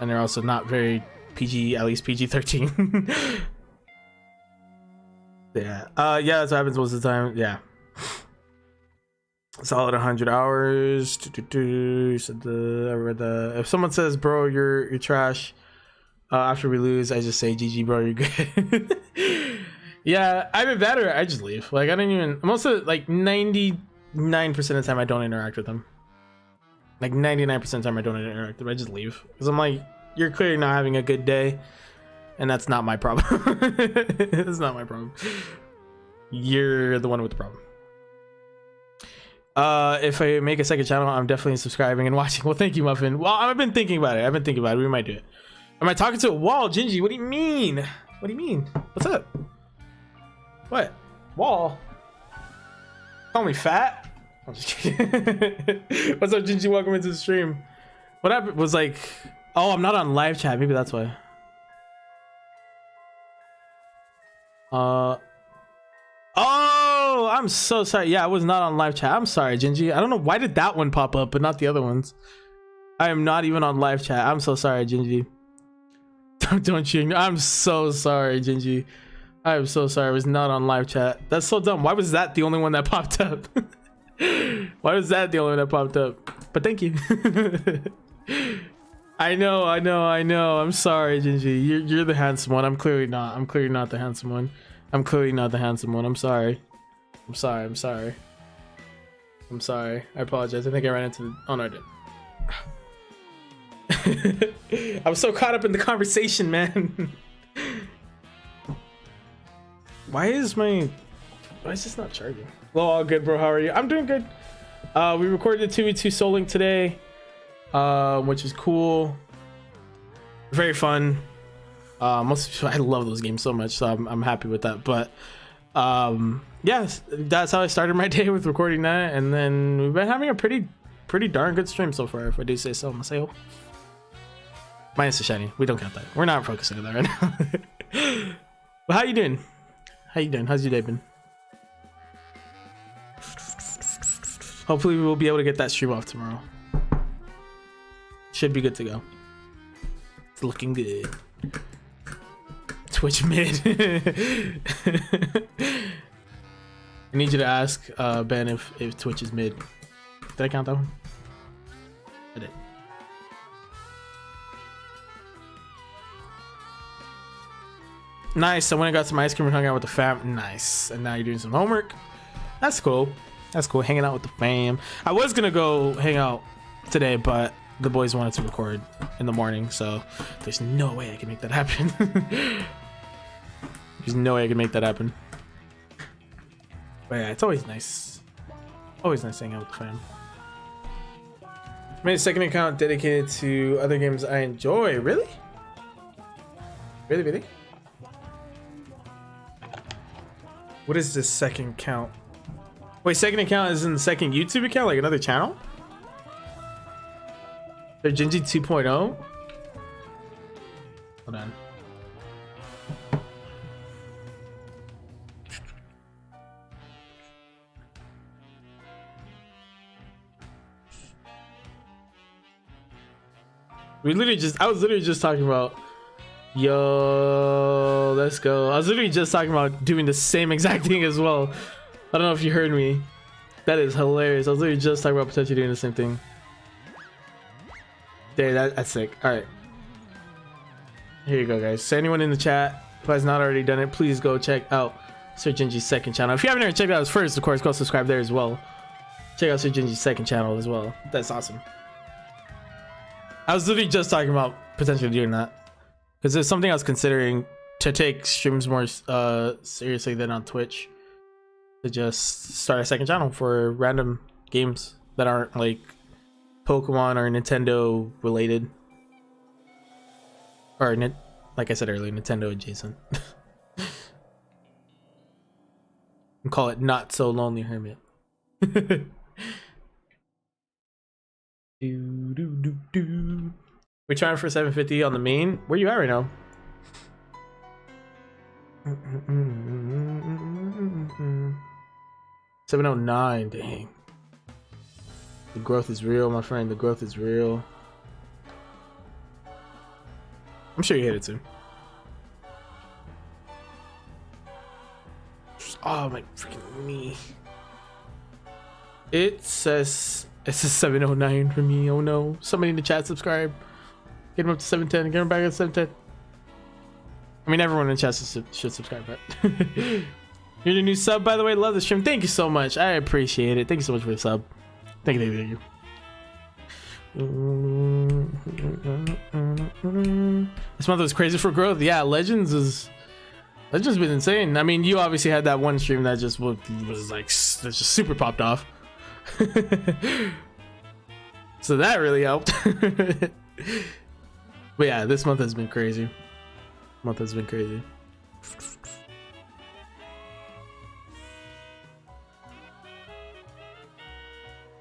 And they're also not very PG, at least PG-13. Yeah. Yeah, that's what happens most of the time. Yeah. Solid 100 hours. Said I read the. If someone says, "Bro, you're trash," after we lose, I just say, "GG, bro, you're good." Yeah, either that or I just leave. Like I don't even. Most of like 99% of the time I don't interact with them. Like 99% of the time I don't interact with them. I just leave because I'm like, you're clearly not having a good day, and that's not my problem. It's not my problem. You're the one with the problem. If I make a second channel, I'm definitely subscribing and watching. Well, thank you, Muffin. Well, I've been thinking about it. We might do it. Am I talking to a wall, Gingy? What do you mean? What do you mean? What's up? What? Wall? Call me fat? I'm just kidding. What's up, Gingy? Welcome into the stream. What happened was like, oh, I'm not on live chat. Maybe that's why. Oh, I'm so sorry. Yeah, I was not on live chat. I'm sorry, Gingy. I don't know why did that one pop up, but not the other ones. I am not even on live chat. I'm so sorry, Gingy. Don't you? I'm so sorry, Gingy. I am so sorry. I was not on live chat. That's so dumb. Why was that the only one that popped up? Why was that the only one that popped up? But thank you. I know. I'm sorry, Gingy. You're the handsome one. I'm clearly not. I'm clearly not the handsome one. I'm sorry. I'm sorry. I apologize. I think I ran into the... Oh, no, I didn't. I'm so caught up in the conversation, man. Why is this not charging? Well, all good, bro. How are you? I'm doing good. We recorded the 2v2 Soul Link today, which is cool. Very fun. I love those games so much, so I'm happy with that. But yes, that's how I started my day with recording that, and then we've been having a pretty darn good stream so far, if I do say so myself. Minus the shiny, we don't count that. We're not focusing on that right now. But how you doing? How's your day been? Hopefully we will be able to get that stream off tomorrow. Should be good to go. It's looking good. Twitch mid. I need you to ask Ben if Twitch is mid. Did I count that one? I did. Nice. I went and got some ice cream and hung out with the fam. Nice. And now you're doing some homework. That's cool. Hanging out with the fam. I was gonna go hang out today, but the boys wanted to record in the morning, so there's no way I can make that happen. There's no way I can make that happen. But yeah, it's always nice. Always nice hanging out with the fam. Made a second account dedicated to other games I enjoy. Really? Really? What is this second account? Wait, second account is in the second YouTube account, like another channel? They're Gingy 2.0? Hold on. I was literally just talking about, yo, let's go. I was literally just talking about doing the same exact thing as well. I don't know if you heard me. That is hilarious. I was literally just talking about potentially doing the same thing. Dude, that's sick. All right. Here you go, guys. So anyone in the chat who has not already done it, please go check out Sir Gingy's second channel. If you haven't already checked out his first, of course, go subscribe there as well. Check out Sir Gingy's second channel as well. That's awesome. I was literally just talking about potentially doing that because there's something I was considering to take streams more seriously than on Twitch. To just start a second channel for random games that aren't like Pokemon or Nintendo related, or like I said earlier, Nintendo adjacent. And call it Not So Lonely Hermit. We're trying for 750 on the main. Where you at right now? 709, dang. The growth is real, my friend. The growth is real. I'm sure you hit it too. Oh my freaking knee. It says 709 for me. Oh no. Somebody in the chat subscribe. Get him up to 710. Get him back at 710. I mean, everyone in the chat should subscribe, but you're the new sub, by the way. Love the stream. Thank you so much. I appreciate it. Thank you so much for the sub. Thank you, thank you, thank you. This month was crazy for growth. Yeah, Legends been insane. I mean, you obviously had that one stream that just was like, that just super popped off. So that really helped. But yeah, this month has been crazy.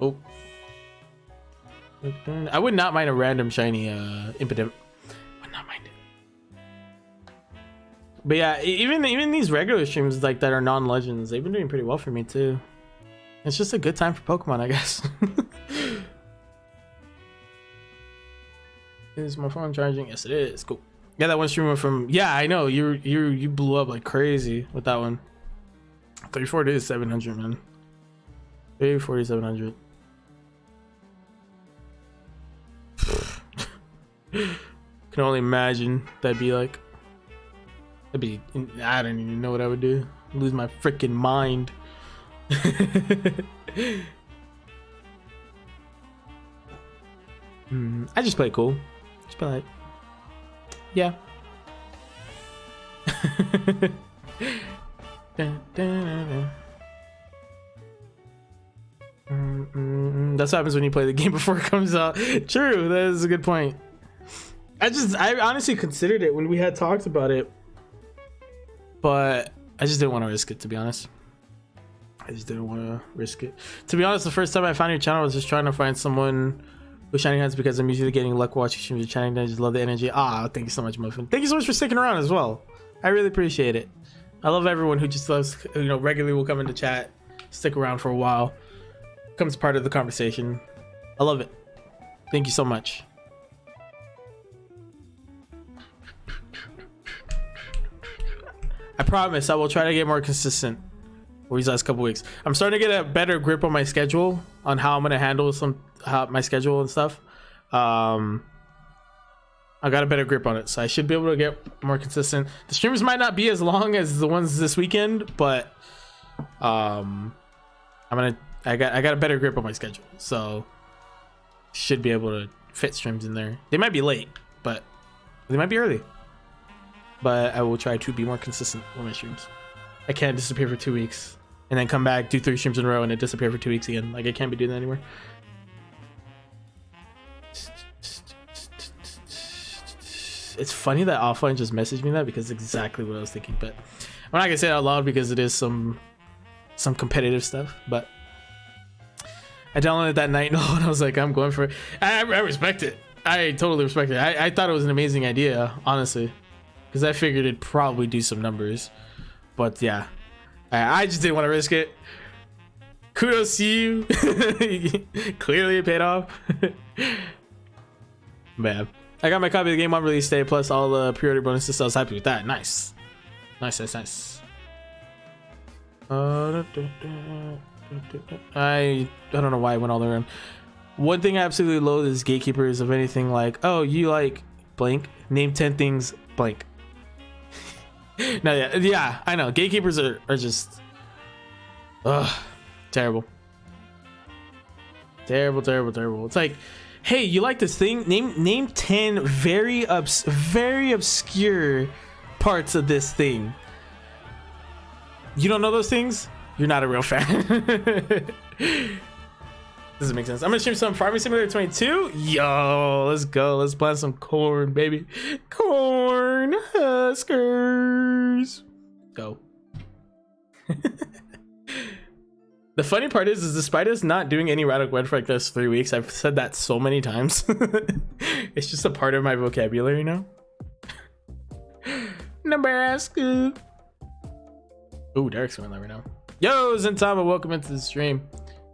Oh, I would not mind a random shiny impotent. Would not mind it. But yeah, even these regular streams like that are non-legends, they've been doing pretty well for me too. It's just a good time for Pokemon, I guess. Is my phone charging? Yes, it is. Cool. Yeah, that one streamer from, yeah, I know you blew up like crazy with that one. 340 is 700, man. 340 700. Can only imagine that'd be like. That'd be, I don't even know what I would do. Lose my freaking mind. I just play cool. Just play like, yeah. That's what happens when you play the game before it comes out. True, that is a good point. I honestly considered it when we had talked about it, but I just didn't want to risk it, to be honest. I just didn't want to risk it. To be honest, the first time I found your channel, I was just trying to find someone with Shining Hands because I'm usually getting luck watching streams with Shining Hands. I just love the energy. Thank you so much, Muffin. Thank you so much for sticking around as well. I really appreciate it. I love everyone who just loves, regularly will come into chat, stick around for a while, becomes part of the conversation. I love it. Thank you so much. I promise I will try to get more consistent for these last couple weeks. I'm starting to get a better grip on my schedule, on how I'm going to handle my schedule and stuff. I got a better grip on it, so I should be able to get more consistent. The streams might not be as long as the ones this weekend, but I got a better grip on my schedule, so should be able to fit streams in there. They might be late, but they might be early. But I will try to be more consistent with my streams. I can't disappear for 2 weeks and then come back, do 3 streams in a row, and then disappear for 2 weeks again. Like, I can't be doing that anymore. It's funny that Offline just messaged me that because it's exactly what I was thinking. But I'm not gonna say it out loud because it is some competitive stuff. But I downloaded that night and I was like, I'm going for it. I respect it. I totally respect it. I thought it was an amazing idea, honestly, because I figured it'd probably do some numbers. But yeah, I just didn't want to risk it. Kudos to you. Clearly it paid off. Man, I got my copy of the game on release day plus all the pre-order bonuses, so I was happy with that. Nice. I don't know why I went all around. One thing I absolutely loathe is gatekeepers of anything like, oh, you like blank, name 10 things blank. No, yeah, I know. Gatekeepers are just terrible. It's like, hey, you like this thing? Name 10 very obscure parts of this thing. You don't know those things? You're not a real fan. Doesn't make sense. I'm gonna stream some Farming Simulator 22. Yo, let's go. Let's plant some corn, baby. Corn huskers. Go. The funny part is despite us not doing any Radical Red for like this 3 weeks, I've said that so many times. It's just a part of my vocabulary now. Nebraska. Ooh, Derek's going live right now. Yo, Zentama, welcome into the stream.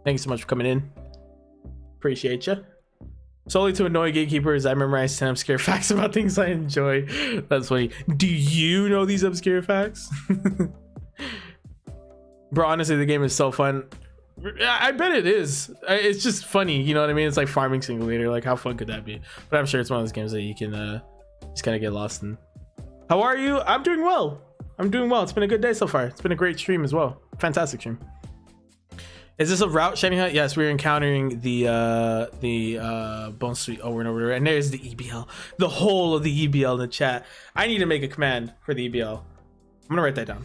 Thank you so much for coming in. Appreciate you. Solely to annoy gatekeepers, I memorize 10 obscure facts about things I enjoy. That's funny. Do you know these obscure facts? Bro, honestly, the game is so fun. I bet it is. It's just funny, you know what I mean? It's like farming simulator. Like, how fun could that be? But I'm sure it's one of those games that you can just kind of get lost in. How are you? I'm doing well. I'm doing well. It's been a good day so far. It's been a great stream as well. Fantastic stream. Is this a route shiny hunt? Yes, we're encountering the bone suite over and over, and there's the EBL, the whole of the EBL in the chat. I need to make a command for the EBL. I'm gonna write that down.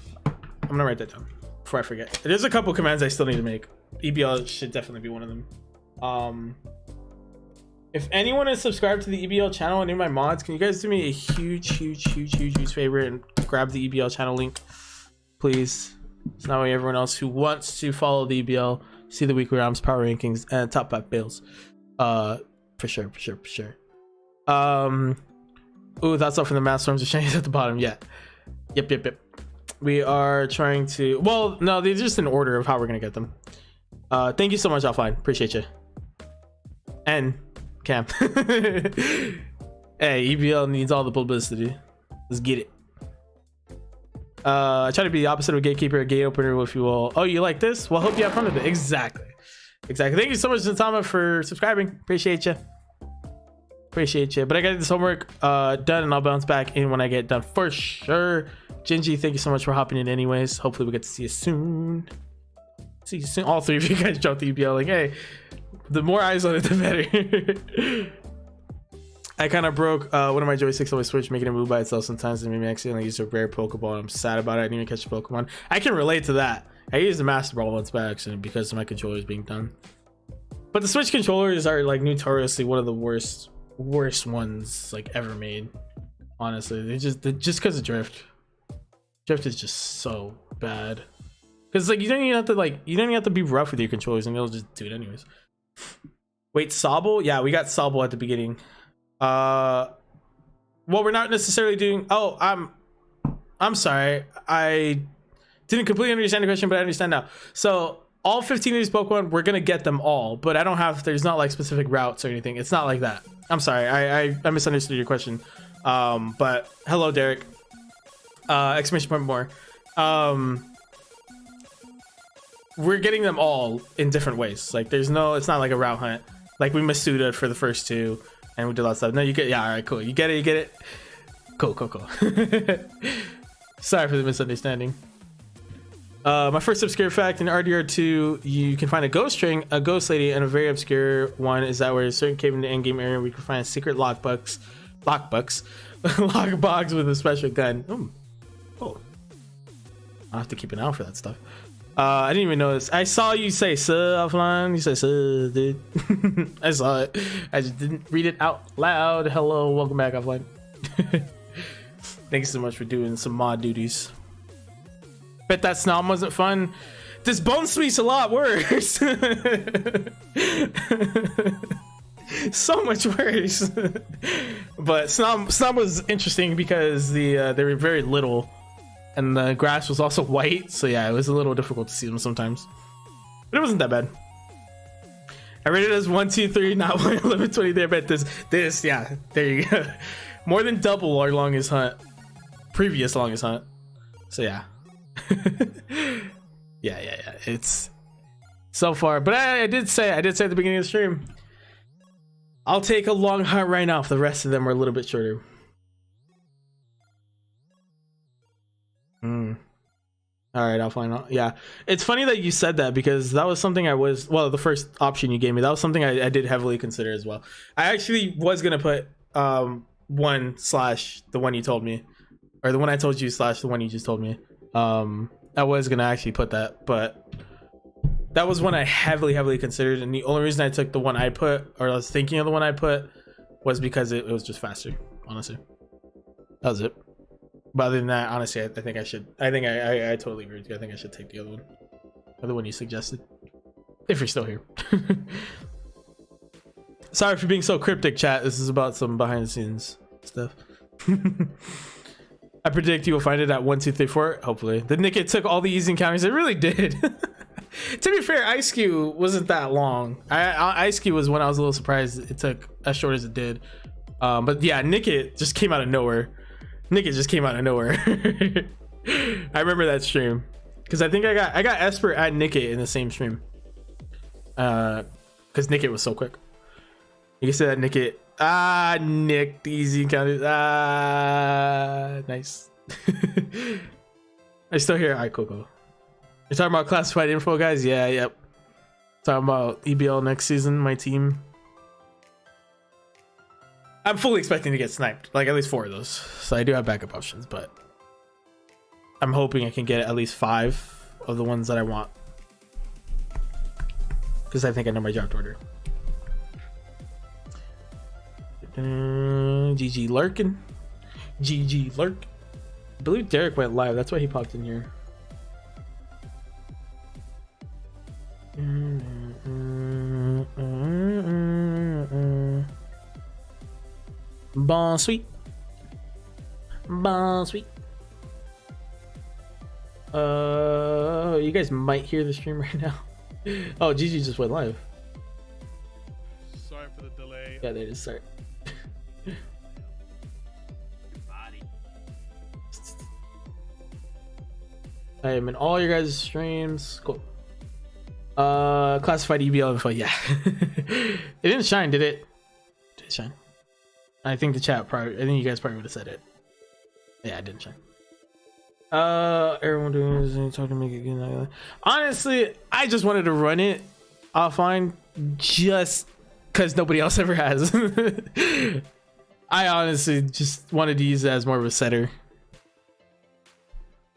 Before I forget. There's a couple commands I still need to make. EBL should definitely be one of them. If anyone is subscribed to the EBL channel and in my mods, can you guys do me a huge favor and grab the EBL channel link, please? So that way everyone else who wants to follow the EBL, see the weekly rounds, power rankings, and top 5 builds. For sure. Ooh, that's all from the mass storms of shinies at the bottom. Yeah. Yep. We are trying to, well, no, they're just in order of how we're gonna get them. Thank you so much, Offline. Appreciate you. And Cam. Hey, EBL needs all the publicity. Let's get it. I try to be the opposite of a gatekeeper, a gate opener, if you will. Oh, you like this? Well, hope you have fun with it. Exactly. Thank you so much, Zentama, for subscribing. Appreciate you. But I got this homework done, and I'll bounce back in when I get done for sure. Gingy, thank you so much for hopping in anyways. Hopefully we get to see you soon. All three of you guys dropped the EBL. Like, hey, the more eyes on it, the better. I kind of broke one of my joysticks on my Switch, making it move by itself sometimes, and maybe accidentally used a rare Pokeball. I'm sad about it. I didn't even catch a Pokemon. I can relate to that. I used the Master Ball once by accident because my controller is being done. But the Switch controllers are like notoriously one of the worst ones like ever made. Honestly, they're just because of drift. Drift is just so bad. Because like you don't even have to be rough with your controllers, and they'll just do it anyways. Wait, Sobble? Yeah, we got Sobble at the beginning. Well, we're not necessarily doing. Oh, I'm sorry. I didn't completely understand the question, but I understand now. So all 15 of these Pokemon, we're gonna get them all, but I don't have. There's not like specific routes or anything. It's not like that. I'm sorry. I misunderstood your question. But hello, Derek. Exclamation point more. We're getting them all in different ways. Like there's no. It's not like a route hunt. Like we masuda for the first two. And we did a lot of stuff. No, you get, yeah, all right, cool. You get it. Cool. Sorry for the misunderstanding. My first obscure fact in RDR2, you can find a ghost ring, a ghost lady, and a very obscure one is that where a certain cave in the endgame area we can find secret lockbox with a special gun. Oh, I'll have to keep an eye out for that stuff. I didn't even notice. I saw you say offline. You said dude. I saw it. I just didn't read it out loud. Hello, welcome back offline. Thanks so much for doing some mod duties. Bet that Snom wasn't fun. This bone suite's a lot worse. So much worse. But Snom was interesting because they were very little. And the grass was also white, so yeah, it was a little difficult to see them sometimes. But it wasn't that bad. I rated it as 1, 2, 3, not 1, 11, 20 there, but this, yeah, there you go. More than double our longest hunt. Previous longest hunt. So yeah. yeah. It's so far. But I did say at the beginning of the stream, I'll take a long hunt right now if the rest of them are a little bit shorter. All right, I'll find out. Yeah, it's funny that you said that because that was something the first option you gave me, that was something I did heavily consider as well. I actually was gonna put 1 / the one you told me, or the one I told you / the one you just told me. I was gonna actually put that, but that was one I heavily considered, and the only reason I took the one I put, or I was thinking of the one I put, was because it was just faster. Honestly, that was it. But other than that, honestly, I think I should. I totally agree with you. I think I should take the other one you suggested. If you're still here. Sorry for being so cryptic, chat. This is about some behind the scenes stuff. I predict you will find it at 1, 2, 3, 4. Hopefully. The Nickit took all the easy encounters. It really did. To be fair, Ice Cube wasn't that long. Ice Cube was when I was a little surprised it took as short as it did. But yeah, Nickit just came out of nowhere. Nickit just came out of nowhere. I remember that stream because I think I got espurr and Nickit in the same stream. Because Nickit was so quick. You can say that Nickit. Nick, the easy encounters. Nice. I still hear Coco. You're talking about classified info, guys? Yeah, yep. Talking about EBL next season, my team. I'm fully expecting to get sniped, like at least 4 of those. So I do have backup options, but I'm hoping I can get at least 5 of the ones that I want. Because I think I know my draft order. GG lurking. GG lurk. I believe Derek went live. That's why he popped in here. Bon sweet. Bon sweet. You guys might hear the stream right now. Oh, GG just went live. Sorry for the delay. Yeah, they just start. I am in all your guys' streams. Cool. Classified EBL info. Yeah. It didn't shine, did it? Did it shine? I think the chat probably. I think you guys probably would have said it. Yeah, it didn't shine. Everyone doing this and talking to make it good. Honestly, I just wanted to run it offline just because nobody else ever has. I honestly just wanted to use it as more of a setter.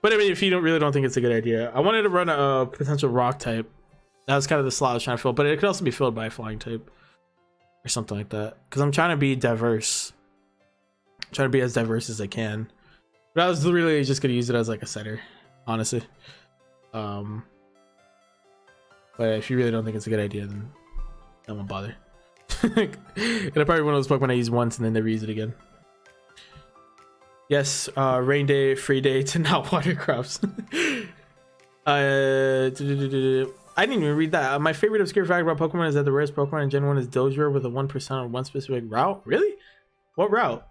But I mean, if you don't think it's a good idea, I wanted to run a potential rock type. That was kind of the slot I was trying to fill, but it could also be filled by a flying type or something like that. Because I'm trying to be diverse. I'm trying to be as diverse as I can. But I was really just gonna use it as like a setter, honestly. But if you really don't think it's a good idea, then I won't bother. It'll probably be one of those Pokemon I use once and then never use it again. Yes, rain day, free day to not water crops. I didn't even read that. My favorite obscure fact about Pokemon is that the rarest Pokemon in Gen 1 is Dozier with a 1% on one specific route. Really? What route?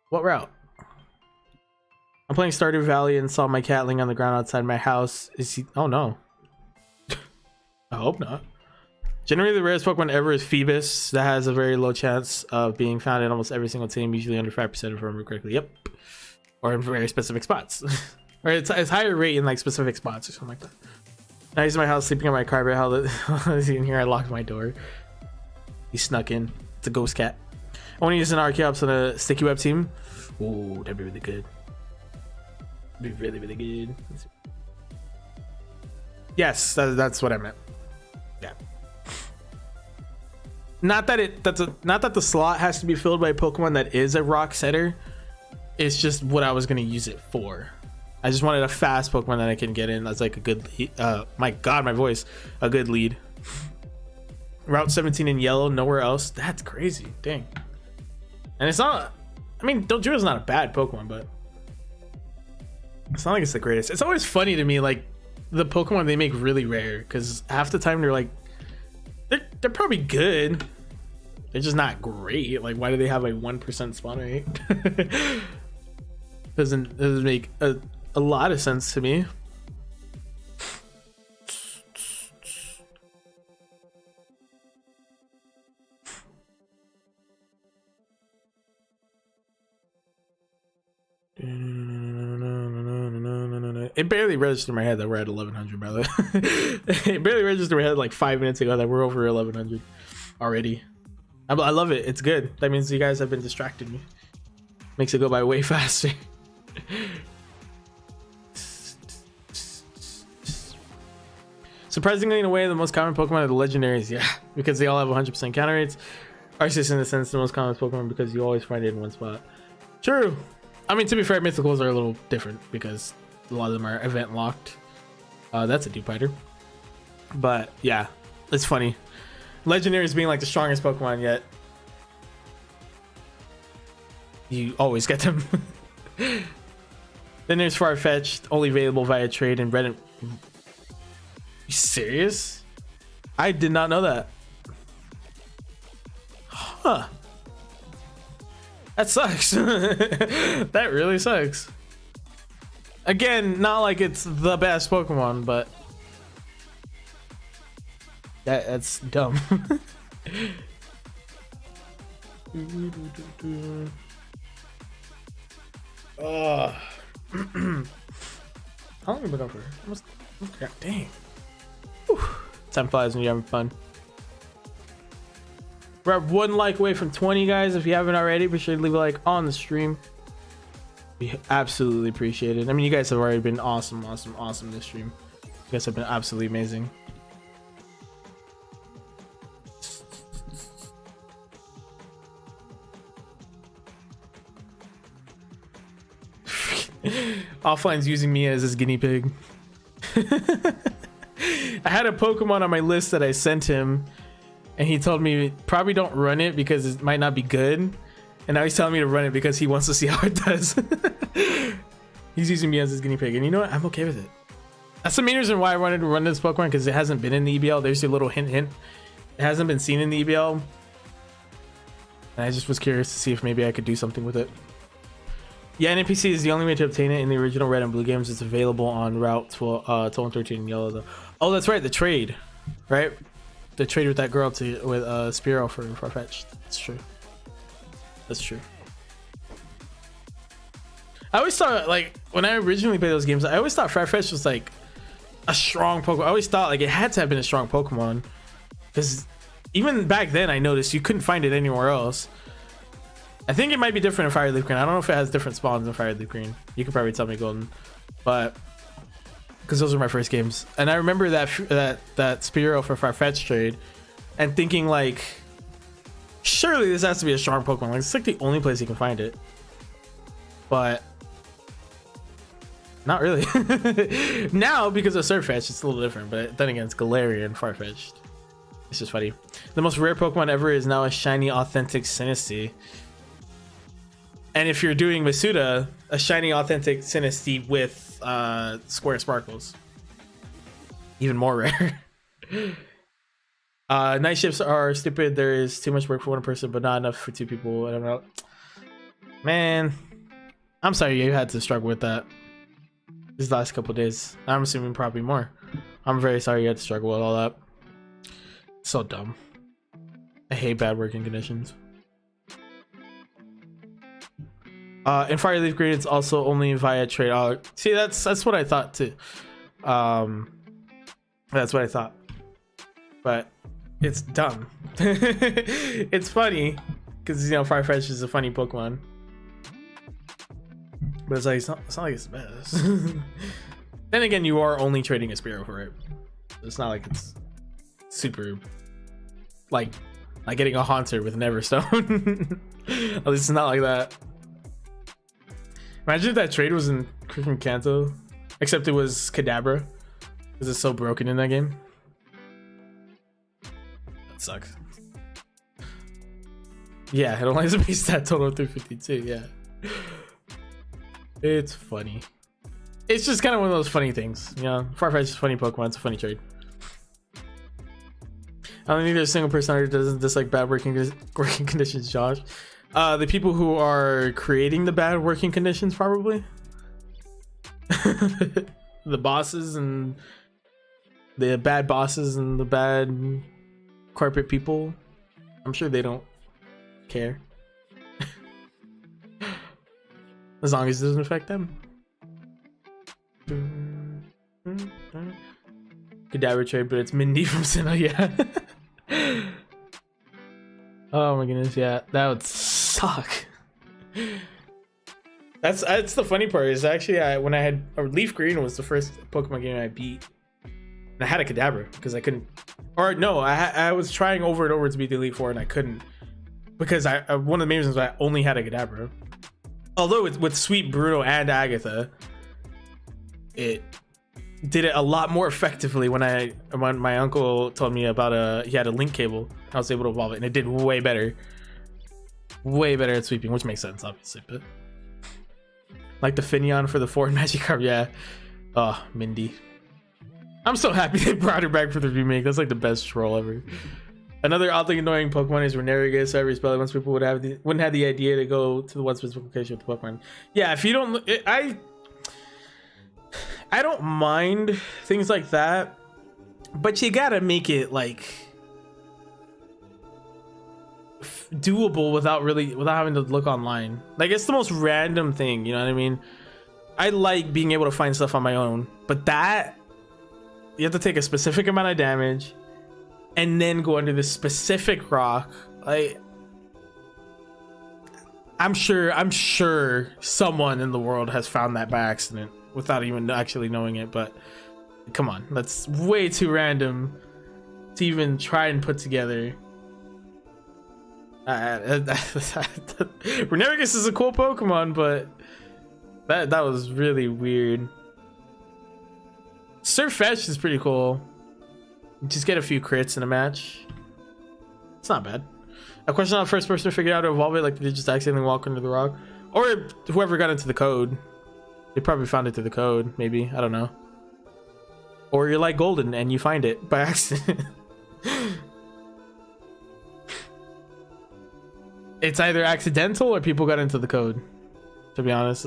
What route? I'm playing Stardew Valley and saw my cat laying on the ground outside my house. Is he? Oh no. I hope not. Generally, the rarest Pokemon ever is Phoebus. That has a very low chance of being found in almost every single team, usually under 5% if I remember correctly. Yep. Or in very specific spots. Or it's higher rate in like specific spots or something like that. Now he's in my house sleeping in my carpet. How is he in here? I locked my door. He snuck in. It's a ghost cat. I want to use an Archeops on a sticky web team. Ooh, that'd be really good. That'd be really, really good. Yes, that's what I meant. Yeah. Not that the slot has to be filled by a Pokemon that is a rock setter. It's just what I was gonna use it for. I just wanted a fast Pokemon that I can get in. That's like a good my god, my voice. A good lead. Route 17 in yellow, nowhere else. That's crazy. Dang. And it's not, I mean, Dojuro's not a bad Pokemon, but it's not like it's the greatest. It's always funny to me, like the Pokemon they make really rare, because half the time they're like they're probably good. They're just not great. Like, why do they have a 1% spawn rate? doesn't make a lot of sense to me. It barely registered in my head that we're at 1100, brother. It barely registered in my head like 5 minutes ago that we're over 1100 already. I love it. It's good. That means you guys have been distracting me. Makes it go by way faster. Surprisingly, in a way, the most common Pokemon are the legendaries. Yeah, because they all have 100% counter rates. Arceus, in a sense, the most common Pokemon because you always find it in one spot. True. I mean, to be fair, mythicals are a little different because a lot of them are event locked. That's a Dewpider. But yeah, it's funny. Legendaries being like the strongest Pokemon, yet you always get them. Then there's Farfetch'd, only available via trade and Reddit. You serious? I did not know that. Huh. That sucks. That really sucks. Again, not like it's the best Pokemon, but that's dumb. How long have we been over? Almost, dang. Whew. Time flies when you're having fun. We're at 1 like away from 20, guys. If you haven't already, be sure to leave a like on the stream. We absolutely appreciate it. I mean, you guys have already been awesome this stream. You guys have been absolutely amazing. Offline's using me as his guinea pig. I had a Pokemon on my list that I sent him, and he told me probably don't run it because it might not be good. And now he's telling me to run it because he wants to see how it does. He's using me as his guinea pig, and you know what? I'm okay with it. That's the main reason why I wanted to run this Pokemon, because it hasn't been in the EBL. There's your little hint. It hasn't been seen in the EBL, and I just was curious to see if maybe I could do something with it. Yeah, NPC is the only way to obtain it in the original Red and Blue games. It's available on Route 12 and 13 in Yellow, though. Oh, that's right, the trade, right? The trade with that girl with Spearow for Farfetch'd. That's true. That's true. I always thought, like, when I originally played those games, I always thought Farfetch'd was like a strong Pokemon. I always thought like it had to have been a strong Pokemon, because even back then I noticed you couldn't find it anywhere else. I think it might be different in Fire Leaf Green. I don't know if it has different spawns in Fire Leaf Green. You could probably tell me, Golden, but because those were my first games, and I remember that Spearow for Farfetch'd trade, and thinking like, surely this has to be a strong Pokemon. Like, it's like the only place you can find it, but not really. Now because of Surfetch, it's a little different. But then again, it's Galarian Farfetch'd. It's just funny. The most rare Pokemon ever is now a shiny, authentic Sinnoh. And if you're doing Masuda, a shiny, authentic Sinnoh with square sparkles. Even more rare. Night shifts are stupid. There is too much work for one person, but not enough for 2 people. I don't know. Man, I'm sorry you had to struggle with that these last couple days. I'm assuming probably more. I'm very sorry you had to struggle with all that. So dumb. I hate bad working conditions. In Fire Leaf Green, it's also only via trade. See, that's what I thought too. That's what I thought, but it's dumb. It's funny because, you know, Farfetch'd is a funny Pokemon, but it's like it's not like it's the best. Then again, you are only trading a Spearow for it. It's not like it's super like getting a Haunter with Neverstone. At least it's not like that. Imagine if that trade was in freaking Kanto, except it was Kadabra, because it's so broken in that game. That sucks. Yeah, it only has a base stat total of 352. Yeah, it's funny. It's just kind of one of those funny things, you know. Farfetch'd is a funny Pokemon. It's a funny trade. I don't think there's a single person who doesn't dislike bad working conditions, Josh. The people who are creating the bad working conditions, probably. The bosses and the bad bosses and the bad corporate people. I'm sure they don't care. As long as it doesn't affect them. Cadaver trade, but it's Mindy from Sinnoh, yeah. Oh my goodness, yeah, that would suck. That's the funny part, is actually when I had Leaf Green was the first Pokemon game I beat, and I had a Kadabra because I couldn't, or no, I was trying over and over to beat the Elite Four and I couldn't, because one of the main reasons I only had a Kadabra. Although with Sweet, Bruno, and Agatha, it did it a lot more effectively when my uncle told me about he had a link cable. I was able to evolve it, and it did way better at sweeping, which makes sense, obviously. But Like the Finneon for the foreign Magikarp. Yeah. Oh, Mindy. I'm so happy they brought her back for the remake. That's like the best troll ever. Another oddly annoying Pokemon is Renerigus. Every spell once people wouldn't have the idea to go to the one specific location with the Pokemon. Yeah, if you don't, I don't mind things like that, but you gotta make it like doable without having to look online. Like, it's the most random thing, you know what I mean? I like being able to find stuff on my own, but that you have to take a specific amount of damage and then go under this specific rock. Like, I'm sure someone in the world has found that by accident without even actually knowing it, but come on, that's way too random to even try and put together. Renerigus is a cool Pokemon, but that was really weird. Swsh is pretty cool. Just get a few crits in a match. It's not bad. A question on the first person to figure out how to evolve it, like did they just accidentally walk under the rock? Or whoever got into the code. They probably found it through the code, maybe. I don't know. Or you're like Golden and you find it by accident. It's either accidental or people got into the code. To be honest,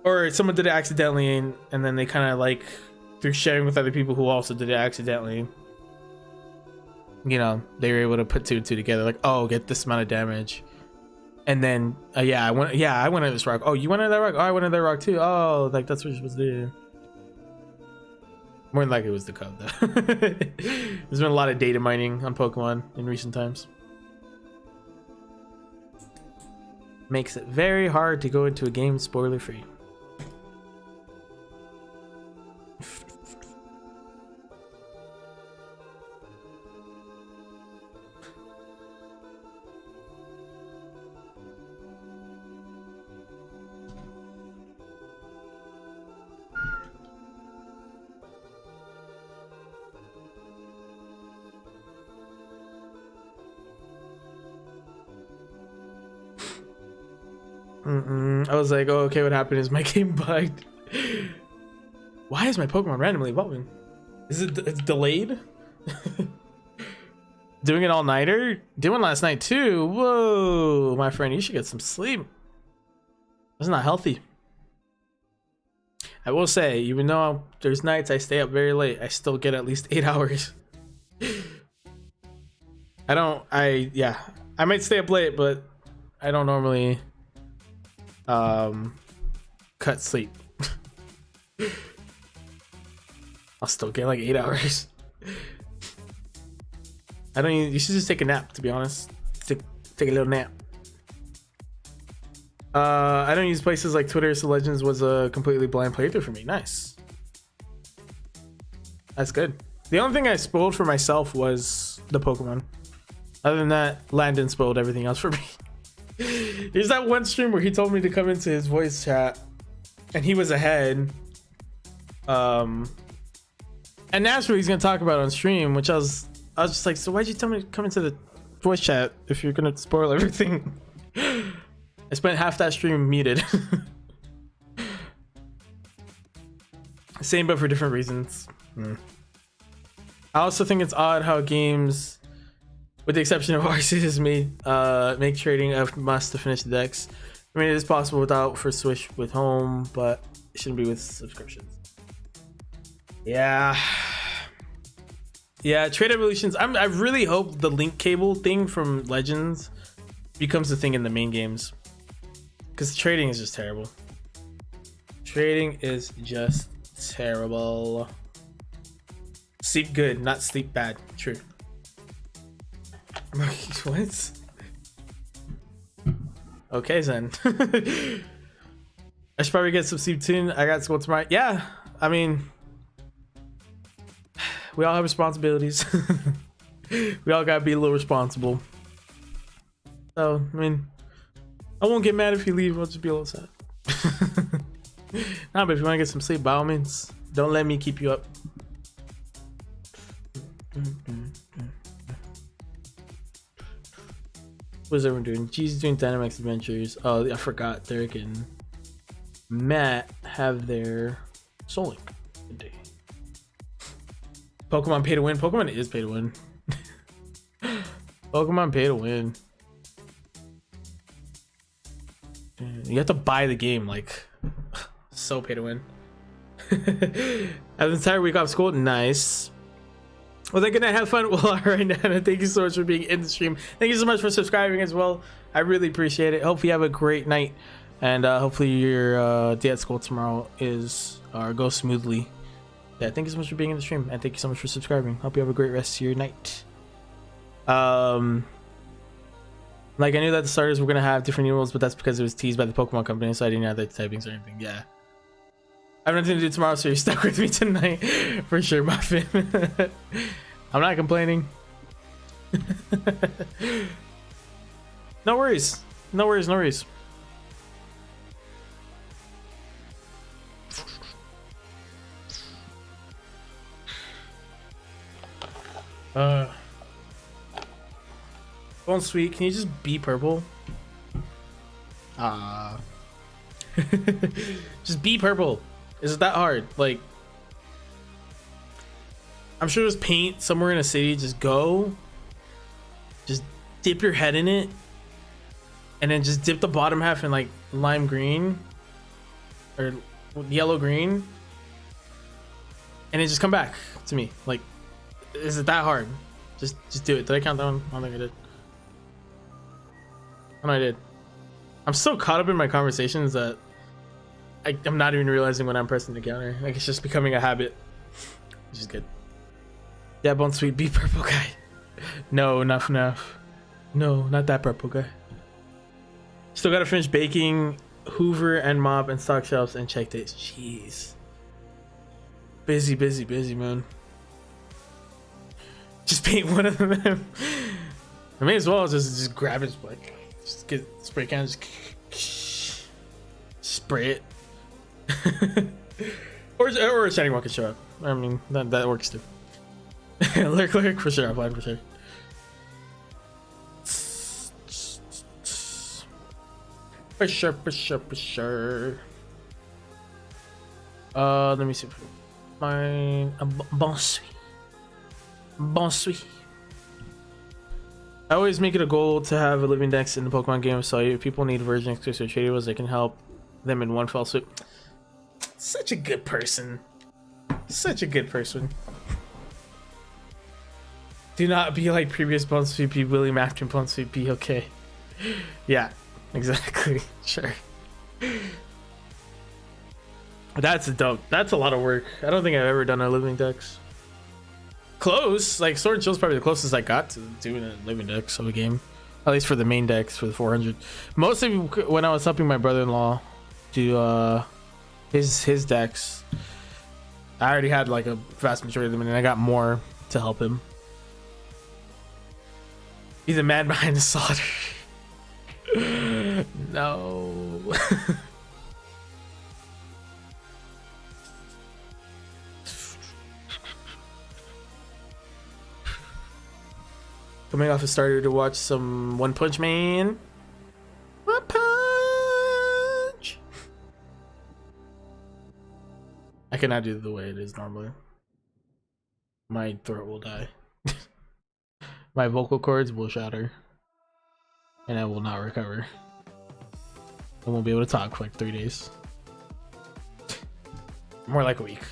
or someone did it accidentally and then they kind of like through sharing with other people who also did it accidentally, you know, they were able to put 2 and 2 together. Like, oh, get this amount of damage, and then I went under this rock. Oh, you went under that rock. Oh, I went under that rock too. Oh, like that's what you're supposed to do. More than likely it was the code though. There's been a lot of data mining on Pokemon in recent times. Makes it very hard to go into a game spoiler free. I was like, oh, okay, what happened is my game bugged. Why is my Pokemon randomly evolving? Is it's delayed? Doing an all-nighter? Doing last night too? Whoa, my friend, you should get some sleep. That's not healthy. I will say, even though there's nights I stay up very late, I still get at least 8 hours. I might stay up late, but I don't normally cut sleep. I'll still get like 8 hours. You should just take a nap, to be honest. Take a little nap. I don't use places like Twitter, so Legends was a completely blind playthrough for me. Nice. That's good. The only thing I spoiled for myself was the Pokemon. Other than that, Landon spoiled everything else for me. There's that one stream where he told me to come into his voice chat and he was ahead. And that's what he's gonna talk about on stream, which I was just like, so why'd you tell me to come into the voice chat if you're gonna spoil everything? I spent half that stream muted. Same, but for different reasons. I also think it's odd how games, with the exception of Arceus, make trading a must to finish the decks. I mean, it is possible without for Switch with home, but it shouldn't be with subscriptions. Yeah, trade evolutions. I really hope the link cable thing from Legends becomes the thing in the main games, because trading is just terrible. Trading is just terrible. Sleep good, not sleep bad. True. What? Okay, then. I should probably get some sleep soon. I got school tomorrow. Yeah, I mean, we all have responsibilities. We all gotta be a little responsible. So, I mean, I won't get mad if you leave. I'll just be a little sad. Nah, but if you want to get some sleep, by all means, don't let me keep you up. What's everyone doing? G's doing Dynamax Adventures. Oh, I forgot. Derek and Matt have their Soul Link. Good day. Pokemon pay to win. Pokemon is pay to win. Pokemon pay to win. You have to buy the game, like, so pay to win. Have the entire week off school. Nice. Well, they're gonna have fun. Well, all right, Nana. Thank you so much for being in the stream. Thank you so much for subscribing as well. I really appreciate it. Hope you have a great night, and hopefully your day at school tomorrow goes smoothly. Yeah, thank you so much for being in the stream, and thank you so much for subscribing. Hope you have a great rest of your night. Like, I knew that the starters were gonna have different rules, but that's because it was teased by the Pokemon company, so I didn't have the typings or anything. Yeah. I have nothing to do tomorrow, so you're stuck with me tonight. For sure, Muffin. I'm not complaining. No worries. No worries, no worries. Bone Sweet, can you just be purple? Just be purple. Is it that hard? Like, I'm sure there's paint somewhere in a city. Just go, just dip your head in it, and then just dip the bottom half in like lime green or yellow green, and then just come back to me. Like, is it that hard? Just do it. Did I count down? I don't think I did. Oh, no, I did. I'm so caught up in my conversations that I'm not even realizing when I'm pressing the counter. Like, it's just becoming a habit, which is good. Yeah, Bone Sweet, be purple guy. No, not FNAF. No, not that purple guy. Still gotta finish baking, hoover and mop and stock shelves and check dates. Jeez. Busy, busy, busy, man. Just paint one of them. I may as well just grab it, like, just get spray can, just spray it. or a shining rock can show up. I mean, that works too. Lurk for sure. Offline for sure. For sure. Let me see. Mine. Bon sweet. I always make it a goal to have a living dex in the Pokemon game, so if people need version exclusive trade they can help them in one fell swoop. Such a good person. Such a good person. Do not be like previous Bone Sweet P, William after Bone Sweet P, okay? Yeah, exactly. Sure. That's dope. That's a lot of work. I don't think I've ever done a living dex. Close, like Sword and Shield's probably the closest I got to doing a living dex of a game, at least for the main decks for the 400. Mostly when I was helping my brother-in-law do his decks, I already had like a vast majority of them, and I got more to help him. He's a man behind the solder. No. Coming off a starter to watch some One Punch Man. One Punch. I cannot do it the way it is normally. My throat will die. My vocal cords will shatter. And I will not recover. I won't be able to talk for like 3 days. More like a week.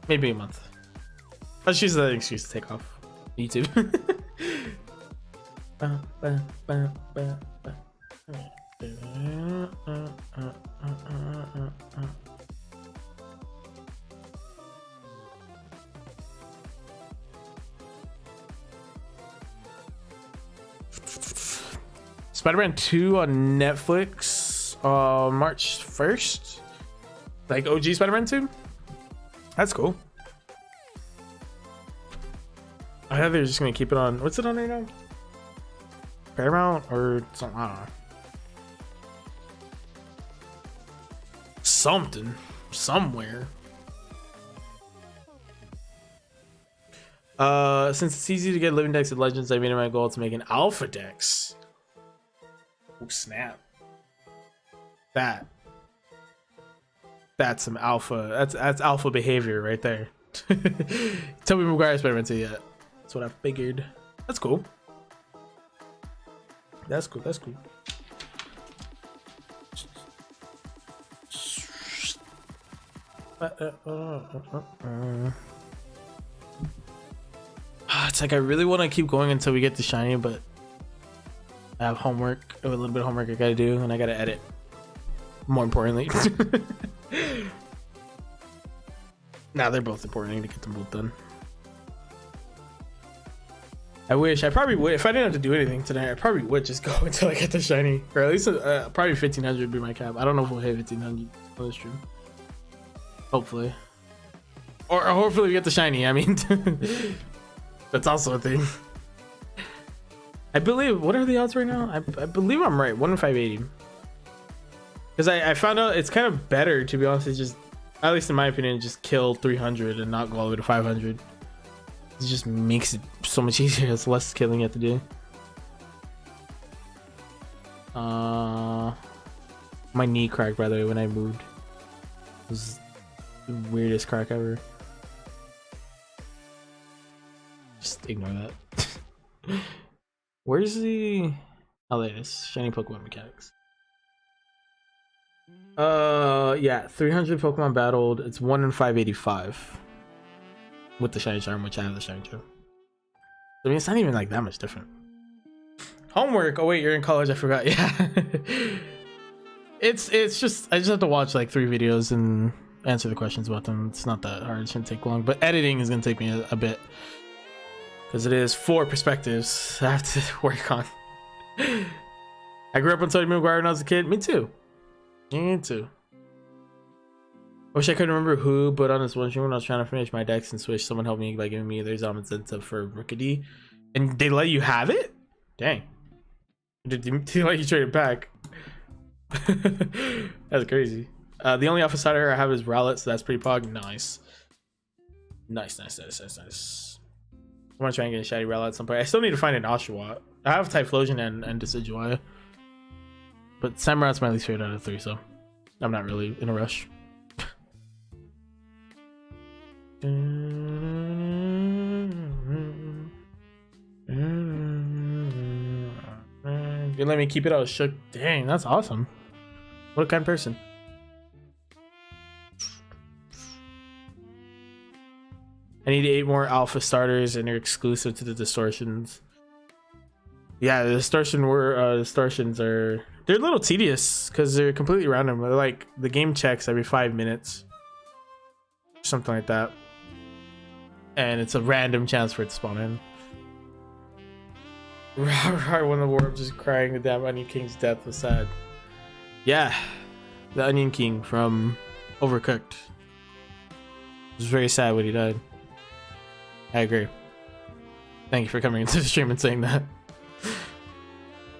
Maybe a month. Let's use that excuse to take off YouTube. Spider-Man 2 on Netflix March 1st. Like OG Spider-Man 2? That's cool. I thought they were just gonna keep it on. What's it on right now? Paramount or something? I don't know. Something. Somewhere. Since it's easy to get living decks at Legends, I made it my goal to make an alpha dex. Oh, snap. That's some alpha. That's alpha behavior right there. Tell me Maguire experimented yet. That's what I figured. That's cool. That's cool. That's cool. It's like I really want to keep going until we get to shiny, but I have homework. I have a little bit of homework I gotta do, and I gotta edit. More importantly. Nah, they're both important. I need to get them both done. I wish. I probably would. If I didn't have to do anything tonight, I probably would just go until I get the shiny. Or at least probably 1500 would be my cap. I don't know if we'll hit 1500 on this stream. Hopefully. Or hopefully we get the shiny. I mean, that's also a thing. I believe. What are the odds right now? I believe I'm right. 1 in 580. Because I found out it's kind of better, to be honest. It's just, at least in my opinion, just kill 300 and not go all the way to 500. It just makes it so much easier. It's less killing you have to do. My knee cracked, by the way, when I moved. It was the weirdest crack ever. Just ignore that. Where's the... Oh, there it is. Shiny Pokemon mechanics. Yeah, 300 Pokemon battled. It's 1 in 585 with the shiny charm, which I have the shiny charm. I mean, it's not even like that much different. Homework. Oh wait, you're in college. I forgot. Yeah. It's just I just have to watch like 3 videos and answer the questions about them. It's not that hard. It shouldn't take long. But editing is gonna take me a bit because it is 4 perspectives I have to work on. I grew up on Tony McGuire when I was a kid. Me too. Me too. I wish I could remember who, but on this one stream when I was trying to finish my decks and switch, someone helped me by giving me their Zom incentive for Rookity. And they let you have it? Dang. Did they let you trade it back? That's crazy. The only alpha starter I have is Rowlet, so that's pretty pog. Nice. Nice. I want to try and get a shiny Rowlet at some point. I still need to find an Oshawott. I have Typhlosion and Decidueye. But Samurot's my least favorite out of 3, so I'm not really in a rush. You let me keep it. I was shook. Dang, that's awesome. What a kind person. I need 8 more alpha starters, and they're exclusive to the distortions. Yeah, the distortions are, they're a little tedious because they're completely random. They're like the game checks every 5 minutes, something like that, and it's a random chance for it to spawn in. When the warp just crying, the damn Onion King's death was sad. Yeah, the Onion King from Overcooked. It was very sad when he died. I agree. Thank you for coming into the stream and saying that.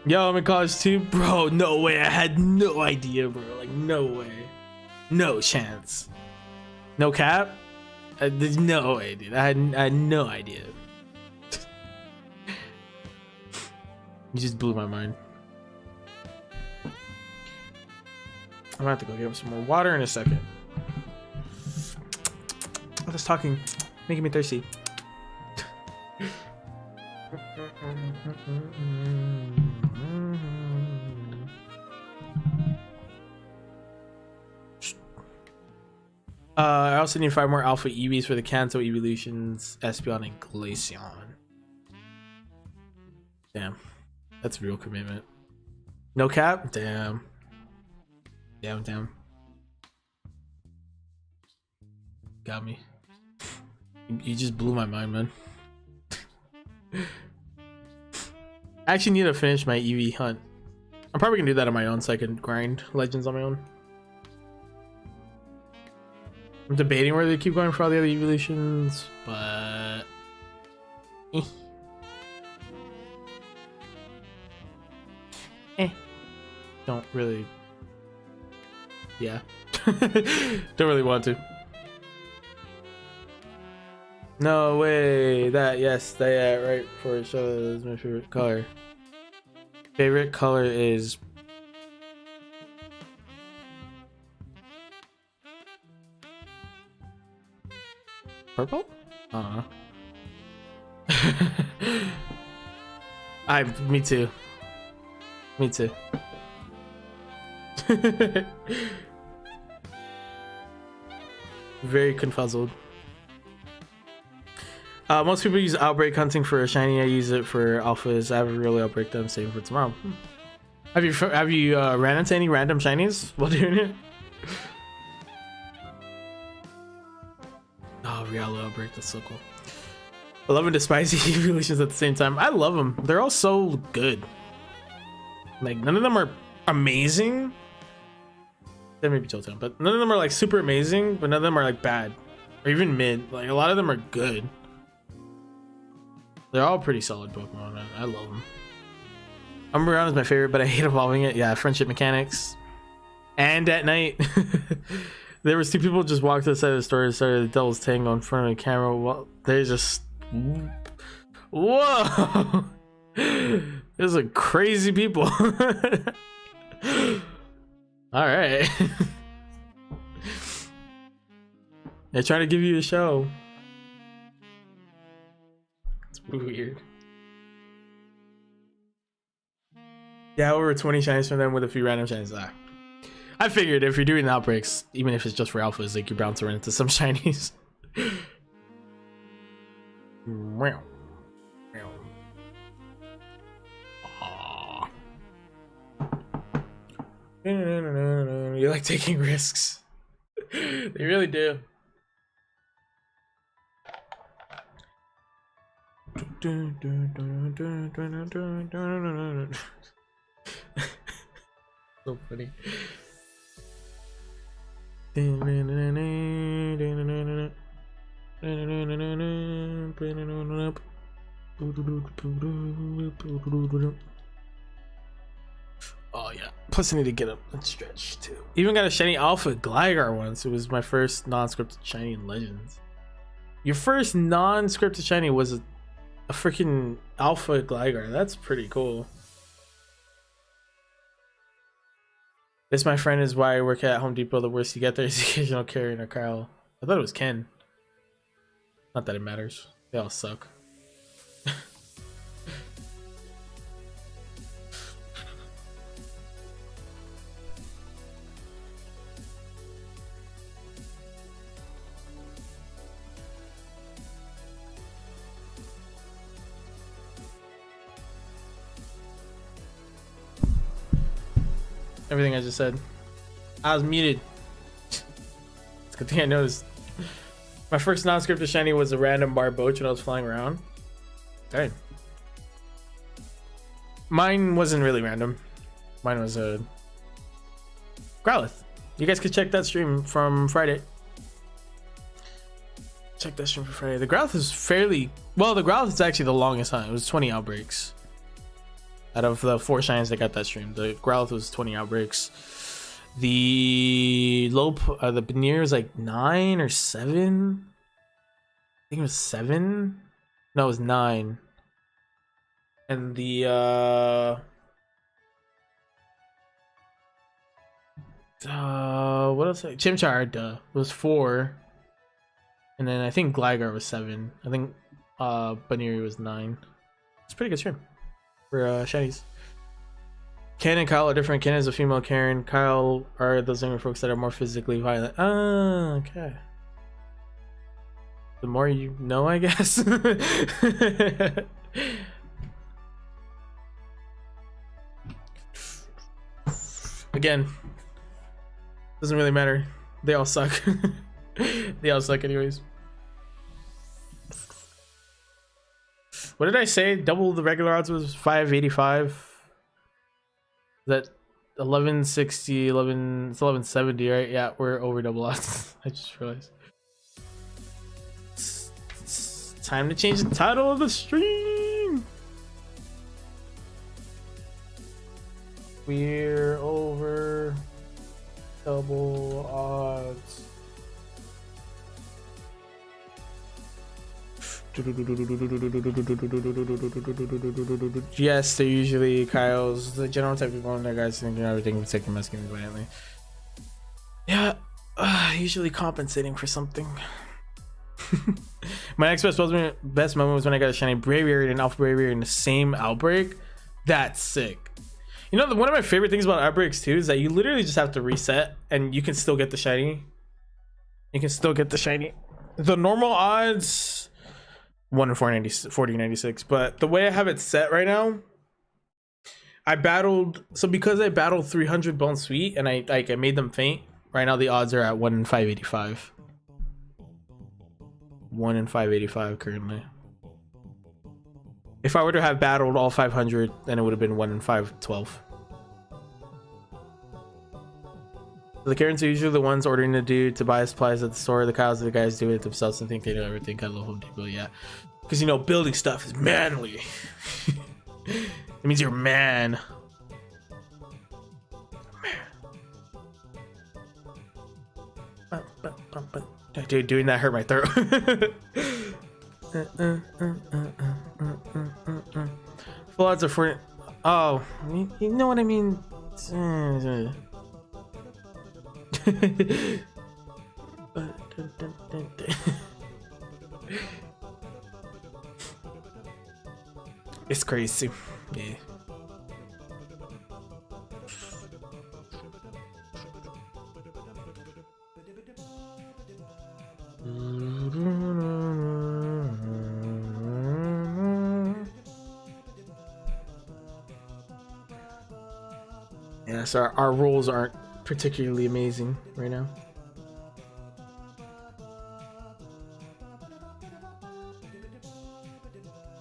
Yo, I'm in college too, bro. No way. I had no idea, bro. Like, no way. No chance. No cap. There's no way, dude. I had no idea. You just blew my mind. I'm gonna have to go get some more water in a second. All this talking making me thirsty. I also need 5 more alpha EVs for the Kanto evolutions, Espeon and Glaceon. Damn, that's a real commitment. No cap? Damn. Damn. Got me. You just blew my mind, man. I actually need to finish my EV hunt. I'm probably gonna do that on my own so I can grind legends on my own. I'm debating whether to keep going for all the other evolutions, but don't really. Yeah. Don't really want to. No way. That, yes, that, yeah, right, for each other is my favorite color. Favorite color is Purple? Uh-huh. Me too. Me too. Very confuzzled. Most people use outbreak hunting for a shiny. I use it for alphas. I haven't really outbreak them. Saving for tomorrow. Have you ran into any random shinies while doing it? Oh, Rialo outbreak. That's so cool. I love and despise the evolutions at the same time. I love them. They're all so good. Like, none of them are amazing. That may be Jolteon, but none of them are like super amazing, but none of them are like bad or even mid. Like, a lot of them are good. They're all pretty solid Pokemon. I love them. Umbreon is my favorite, but I hate evolving it. Yeah, friendship mechanics. And at night, there was two people just walked to the side of the store and started the Devil's Tango in front of the camera. Well, they just... Whoa! There's like crazy people. Alright. They're trying to give you a show. It's weird. Yeah, over 20 shinies from them with a few random shinies. I figured if you're doing outbreaks, even if it's just for alphas, like you're bound to run into some shinies. Meow. Meow. Aww. You like taking risks. They really do. So funny. Oh yeah. Plus I need to get up and stretch too. Even got a shiny alpha Gligar once. It was my first non-scripted shiny in Legends. Your first non-scripted shiny was a freaking alpha Gligar. That's pretty cool. This, my friend, is why I work at Home Depot. The worst you get there is the occasional Karen or Kyle. I thought it was Ken. Not that it matters. They all suck. Everything I just said. I was muted. It's a good thing I noticed. My first non-scripted shiny was a random Barboach when I was flying around. Dang. Mine wasn't really random. Mine was a Growlithe. You guys could check that stream from Friday. Check that stream for Friday. The Growlithe is fairly... Well, the Growlithe is actually the longest hunt. It was 20 outbreaks. Out of the 4 shines that got that stream, the Growlithe was 20 outbreaks. The the Banir was like 9 or 7. I think it was 7. No, it was 9. And the what else? Chimchar was 4. And then I think Gligar was 7. I think Banir was 9. It's a pretty good stream for shinies. Ken and Kyle are different. Ken is a female Karen. Kyle are those younger folks that are more physically violent. Ah, okay. The more you know, I guess. Again, doesn't really matter. They all suck. They all suck anyways. What did I say? Double the regular odds was 585. That 1160, 11, it's 1170, right? Yeah, we're over double odds. I just realized. It's time to change the title of the stream. We're over double odds. Yes, they're usually Kyle's. The general type of people in there, guys, thinking everything was taking masculine violently. Yeah, usually compensating for something. My next best moment was when I got a shiny Braviary and Alpha Braviary in the same outbreak. That's sick. You know, one of my favorite things about outbreaks too is that you literally just have to reset and you can still get the shiny. You can still get the shiny. The normal odds 1 in 4096, but the way I have it set right now, because I battled 300 Bone Sweet and I made them faint. Right now the odds are at 1 in 585. 1 in 585 currently. If I were to have battled all 500, then it would have been 1 in 512. The Karens are usually the ones ordering the dude to buy supplies at the store. The cows are the guys do it themselves and think they know everything. I love Home Depot, yeah. Because, you know, building stuff is manly. It means you're a man. Dude, doing that hurt my throat. Full odds are for. Oh, you know what I mean. It's crazy. Yeah. Yeah, so our rolls aren't particularly amazing right now.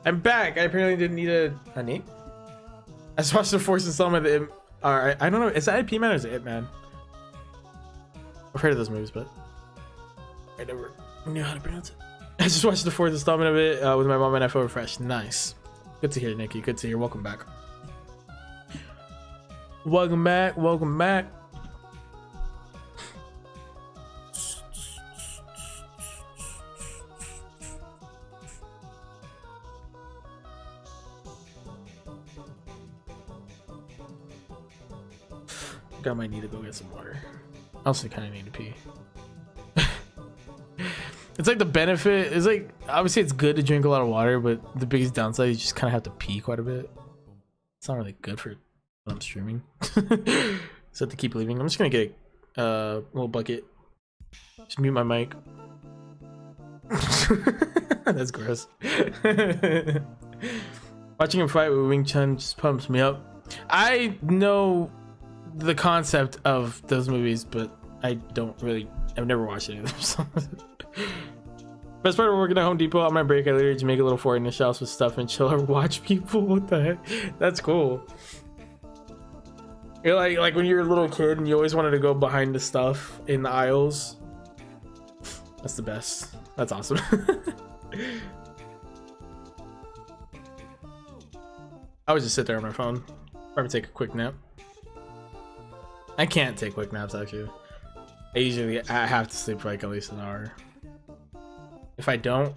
I'm back. I apparently didn't need a honey. I just watched the Force installment of it. Alright, I don't know. Is that IP Man or is it It Man? I've heard of those movies, but I never knew how to pronounce it. I just watched the 4th installment of it with my mom and I feel refreshed. Nice. Good to hear, Nikki. Good to hear. Welcome back. Welcome back. Welcome back. I might need to go get some water. I also kind of need to pee. It's like the benefit is like, obviously it's good to drink a lot of water, but the biggest downside is you just kind of have to pee quite a bit. It's not really good for when I'm streaming. So I have to keep leaving. I'm just gonna get a little bucket. Just mute my mic. That's gross. Watching him fight with Wing Chun just pumps me up. I know the concept of those movies, but I've never watched any of them. So. Best part of working at Home Depot on my break, I literally just make a little fort in the shelves with stuff and chill or watch people. What the heck? That's cool. You're like when you're a little kid and you always wanted to go behind the stuff in the aisles. That's the best. That's awesome. I would just sit there on my phone. Probably take a quick nap. I can't take quick naps actually. I have to sleep for like at least an hour. If I don't,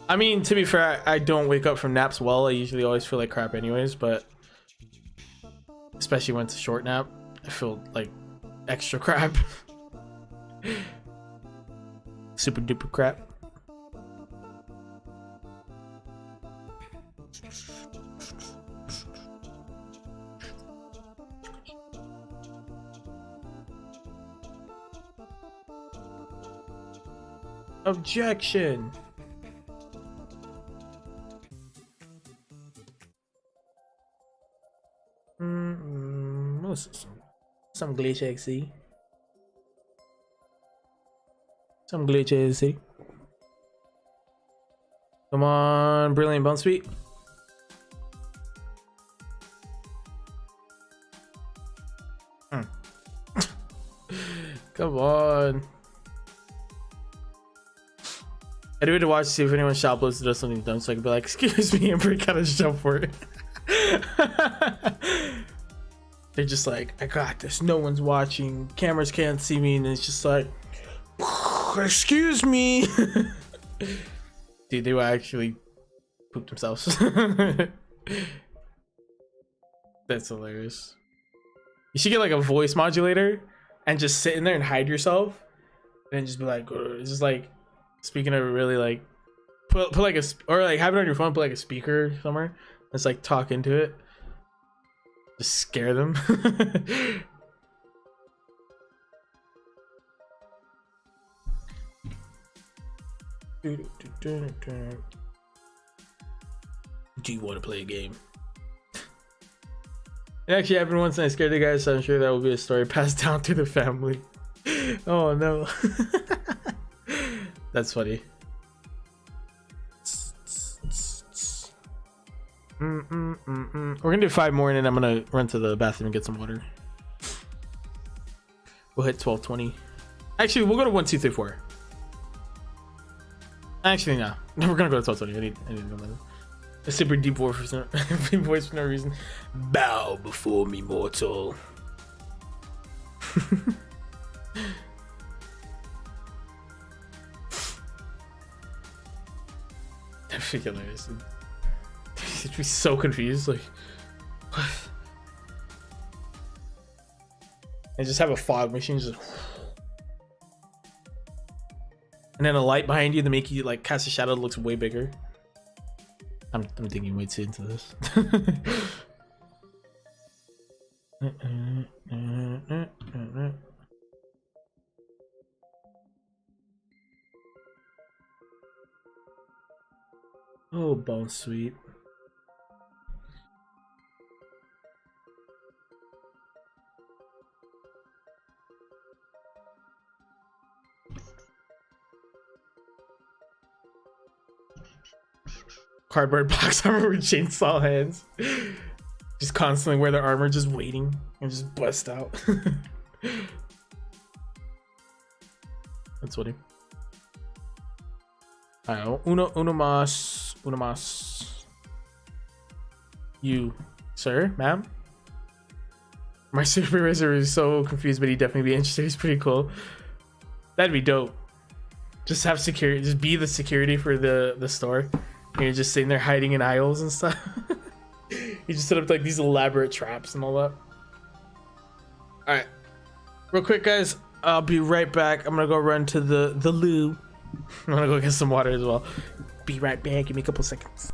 I mean, to be fair, I don't wake up from naps well. I usually always feel like crap anyways, but especially when it's a short nap, I feel like extra crap. Super duper crap. Objection. Some glitch XC. Some glitch XC. Come on, Brilliant Bone Sweet. Come on. I do it to watch to see if anyone shoplifts does something dumb, so I can be like, excuse me, and break out a jump for it. They're just like, I got this, no one's watching, cameras can't see me, and it's just like, excuse me. Dude, they will actually poop themselves. That's hilarious. You should get like a voice modulator and just sit in there and hide yourself and just be like, it's just like, Speaking of really like put like a or like have it on your phone, put like a speaker somewhere. Let's like talk into it. Just scare them. Do you want to play a game? It actually happened once and I scared the guys, so I'm sure that will be a story passed down through the family. Oh no. That's funny. We're gonna do 5 more and then I'm gonna run to the bathroom and get some water. We'll hit 12:20. Actually, we'll go to 1, 2, 3, 4. Actually, no. We're gonna go to 12:20. I need to go to a super deep voice for no reason. Bow before me, mortal. That'd be hilarious. You'd be so confused, like what? And just have a fog machine just and then a light behind you to make you like cast a shadow that looks way bigger. I'm thinking way too into this. Oh, bone sweet. Cardboard box armor with chainsaw hands. Just constantly wear their armor, just waiting and just bust out. That's funny. Uno mas. You, sir, ma'am. My supervisor is so confused, but he'd definitely be interested. He's pretty cool. That'd be dope. Just have security. Just be the security for the store. And you're just sitting there hiding in aisles and stuff. You just set up like these elaborate traps and all that. All right, real quick, guys. I'll be right back. I'm gonna go run to the loo. I'm gonna go get some water as well. Be right back. Give me a couple seconds.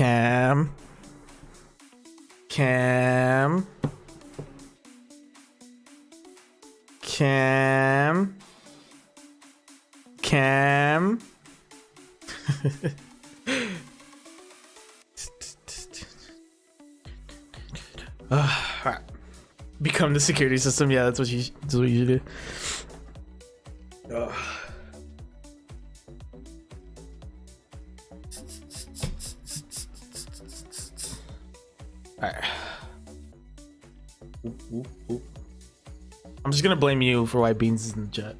Cam. Cam. Cam. Cam. Alright. Become the security system. Yeah, that's what you do. Alright. I'm just gonna blame you for why Beans is in the chat.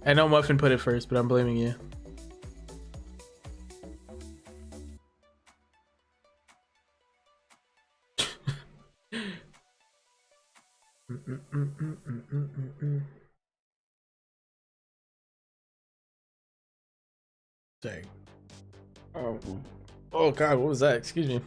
I know Muffin put it first, but I'm blaming you. Dang. Oh god, what was that? Excuse me.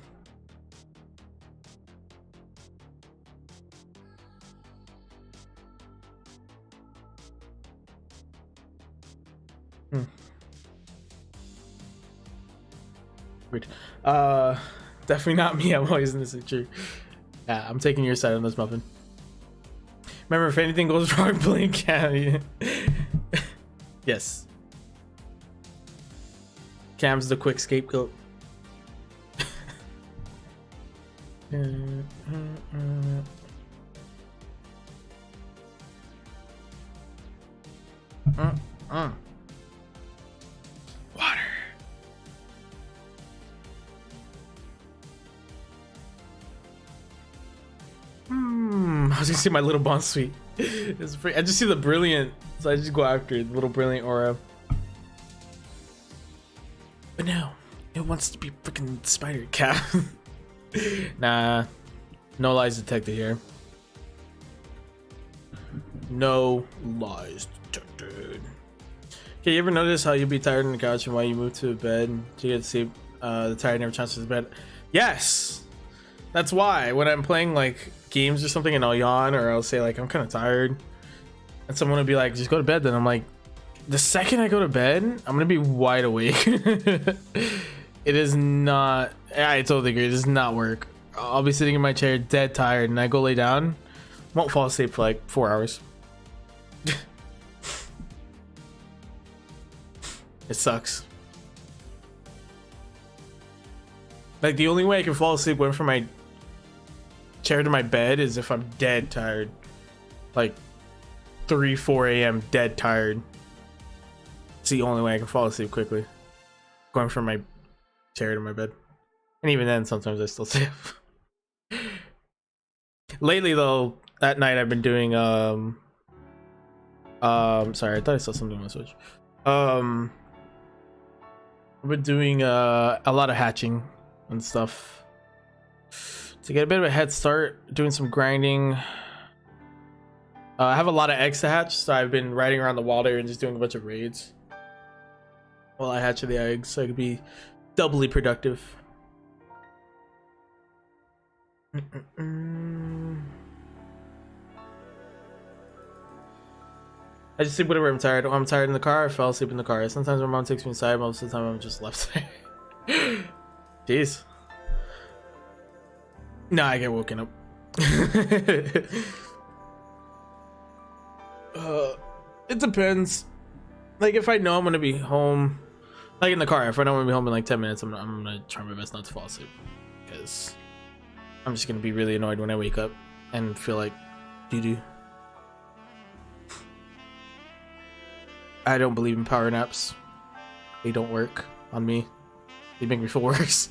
Weird. Definitely not me. I'm always in this picture. Yeah, I'm taking your side on this, Muffin. Remember, if anything goes wrong, blame Cam. Yes. Cam's the quick scapegoat. Water. I was gonna see my little bond suite. It's pretty, I just see the brilliant, so I just go after it, the little brilliant aura. But no, it wants to be freaking spider cat. Nah, no lies detected here. No lies detected. Okay, you ever notice how you'll be tired on the couch and while you move to a bed to get to sleep, the tired never transfers to bed? Yes! That's why when I'm playing like games or something and I'll yawn or I'll say like I'm kind of tired and someone will be like just go to bed, then I'm like the second I go to bed I'm gonna be wide awake. It is not, I totally agree, it does not work. I'll be sitting in my chair dead tired and I go lay down, won't fall asleep for like 4 hours. It sucks. Like the only way I can fall asleep going from my chair to my bed is if I'm dead tired, like 3-4 a.m. dead tired. It's the only way I can fall asleep quickly, going from my chair to my bed. And even then sometimes I still stay up. Lately though, at night I've been doing sorry, I thought I saw something on my Switch. I've been doing a lot of hatching and stuff to get a bit of a head start, doing some grinding. I have a lot of eggs to hatch, so I've been riding around the water and just doing a bunch of raids while I hatch the eggs, so I could be doubly productive. I just sleep whenever I'm tired. Oh, I'm tired in the car. I fell asleep in the car. Sometimes my mom takes me inside. Most of the time I'm just left there. Jeez. No, I get woken up. It depends. Like if I know I'm gonna be home, like in the car, if I know I'm gonna be home in like 10 minutes, I'm gonna try my best not to fall asleep, because I'm just gonna be really annoyed when I wake up and feel like doo-doo. I don't believe in power naps. They don't work on me. They make me feel worse.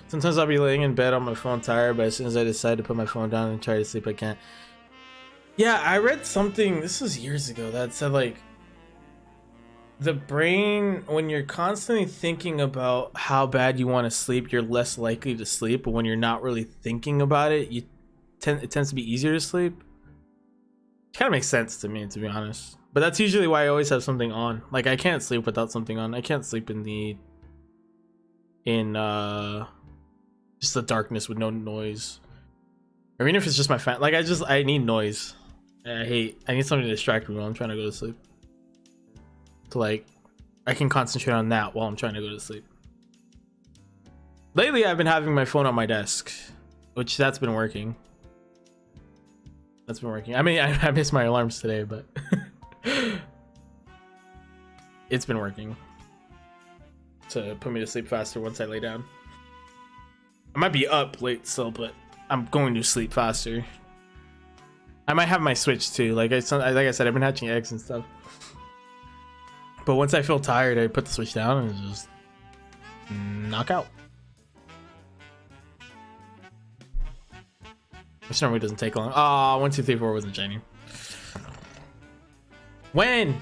Sometimes I'll be laying in bed on my phone tired, but as soon as I decide to put my phone down and try to sleep, I can't. Yeah, I read something, this was years ago, that said like the brain, when you're constantly thinking about how bad you want to sleep, you're less likely to sleep, but when you're not really thinking about it, it tends to be easier to sleep. It kind of makes sense to me, to be honest. But that's usually why I always have something on. Like I can't sleep without something on. I can't sleep in just the darkness with no noise Or even if it's just my fan, like I need noise. I need something to distract me while I'm trying to go to sleep. So like, I can concentrate on that while I'm trying to go to sleep. Lately, I've been having my phone on my desk, which that's been working. That's been working. I mean, I missed my alarms today, but it's been working to put me to sleep faster once I lay down. I might be up late still, but I'm going to sleep faster. I might have my Switch too. Like I said, I've been hatching eggs and stuff. But once I feel tired, I put the Switch down and just knock out. Which normally doesn't take long. Ah, 1, 2, 3, 4 wasn't shiny. When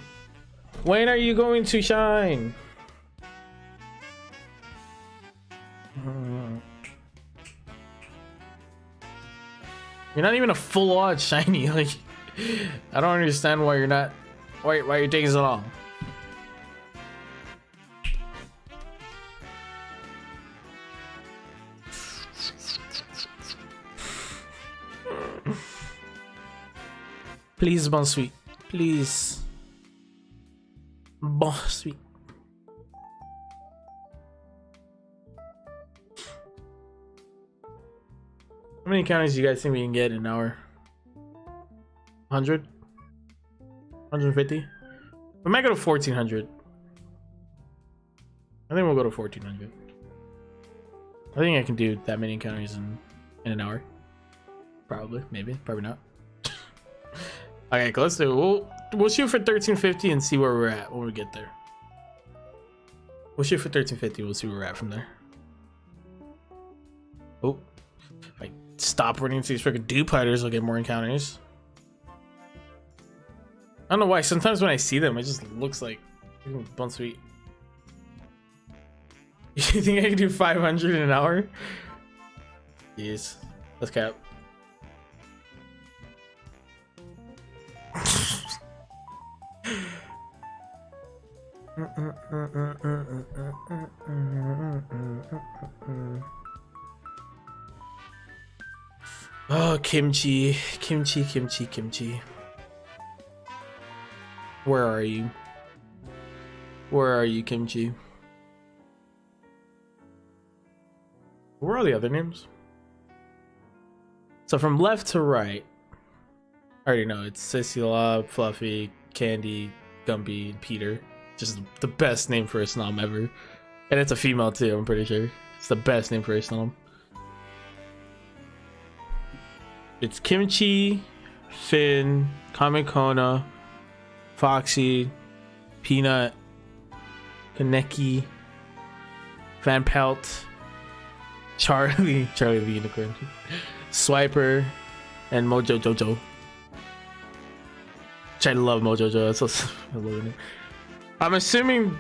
are you going to shine? You're not even a full odd shiny. Like, I don't understand why you're not. Why you're taking so long. Please, bon sweet. Please. Bon sweet. How many counties do you guys think we can get in an hour? 100? 150? We might go to 1400. I think we'll go to 1400. I think I can do that many encounters in an hour. Probably, maybe, probably not. Okay, let's do it. We'll shoot for 1350 and see where we're at when we get there. We'll shoot for 1350. We'll see where we're at from there. Oh, if I stop running into these freaking dupe hiders, I'll get more encounters. I don't know why. Sometimes when I see them, it just looks like bun sweet. You think I can do 500 in an hour? Yes. Let's cap. Oh, kimchi. Where are you? Where are you, kimchi? Where are the other names? So from left to right, I already know it's Cicela, Fluffy, Candy, Gumby, and Peter. Just the best name for a snom ever. And it's a female too, I'm pretty sure. It's the best name for a snom. It's Kimchi, Finn, Kamikona, Foxy, Peanut, Kaneki, Van Pelt, Charlie the Unicorn, Swiper, and Mojo Jojo. Which I love Mojo Jojo. That's so I love it. I'm assuming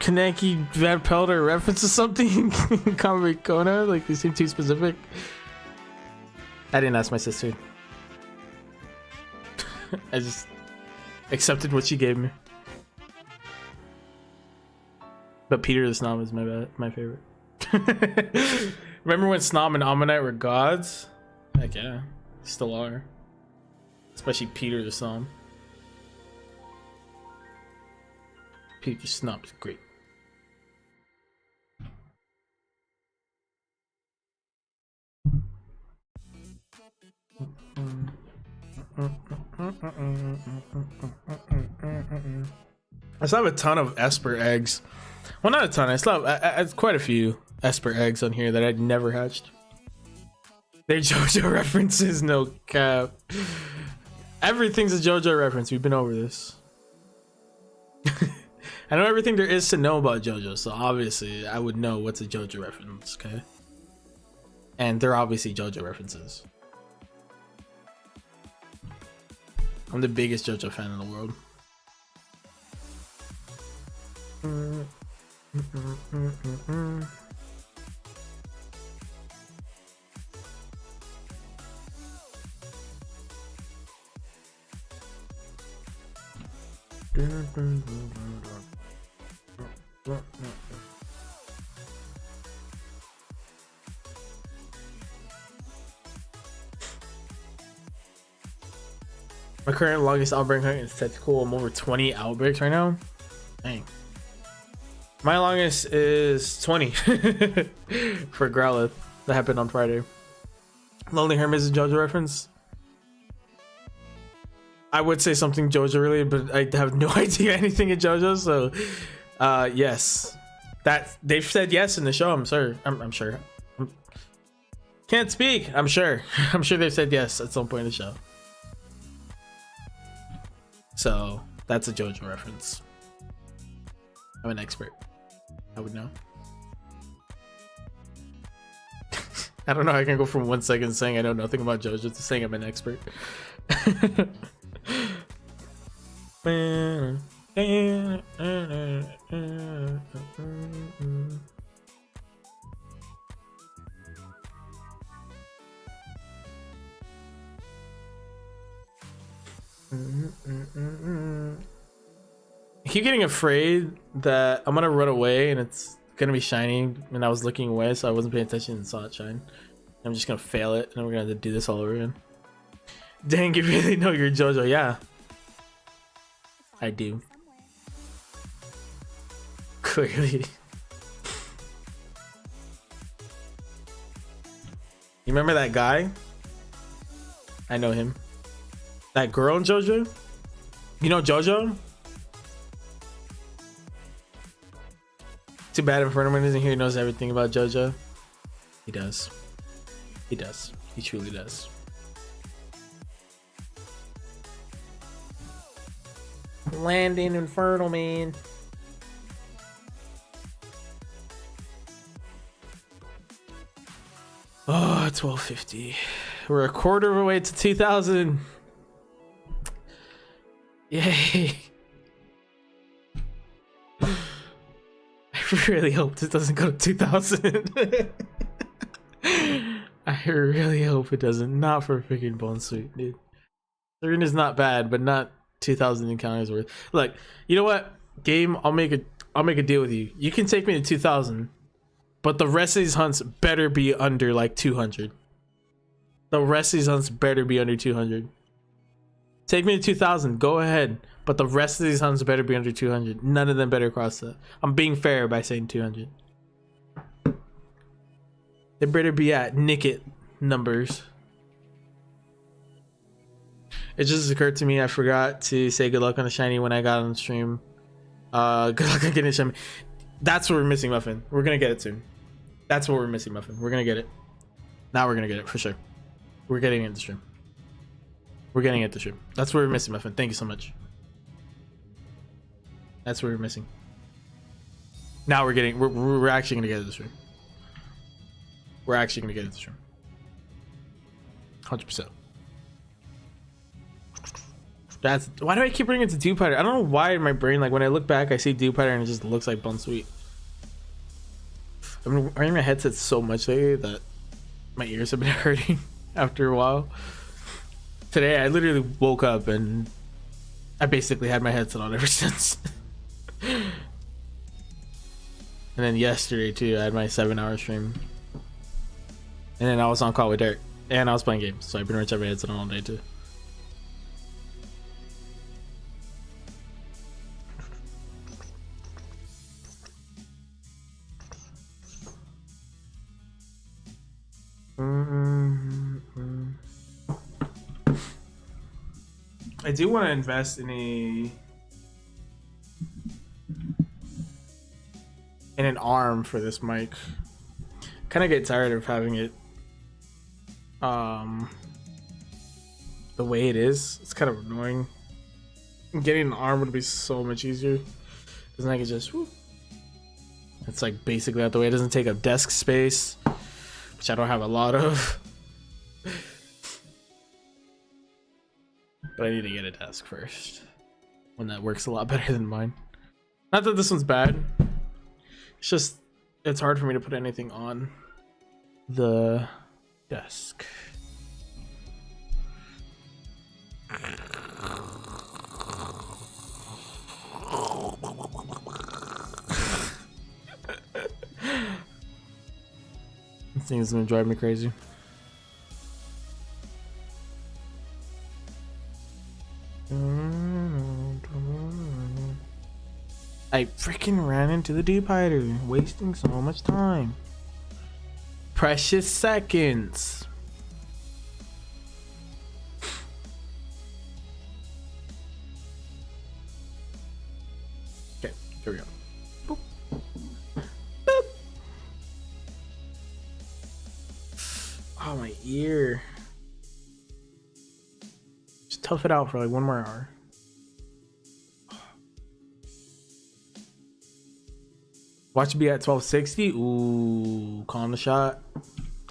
Kaneki Van Pelt are reference to something. Kamikona, like they seem too specific. I didn't ask my sister. I just accepted what she gave me. But Peter the Snom is my favorite. Remember when Snom and Ammonite were gods? Heck yeah, still are. Especially Peter the Snom. Peter the Snom's great. I still have a ton of espurr eggs. Well, not a ton. I still have quite a few espurr eggs on here that I'd never hatched. They're JoJo references, no cap. Everything's a JoJo reference. We've been over this. I know everything there is to know about JoJo, so obviously I would know what's a JoJo reference, okay? And they're obviously JoJo references. I'm the biggest JoJo fan in the world. My current longest outbreak hunt is tactical. I'm over 20 outbreaks right now. Dang. My longest is 20 for Growlithe. That happened on Friday. Lonely Hermit is a JoJo reference. I would say something JoJo related, but I have no idea anything in JoJo. So, yes, that they've said yes in the show. I'm sure. I'm sure. Can't speak. I'm sure. I'm sure they've said yes at some point in the show. So that's a JoJo reference. I'm an expert. I would know. I don't know how I can go from 1 second saying I know nothing about JoJo to saying I'm an expert. I keep getting afraid that I'm gonna run away and it's gonna be shining, and I was looking away, so I wasn't paying attention and saw it shine. I'm just gonna fail it, and we're gonna have to do this all over again. Dang, you really know you're JoJo? Yeah, I do. Clearly. You remember that guy? I know him. That girl in JoJo? You know JoJo? Too bad Inferno isn't here. He knows everything about JoJo. He does. He does. He truly does. Landing Inferno Man. Oh, 1250. We're a quarter of a way to 2000. Yay. I really hope this doesn't go to 2000. I really hope it doesn't. Not for freaking Bone Sweet, dude. 3 is not bad, but not 2000 encounters worth. Look, you know what? Game, I'll make a deal with you. You can take me to 2000, but the rest of these hunts better be under like 200. The rest of these hunts better be under 200. Take me to 2000, go ahead. But the rest of these hunts better be under 200. None of them better cross that. I'm being fair by saying 200. They better be at nick it numbers. It just occurred to me I forgot to say good luck on the shiny when I got on the stream. Good luck on getting a shiny. That's what we're missing, Muffin. We're gonna get it soon. That's what we're missing, Muffin. We're gonna get it. Now we're gonna get it for sure. We're getting it in the stream. We're getting it in the stream. That's what we're missing, Muffin. Thank you so much. That's what we're missing. Now we're getting. We're actually gonna get it in the stream. We're actually gonna get it in the stream. 100%. That's why do I keep bringing it to Dewpider? I don't know why in my brain, like when I look back, I see Dewpider and it just looks like Bone Sweet. I've been wearing my headset so much lately that my ears have been hurting after a while. Today, I literally woke up and I basically had my headset on ever since. And then yesterday too, I had my 7-hour stream. And then I was on call with Derek. And I was playing games, so I've been having my headset on all day too. I do want to invest in an arm for this mic. Kind of get tired of having it the way it is. It's kind of annoying. Getting an arm would be so much easier. Because then I can just whoop. It's like basically out the way. It doesn't take up desk space, which I don't have a lot of. But I need to get a desk first. One that works a lot better than mine. Not that this one's bad. It's just, it's hard for me to put anything on the desk. This thing is gonna drive me crazy. I freaking ran into the deep hider, wasting so much time. Precious seconds. Okay, here we go. Boop. Boop. Oh, my ear. Just tough it out for like 1 more hour. Watch be at 1260. Ooh, calling the shot.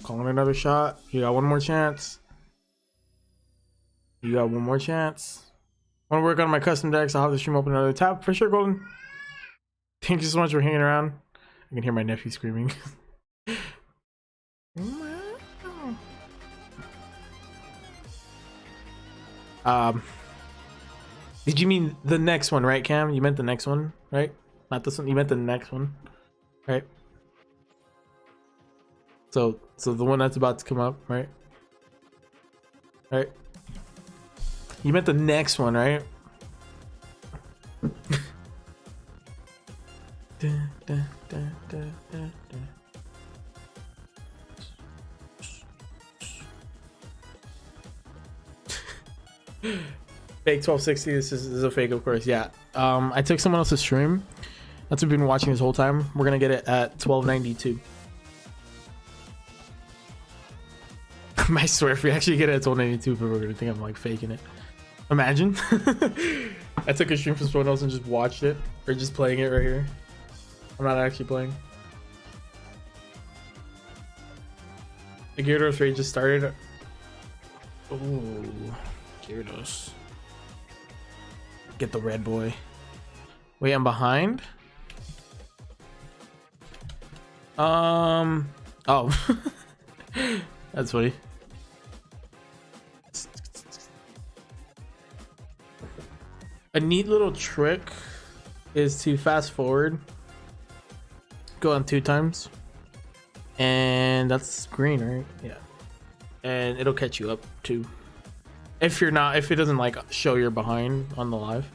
Calling another shot. You got 1 more chance. You got 1 more chance. Want to work on my custom decks? I'll have the stream open another tab for sure, Golden. Thank you so much for hanging around. I can hear my nephew screaming. Did you mean the next one, right, Cam? You meant the next one, right? Not this one. You meant the next one, right? So the one that's about to come up, right? Right. You meant the next one, right? Fake 1260. This is a fake, of course. Yeah. I took someone else's stream. That's what we've been watching this whole time. We're gonna get it at 1292. I swear, if we actually get it at 1292, people are gonna think I'm like faking it. Imagine. I took a stream from someone else and just watched it, or just playing it right here. I'm not actually playing. The Gyarados raid just started. Ooh, Gyarados. Get the red boy. Wait, I'm behind? Oh. That's funny. A neat little trick is to fast forward, go on 2 times, and that's green, right? Yeah. And it'll catch you up too. If you're not, if it doesn't like show you're behind on the live.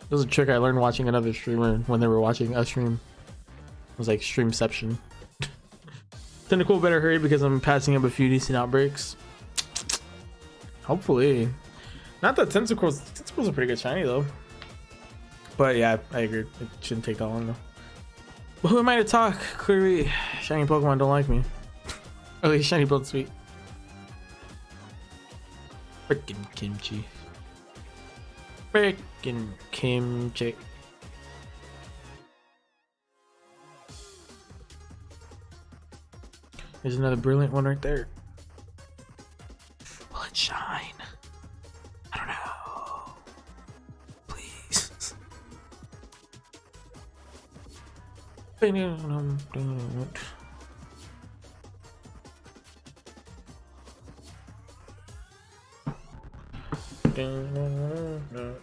It was a trick I learned watching another streamer when they were watching a stream. It was like streamception. Tentacle better hurry because I'm passing up a few decent outbreaks. Hopefully. Not that Tentacles are pretty good shiny though. But yeah, I agree. It shouldn't take that long though. But who am I to talk? Clearly, shiny Pokemon don't like me. At least shiny build sweet. Frickin' kimchi. Frickin' kimchi. There's another brilliant one right there. Will it shine? I don't know. Please.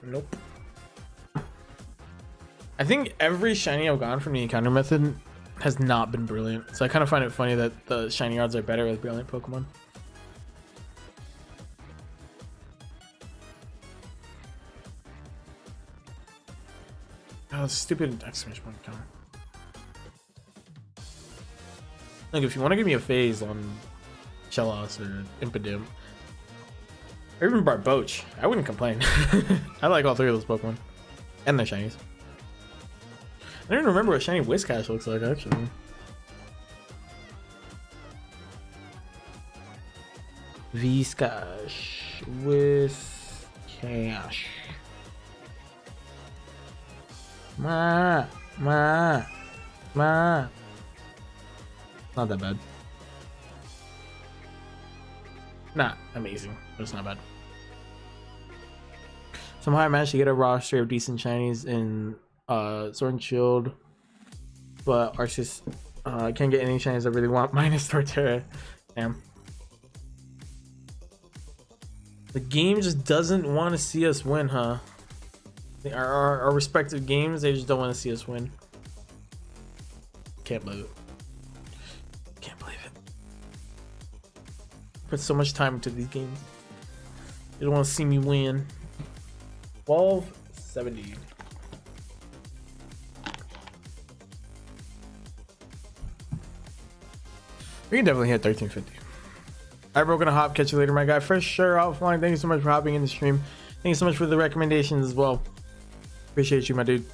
Nope. I think every shiny I've gotten from the encounter method has not been brilliant, so I kind of find it funny that the shiny odds are better with brilliant Pokemon. Oh, stupid exclamation point counter. Like, if you want to give me a phase on Chelos or Impidimp, or even Barboach, I wouldn't complain. I like all 3 of those Pokemon. And their shinies. I don't even remember what shiny Whiscash looks like, actually. Whiscash. Whiscash. Ma. Not that bad. Not amazing, but it's not bad. Somehow I managed to get a roster of decent shinies in Sword and Shield, but Arceus can't get any shinies I really want, minus Torterra. Damn. The game just doesn't want to see us win, huh? Our respective games, they just don't want to see us win. Can't believe it. Can't believe it. Put so much time into these games. They don't want to see me win. 12 70. We can definitely hit 1350. Alright, bro, gonna hop. Catch you later, my guy. For sure, offline. Thank you so much for hopping in the stream. Thank you so much for the recommendations as well. Appreciate you, my dude.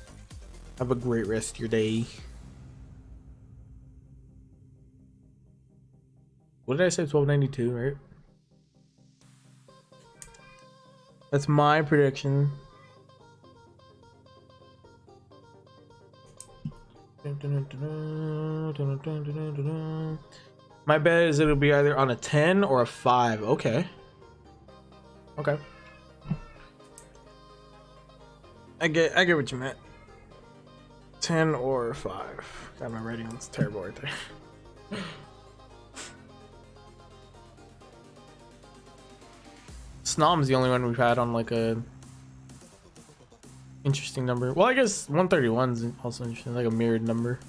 Have a great rest of your day. What did I say? 1292, right? That's my prediction. My bet is it'll be either on a 10 or a 5. Okay. Okay. I get what you meant. 10 or 5. God, my writing looks terrible right there. Snom's the only one we've had on like a interesting number. Well, I guess 131 is also interesting, like a mirrored number.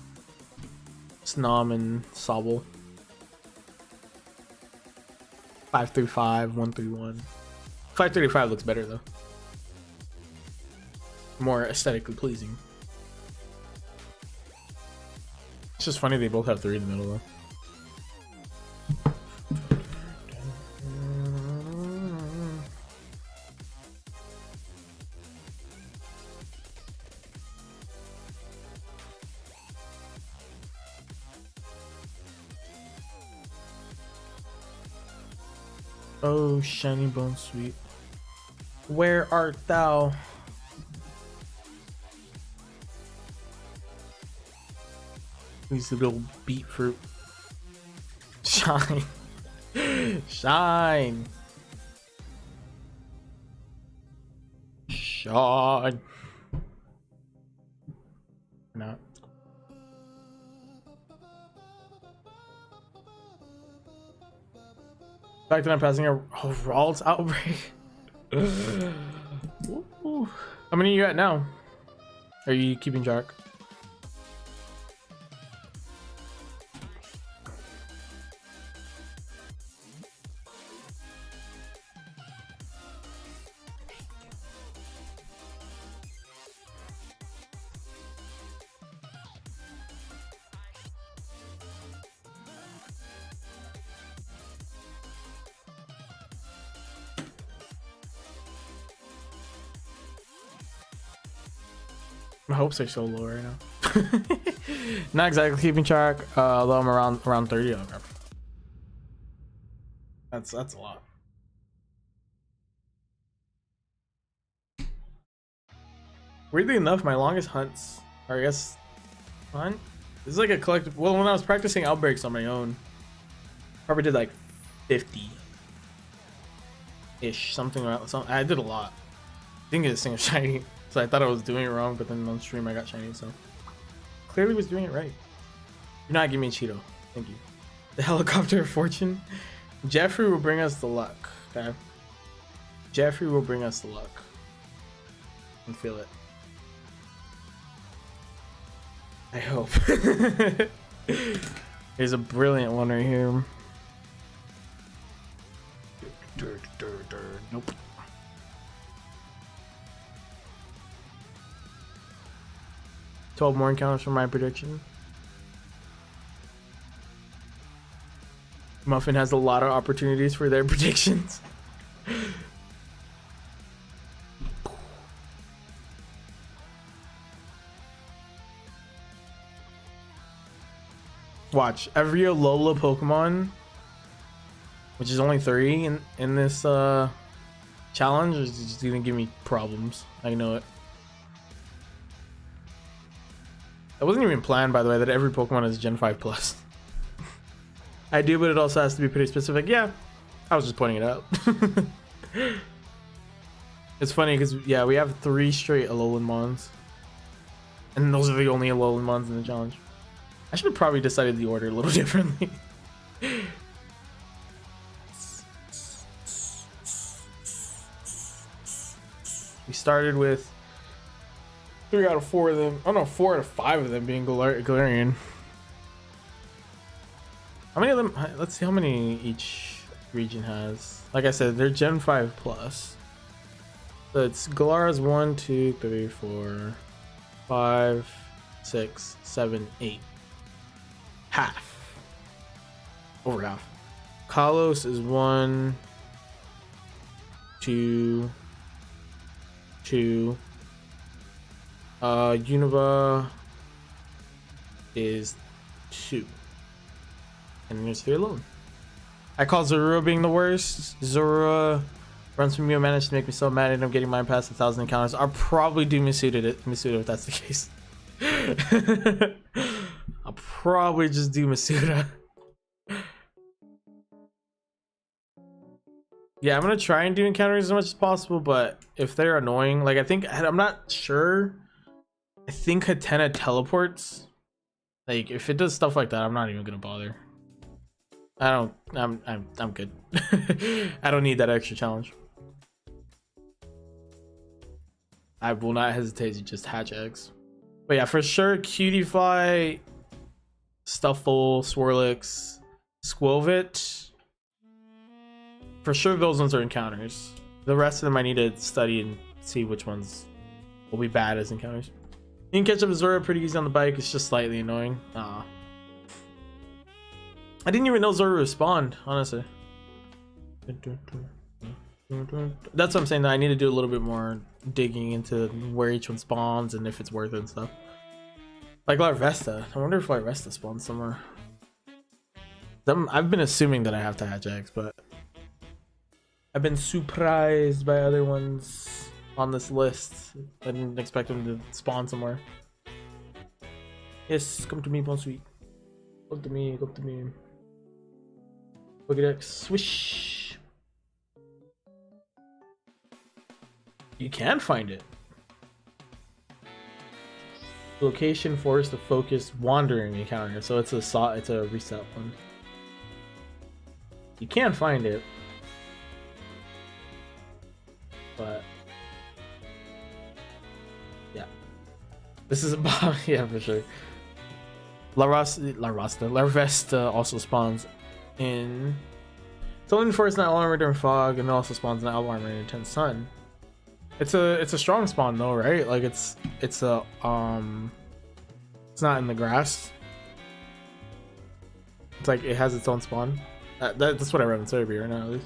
Snom and Sobble. 535, 131. 535 looks better though. More aesthetically pleasing. It's just funny they both have 3 in the middle though. Oh, shiny bone sweet. Where art thou? These little beet fruit. Shine. Shine. Shine. Not. Fact that I'm passing a Ralts outbreak. Ooh. How many are you at now? Are you keeping track? My hopes are so low right now. Not exactly keeping track, although I'm around 30. Okay. That's a lot. Weirdly enough, my longest hunts, or I guess hunt, this is like a collective. Well, when I was practicing outbreaks on my own, probably did like 50 ish, something around. I did a lot. Didn't get a single shiny. So I thought I was doing it wrong, but then on stream I got shiny, so clearly was doing it right. You're not giving me a Cheeto. Thank you. The helicopter of fortune. Jeffrey will bring us the luck. Okay. Jeffrey will bring us the luck. I can feel it. I hope. There's a brilliant one right here. Nope. $12 more encounters for my prediction. Muffin has a lot of opportunities for their predictions. Watch, every Alola Pokemon, which is only 3 in this challenge, is just gonna give me problems. I know it. That wasn't even planned, by the way, that every Pokemon is Gen 5 plus. I do, but it also has to be pretty specific. Yeah, I was just pointing it out. It's funny because, yeah, we have 3 straight Alolan Mons. And those are the only Alolan Mons in the challenge. I should have probably decided the order a little differently. We started with 3 out of 4 of them. Oh no, 4 out of 5 of them being Galarian. How many of them? Let's see how many each region has. Like I said, they're Gen 5 plus. So it's Galara's 1, 2, 3, 4, 5, 6, 7, 8. Half. Over half. Kalos is 1, 2, 2. Unova is 2. And there's 3 alone. I call Zorua being the worst. Zorua runs from you and managed to make me so mad I end up getting mine past 1,000 encounters. I'll probably do Masuda if that's the case. I'll probably just do Masuda. Yeah, I'm gonna try and do encounters as much as possible, but if they're annoying, like I'm not sure. I think Hatena teleports. Like if it does stuff like that, I'm not even gonna bother. I'm good. I don't need that extra challenge. I will not hesitate to just hatch eggs. But yeah, for sure, Cutiefly, Stuffle, Swirlix, Squilvit. For sure, those ones are encounters. The rest of them I need to study and see which ones will be bad as encounters. You can catch up with Zorua pretty easy on the bike. It's just slightly annoying. I didn't even know Zorua respawned, honestly. That's what I'm saying. That I need to do a little bit more digging into where each one spawns and if it's worth it and stuff. Like Larvesta. I wonder if Larvesta spawns somewhere. I've been assuming that I have to hatch eggs, but I've been surprised by other ones on this list. I didn't expect them to spawn somewhere. Yes, come to me, bon sweet. Come to me, come to me. Pokédex, swish. You can find it. Location, forest of focus, wandering encounter. So it's a reset one. You can find it, but yeah, this is about yeah for sure. Larvesta also spawns in. It's only in forest, not all armor during fog, and it also spawns in outlaw armor in intense sun. It's a strong spawn though, right? Like it's not in the grass. It's like it has its own spawn. That's what I read in Serbia right now, at least.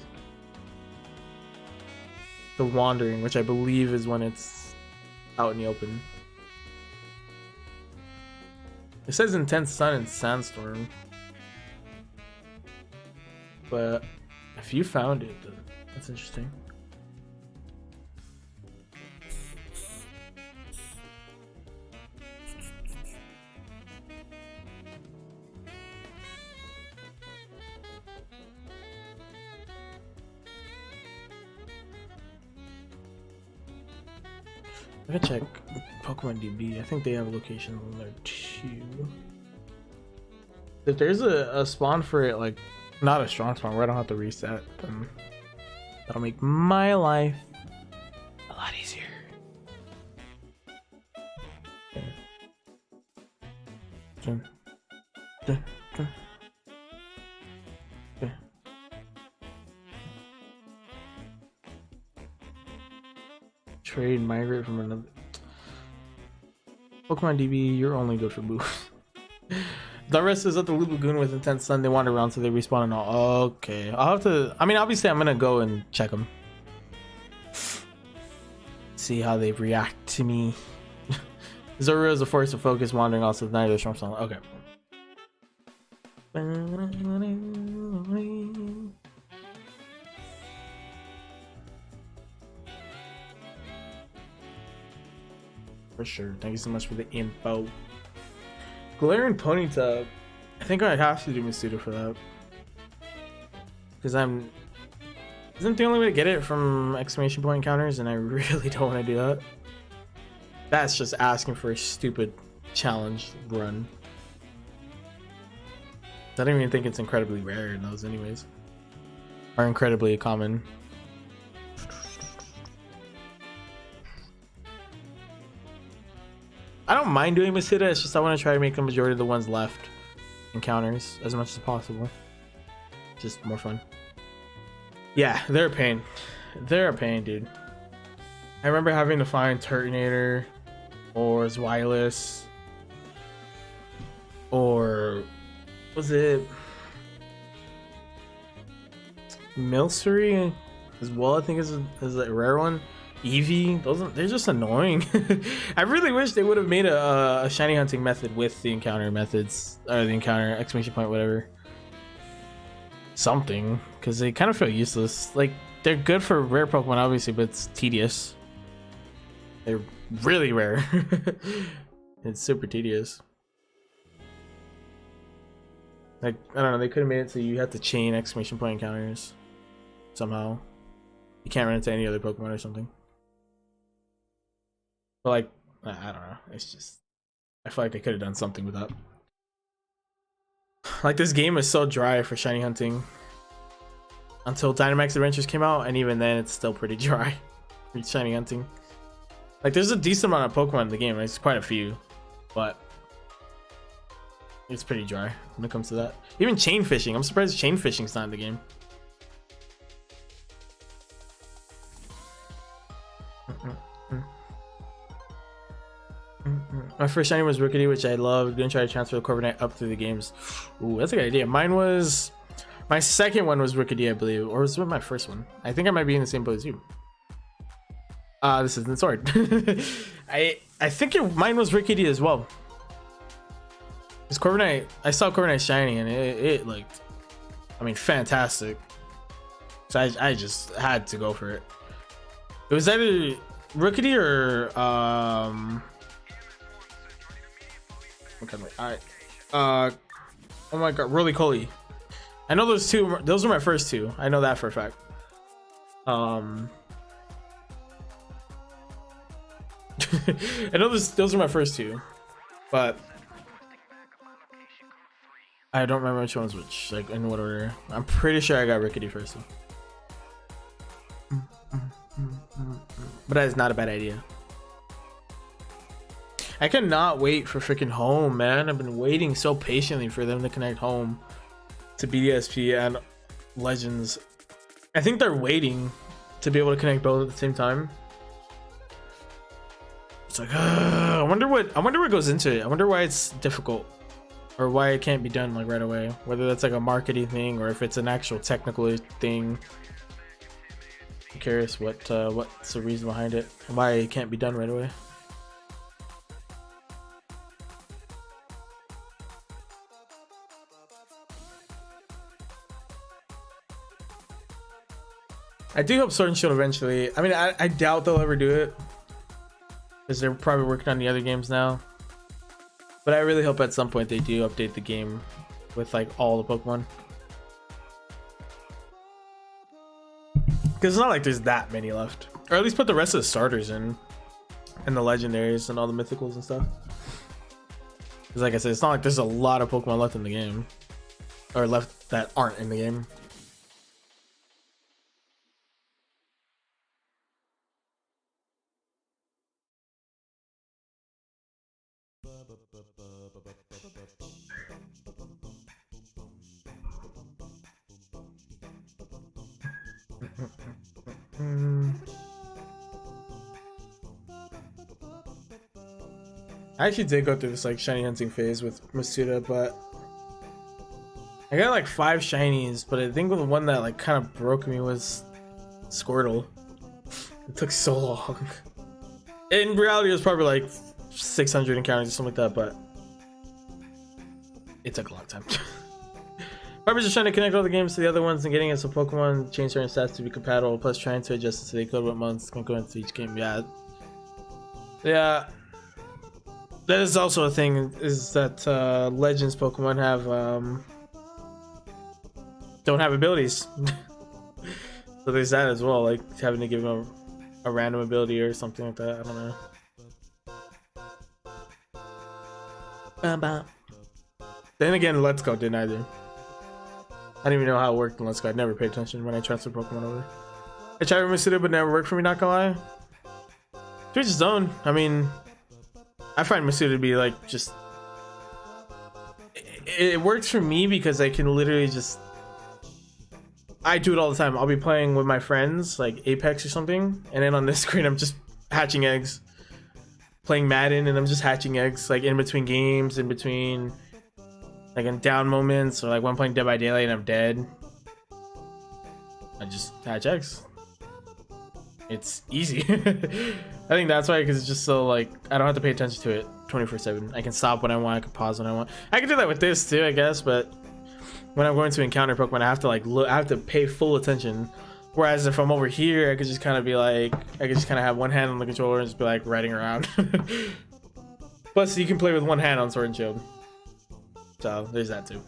The wandering, which I believe is when it's out in the open. It says intense sun and sandstorm, but if you found it, then that's interesting. I can check Pokemon DB. I think they have a location on there too. If there's a spawn for it, like not a strong spawn where I don't have to reset, then that'll make my life a lot easier. Trade, migrate from another. Pokemon DB, you're only good for boost. The rest is at the Loop Lagoon with intense sun. They wander around so they respawn and all. Okay, I'll have to. I mean, obviously, I'm gonna go and check them, see how they react to me. Zorua is a force of focus, wandering also with neither strong song. Okay. For sure. Thank you so much for the info. Galarian Ponyta. I think I have to do Masuda for that. Because isn't the only way to get it from exclamation point encounters, and I really don't want to do that. That's just asking for a stupid challenge run. I don't even think it's incredibly rare in those anyways. Or incredibly common. I don't mind doing Masuda, it's just I want to try to make the majority of the ones left encounters as much as possible. Just more fun. Yeah, they're a pain. They're a pain, dude. I remember having to find Turtonator or Zwilus or was it Milcery as well? I think is a rare one. Eevee, they're just annoying. I really wish they would have made a shiny hunting method with the encounter methods or the encounter exclamation point whatever. Something, because they kind of feel useless. Like they're good for rare Pokemon obviously, but it's tedious. They're really rare. It's super tedious. Like I don't know, they could have made it so you have to chain exclamation point encounters somehow. You can't run into any other Pokemon or something. But like I don't know, it's just I feel like they could have done something with that. Like this game is so dry for shiny hunting until Dynamax Adventures came out, and even then it's still pretty dry for shiny hunting. Like there's a decent amount of Pokemon in the game, it's quite a few, but it's pretty dry when it comes to that. Even chain fishing, I'm surprised chain fishing's not in the game. My first shiny was Rookity, which I loved. Gonna try to transfer the Corviknight up through the games. Ooh, that's a good idea. My second one was Rookity, I believe, or was it my first one? I think I might be in the same boat as you. This isn't Sword. I think mine was Rookity as well. Because Corviknight, I saw Corviknight shiny and it looked, I mean, fantastic. So I just had to go for it. It was either Rookity or okay, alright. Oh my god, Roly-Coly. I know those two. Those were my first two. I know that for a fact. I know those are my first two, but I don't remember which one's which, like in what order. I'm pretty sure I got Rickety first though. But that is not a bad idea. I cannot wait for freaking home, man. I've been waiting so patiently for them to connect home to BDSP and Legends. I think they're waiting to be able to connect both at the same time. It's like, I wonder what goes into it. I wonder why it's difficult, or why it can't be done like right away. Whether that's like a marketing thing or if it's an actual technical thing. I'm curious what's the reason behind it and why it can't be done right away. I do hope Sword and Shield eventually. I mean, I doubt they'll ever do it because they're probably working on the other games now. But I really hope at some point they do update the game with like all the Pokemon. Because it's not like there's that many left. Or at least put the rest of the starters in. And the legendaries and all the mythicals and stuff. Because like I said, it's not like there's a lot of Pokemon left in the game. Or left that aren't in the game. I actually did go through this like shiny hunting phase with Masuda, but I got like 5 shinies, but I think the one that like kind of broke me was Squirtle. It took so long. In reality, it was probably like 600 encounters or something like that, but it took a long time. Probably just trying to connect all the games to the other ones and getting us a Pokemon, change certain stats to be compatible, plus trying to adjust it so they code what months can go into each game. Yeah. That is also a thing, is that Legends Pokemon have don't have abilities. So there's that as well, like having to give them a random ability or something like that. I don't know. Then again, Let's Go didn't either. I didn't even know how it worked in Let's Go. I never paid attention when I transferred Pokemon over. I tried with Masuda, but never worked for me, not gonna lie. To each his own. I mean, I find Masuda to be like just... It works for me because I can literally just... I do it all the time. I'll be playing with my friends, like Apex or something, and then on this screen I'm just hatching eggs, playing Madden, and I'm just hatching eggs like in between games, in between like in down moments, or like when I'm playing Dead by Daylight and I'm dead. I just hatch eggs. It's easy. I think that's why, because it's just so like I don't have to pay attention to it 24/7. I can stop when I want. I can pause when I want. I can do that with this too, I guess. But when I'm going to encounter Pokemon, I have to like look. I have to pay full attention. Whereas if I'm over here, I could just kind of be like, I could just kind of have one hand on the controller and just be like riding around. Plus, you can play with one hand on Sword and Shield. So there's that too.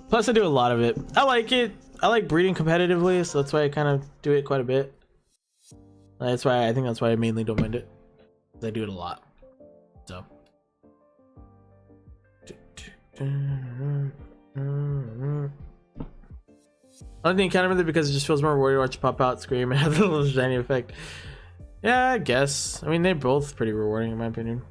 Plus, I do a lot of it. I like it. I like breeding competitively, so that's why I kind of do it quite a bit. That's why I think that's why I mainly don't mind it. I do it a lot. So. I like the encounter method because it just feels more rewarding to watch you pop out, scream, and have the little shiny effect. Yeah, I guess. I mean, they're both pretty rewarding in my opinion.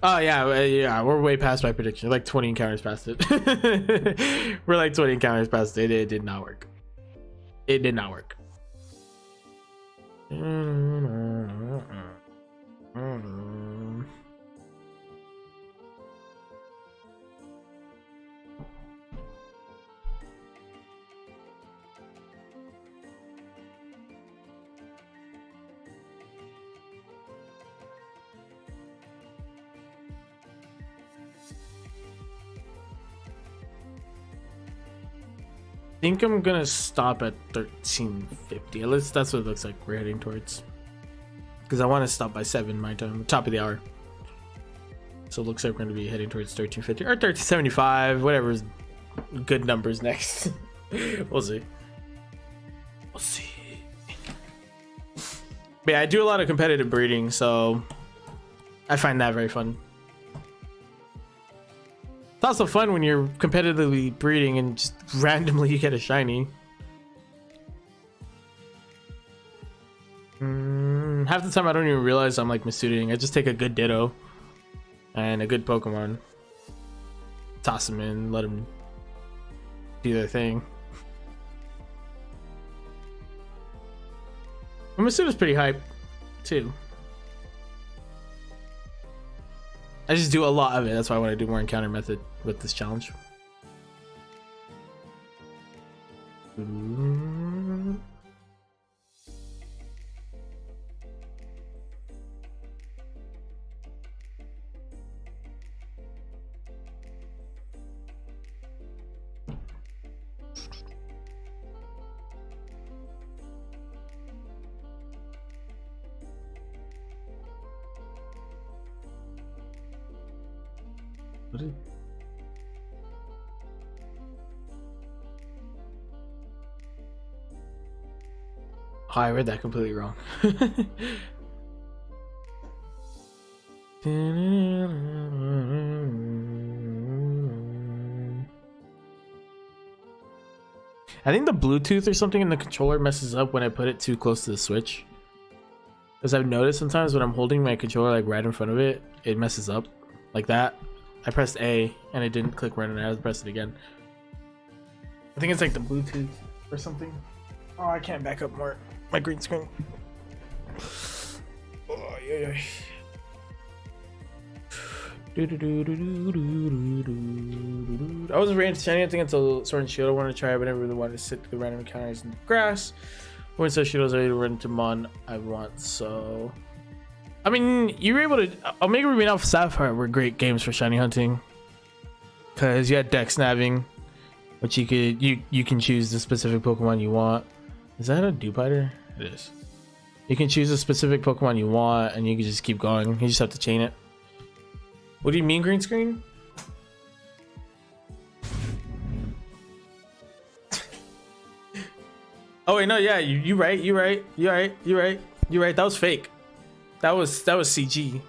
Oh yeah, we're way past my prediction. Like 20 encounters past it. We're like 20 encounters past it. It did not work. It did not work. I think I'm gonna stop at 1350. At least that's what it looks like we're heading towards. Because I want to stop by 7 my time, top of the hour. So it looks like we're gonna be heading towards 1350 or 1375, whatever's good numbers next. We'll see. We'll see. But yeah, I do a lot of competitive breeding, so I find that very fun. It's also fun when you're competitively breeding and just randomly you get a shiny. Half the time I don't even realize I'm like masudaing. I just take a good Ditto and a good Pokemon, toss them in, let them do their thing. And Masuda's pretty hype too. I just do a lot of it. That's why I want to do more encounter method with this challenge. Oh, I read that completely wrong. I think the Bluetooth or something in the controller messes up when I put it too close to the Switch. Because I've noticed sometimes when I'm holding my controller like right in front of it, it messes up like that. I pressed A and it didn't click right, and I had to press it again. I think it's like the Bluetooth or something. Oh, I can't back up more. My green screen. Oh, yeah. I wasn't ready to shiny anything until Sword and Shield. I wanted to try it, but I never really wanted to sit through random encounters in the grass. When Sword and Shield was ready to run into Mon, I want so. I mean, you were able to. Omega Ruby and Alpha Sapphire were great games for shiny hunting, because you had dex snapping, which you can choose the specific Pokemon you want. Is that a Dewpider? It is. You can choose a specific Pokemon you want, and you can just keep going. You just have to chain it. What do you mean green screen? Oh wait, no, yeah, you right. That was fake. That was CG.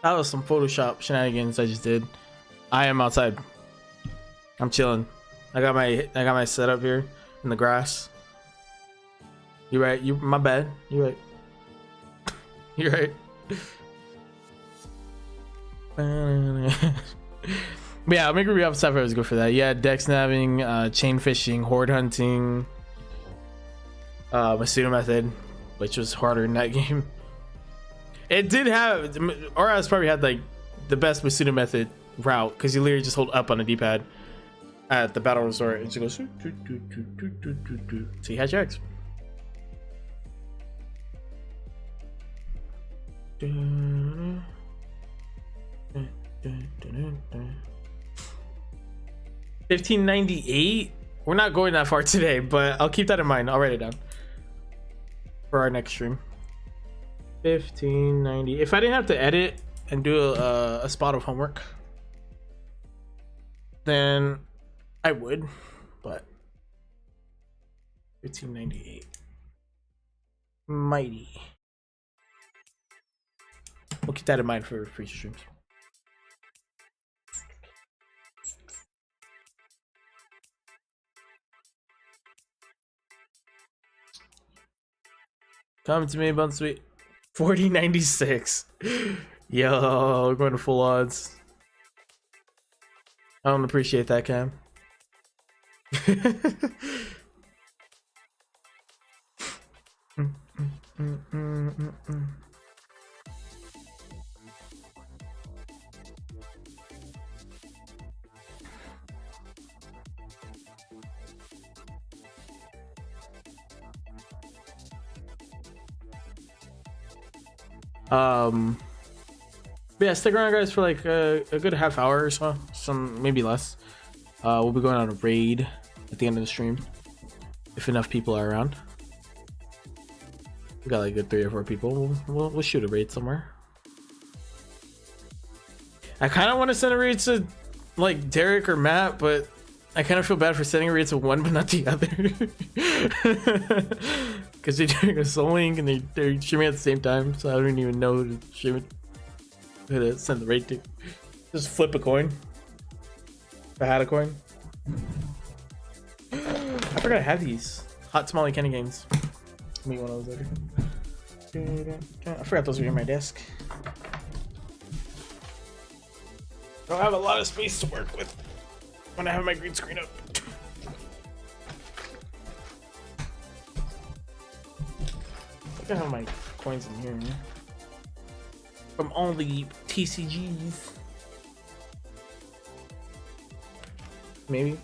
That was some Photoshop shenanigans I just did. I am outside. I'm chilling. I got my setup here in the grass. You're right. My bad. You're right. You're right. But yeah, I'll make a review of stuff. I was good for that. Yeah, deck snapping, chain fishing, horde hunting, masuda method, which was harder in that game. It did have, RS probably had like the best masuda method route because you literally just hold up on the D-pad at the battle resort and she goes. So you had your X. 1598. We're not going that far today, but I'll keep that in mind. I'll write it down for our next stream. 1590. If I didn't have to edit and do a spot of homework, then I would, but 1598. Mighty. We'll keep that in mind for future streams. Come to me, Bun Sweet. 4096. Yo, we're going to full odds. I don't appreciate that, Cam. But yeah, stick around, guys, for like a good half hour or so, some maybe less. We'll be going on a raid at the end of the stream if enough people are around. We got like a good 3 or 4 people. We'll shoot a raid somewhere. I kind of want to send a raid to like Derek or Matt, but I kind of feel bad for sending a raid to one but not the other. Because they're doing a Soul Link and they're streaming at the same time, so I don't even know who to stream it. Who to send the raid to. Just flip a coin. If I had a coin. I forgot I had these. Hot tamale candy canes. Meet one of those later. I forgot those were in my desk. I don't have a lot of space to work with when I have my green screen up. I think I have my coins in here. From all the TCGs. Maybe.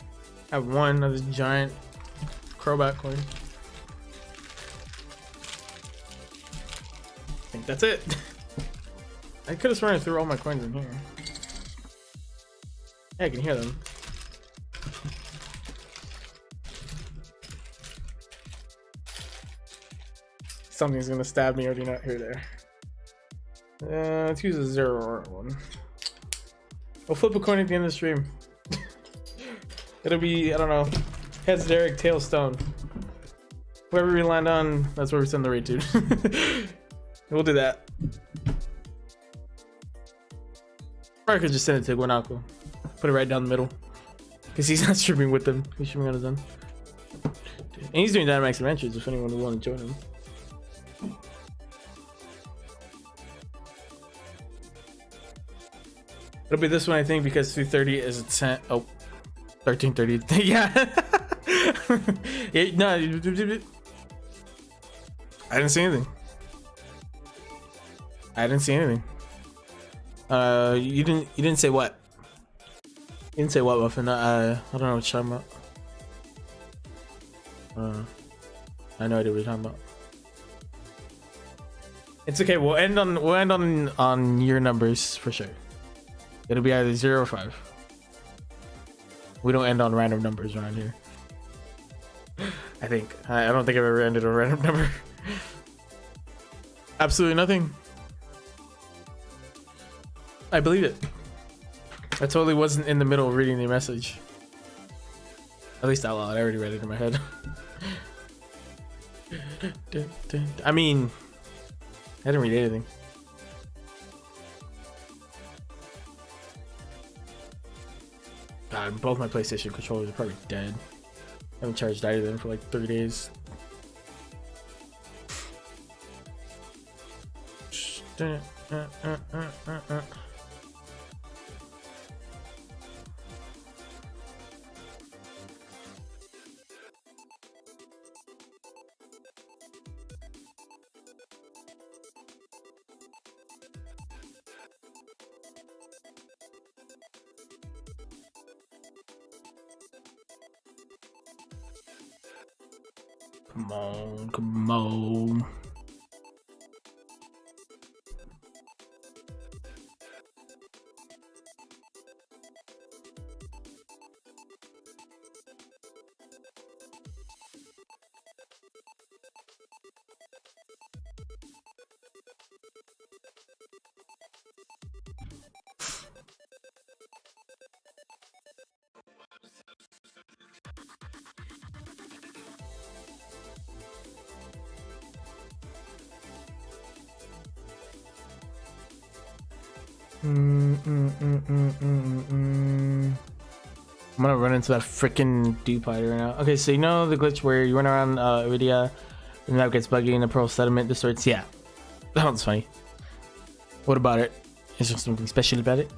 I have one of this giant crowbat coin. I think that's it. I could have sworn I threw all my coins in here. Yeah, I can hear them. Something's gonna stab me or do not hear there. Let's use a 0 or 1. We'll flip a coin at the end of the stream. It'll be, I don't know, heads Derek, tails Stone. Whoever we land on, that's where we send the raid to. We'll do that. Or I could just send it to Guanaco. Put it right down the middle. Because he's not streaming with them. He's streaming on his own. And he's doing Dynamax Adventures if anyone would want to join him. It'll be this one, I think, because 330 is a 10. Oh, 1330. Yeah. Yeah. No, I didn't see anything. I didn't see anything. You didn't say what? You didn't say what, Muffin? I don't know what you're talking about. I have no idea what you're talking about. It's okay. We'll end on your numbers for sure. It'll be either 0 or 5. We don't end on random numbers around here. I think. I don't think I've ever ended on a random number. Absolutely nothing. I believe it. I totally wasn't in the middle of reading the message. At least out loud. I already read it in my head. I mean, I didn't read anything. God, both my PlayStation controllers are probably dead. I haven't charged either of them for like 3 days. Come on, come on. I'm gonna run into that freaking duplicate right now. Okay, so you know the glitch where you run around Iridia and that gets buggy and the pearl sediment distorts? Yeah, that one's funny. What about it? Is there something special about it?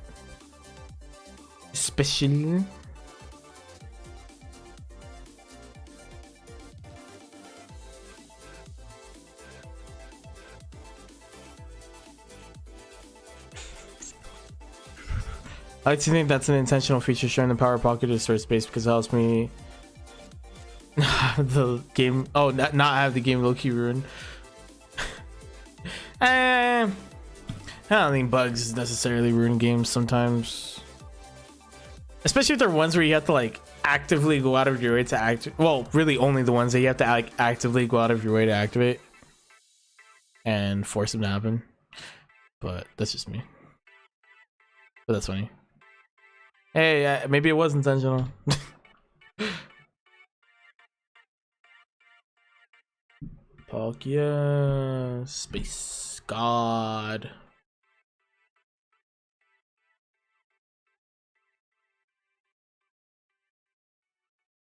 Special? I like to think that's an intentional feature showing the power pocket to store space because it helps me the game. Oh, not have the game low-key ruined. I don't think bugs necessarily ruin games sometimes, especially if they're ones where you have to like actively go out of your way to activate. Well, really only the ones that you have to like actively go out of your way to activate and force them to happen. But that's just me. But that's funny. Hey, maybe it was intentional. Palkia, Space God.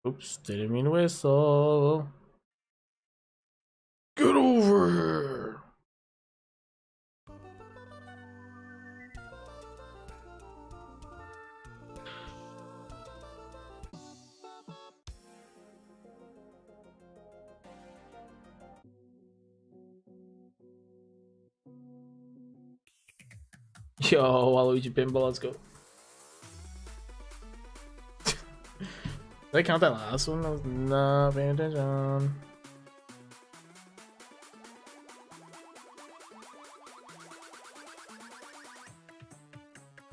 Oops, didn't mean to whistle. Get over here. Yo, Waluigi pinball, let's go. Did I count that last one? I was not paying attention.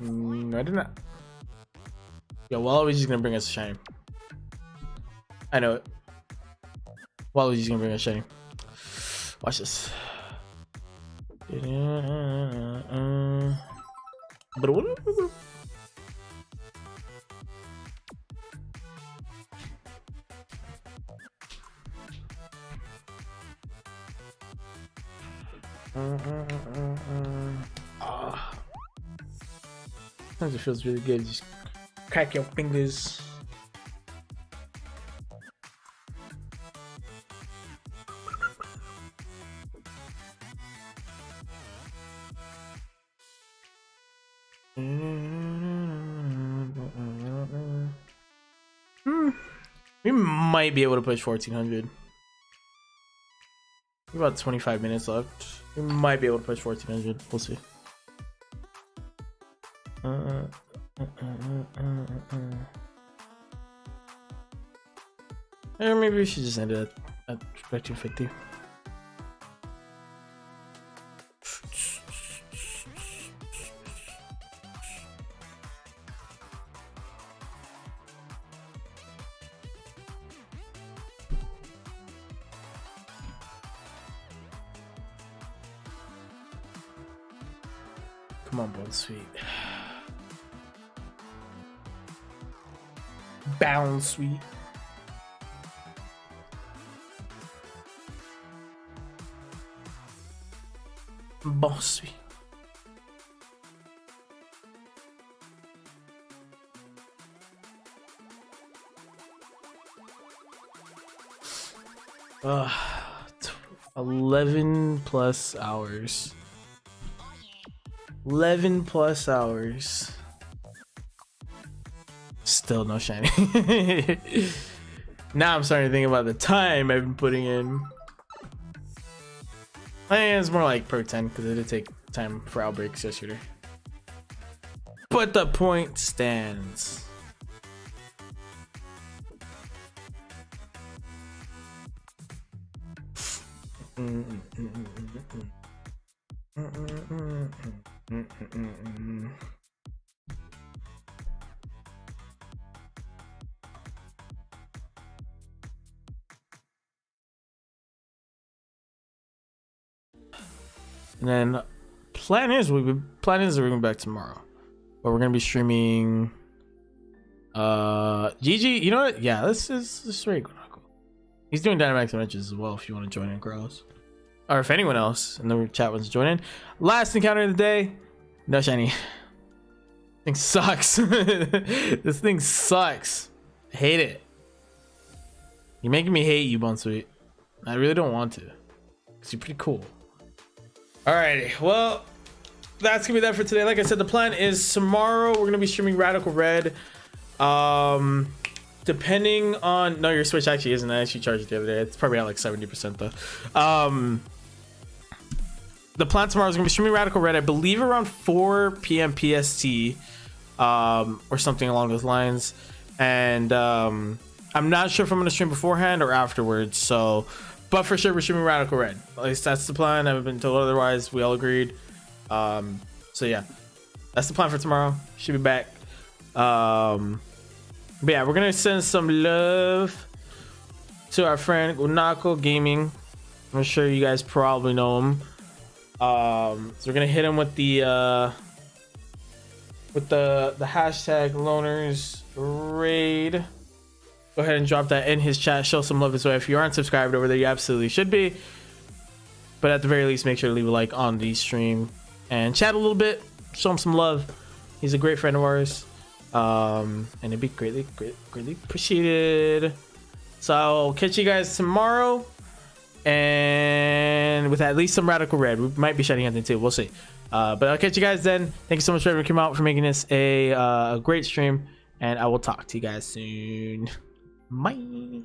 I did not. Yo, Waluigi's gonna bring us a shiny. I know it. Waluigi's gonna bring us a shiny. Watch this. Sometimes it feels really good. Just crack your fingers. We might be able to push 1400. About 25 minutes left. We might be able to push 1400. We'll see. Or maybe we should just end it at 250. Come on, bro, sweet. Bounce, sweet. Boss, sweet. Uh, 11 plus hours. 11 plus hours. Still no shiny. Now I'm starting to think about the time I've been putting in. I think it's more like per 10 because it did take time for outbreaks yesterday. But the point stands. And then plan is we're going back tomorrow, but we're gonna be streaming. GG, you know what? Yeah, this is very cool. He's doing Dynamax matches as well. If you want to join in, girls, or if anyone else in the chat wants to join in. Last encounter of the day. No shiny. Thing sucks. This thing sucks. I hate it. You're making me hate you, Bunsweet. I really don't want to, because you're pretty cool. Alrighty, well, that's gonna be that for today. Like I said, the plan is tomorrow we're gonna be streaming Radical Red. Depending on your Switch actually isn't. I actually charged it the other day. It's probably at like 70% though. The plan tomorrow is gonna be streaming Radical Red, I believe around 4 p.m. PST, or something along those lines. And I'm not sure if I'm gonna stream beforehand or afterwards, so but for sure we're streaming Radical Red. At least that's the plan. I haven't been told otherwise. We all agreed. So yeah, that's the plan for tomorrow. Should be back. But yeah, we're gonna send some love to our friend Unako Gaming. I'm sure you guys probably know him. So we're gonna hit him with the hashtag loners raid. Go ahead and drop that in his chat. Show some love this way. If you aren't subscribed over there, you absolutely should be. But at the very least, make sure to leave a like on the stream and chat a little bit. Show him some love. He's a great friend of ours. And it'd be greatly appreciated. So I'll catch you guys tomorrow, and with at least some Radical Red. We might be shedding anything too. We'll see. But I'll catch you guys then. Thank you so much for everyone who came out, for making this a great stream, and I will talk to you guys soon. Bye.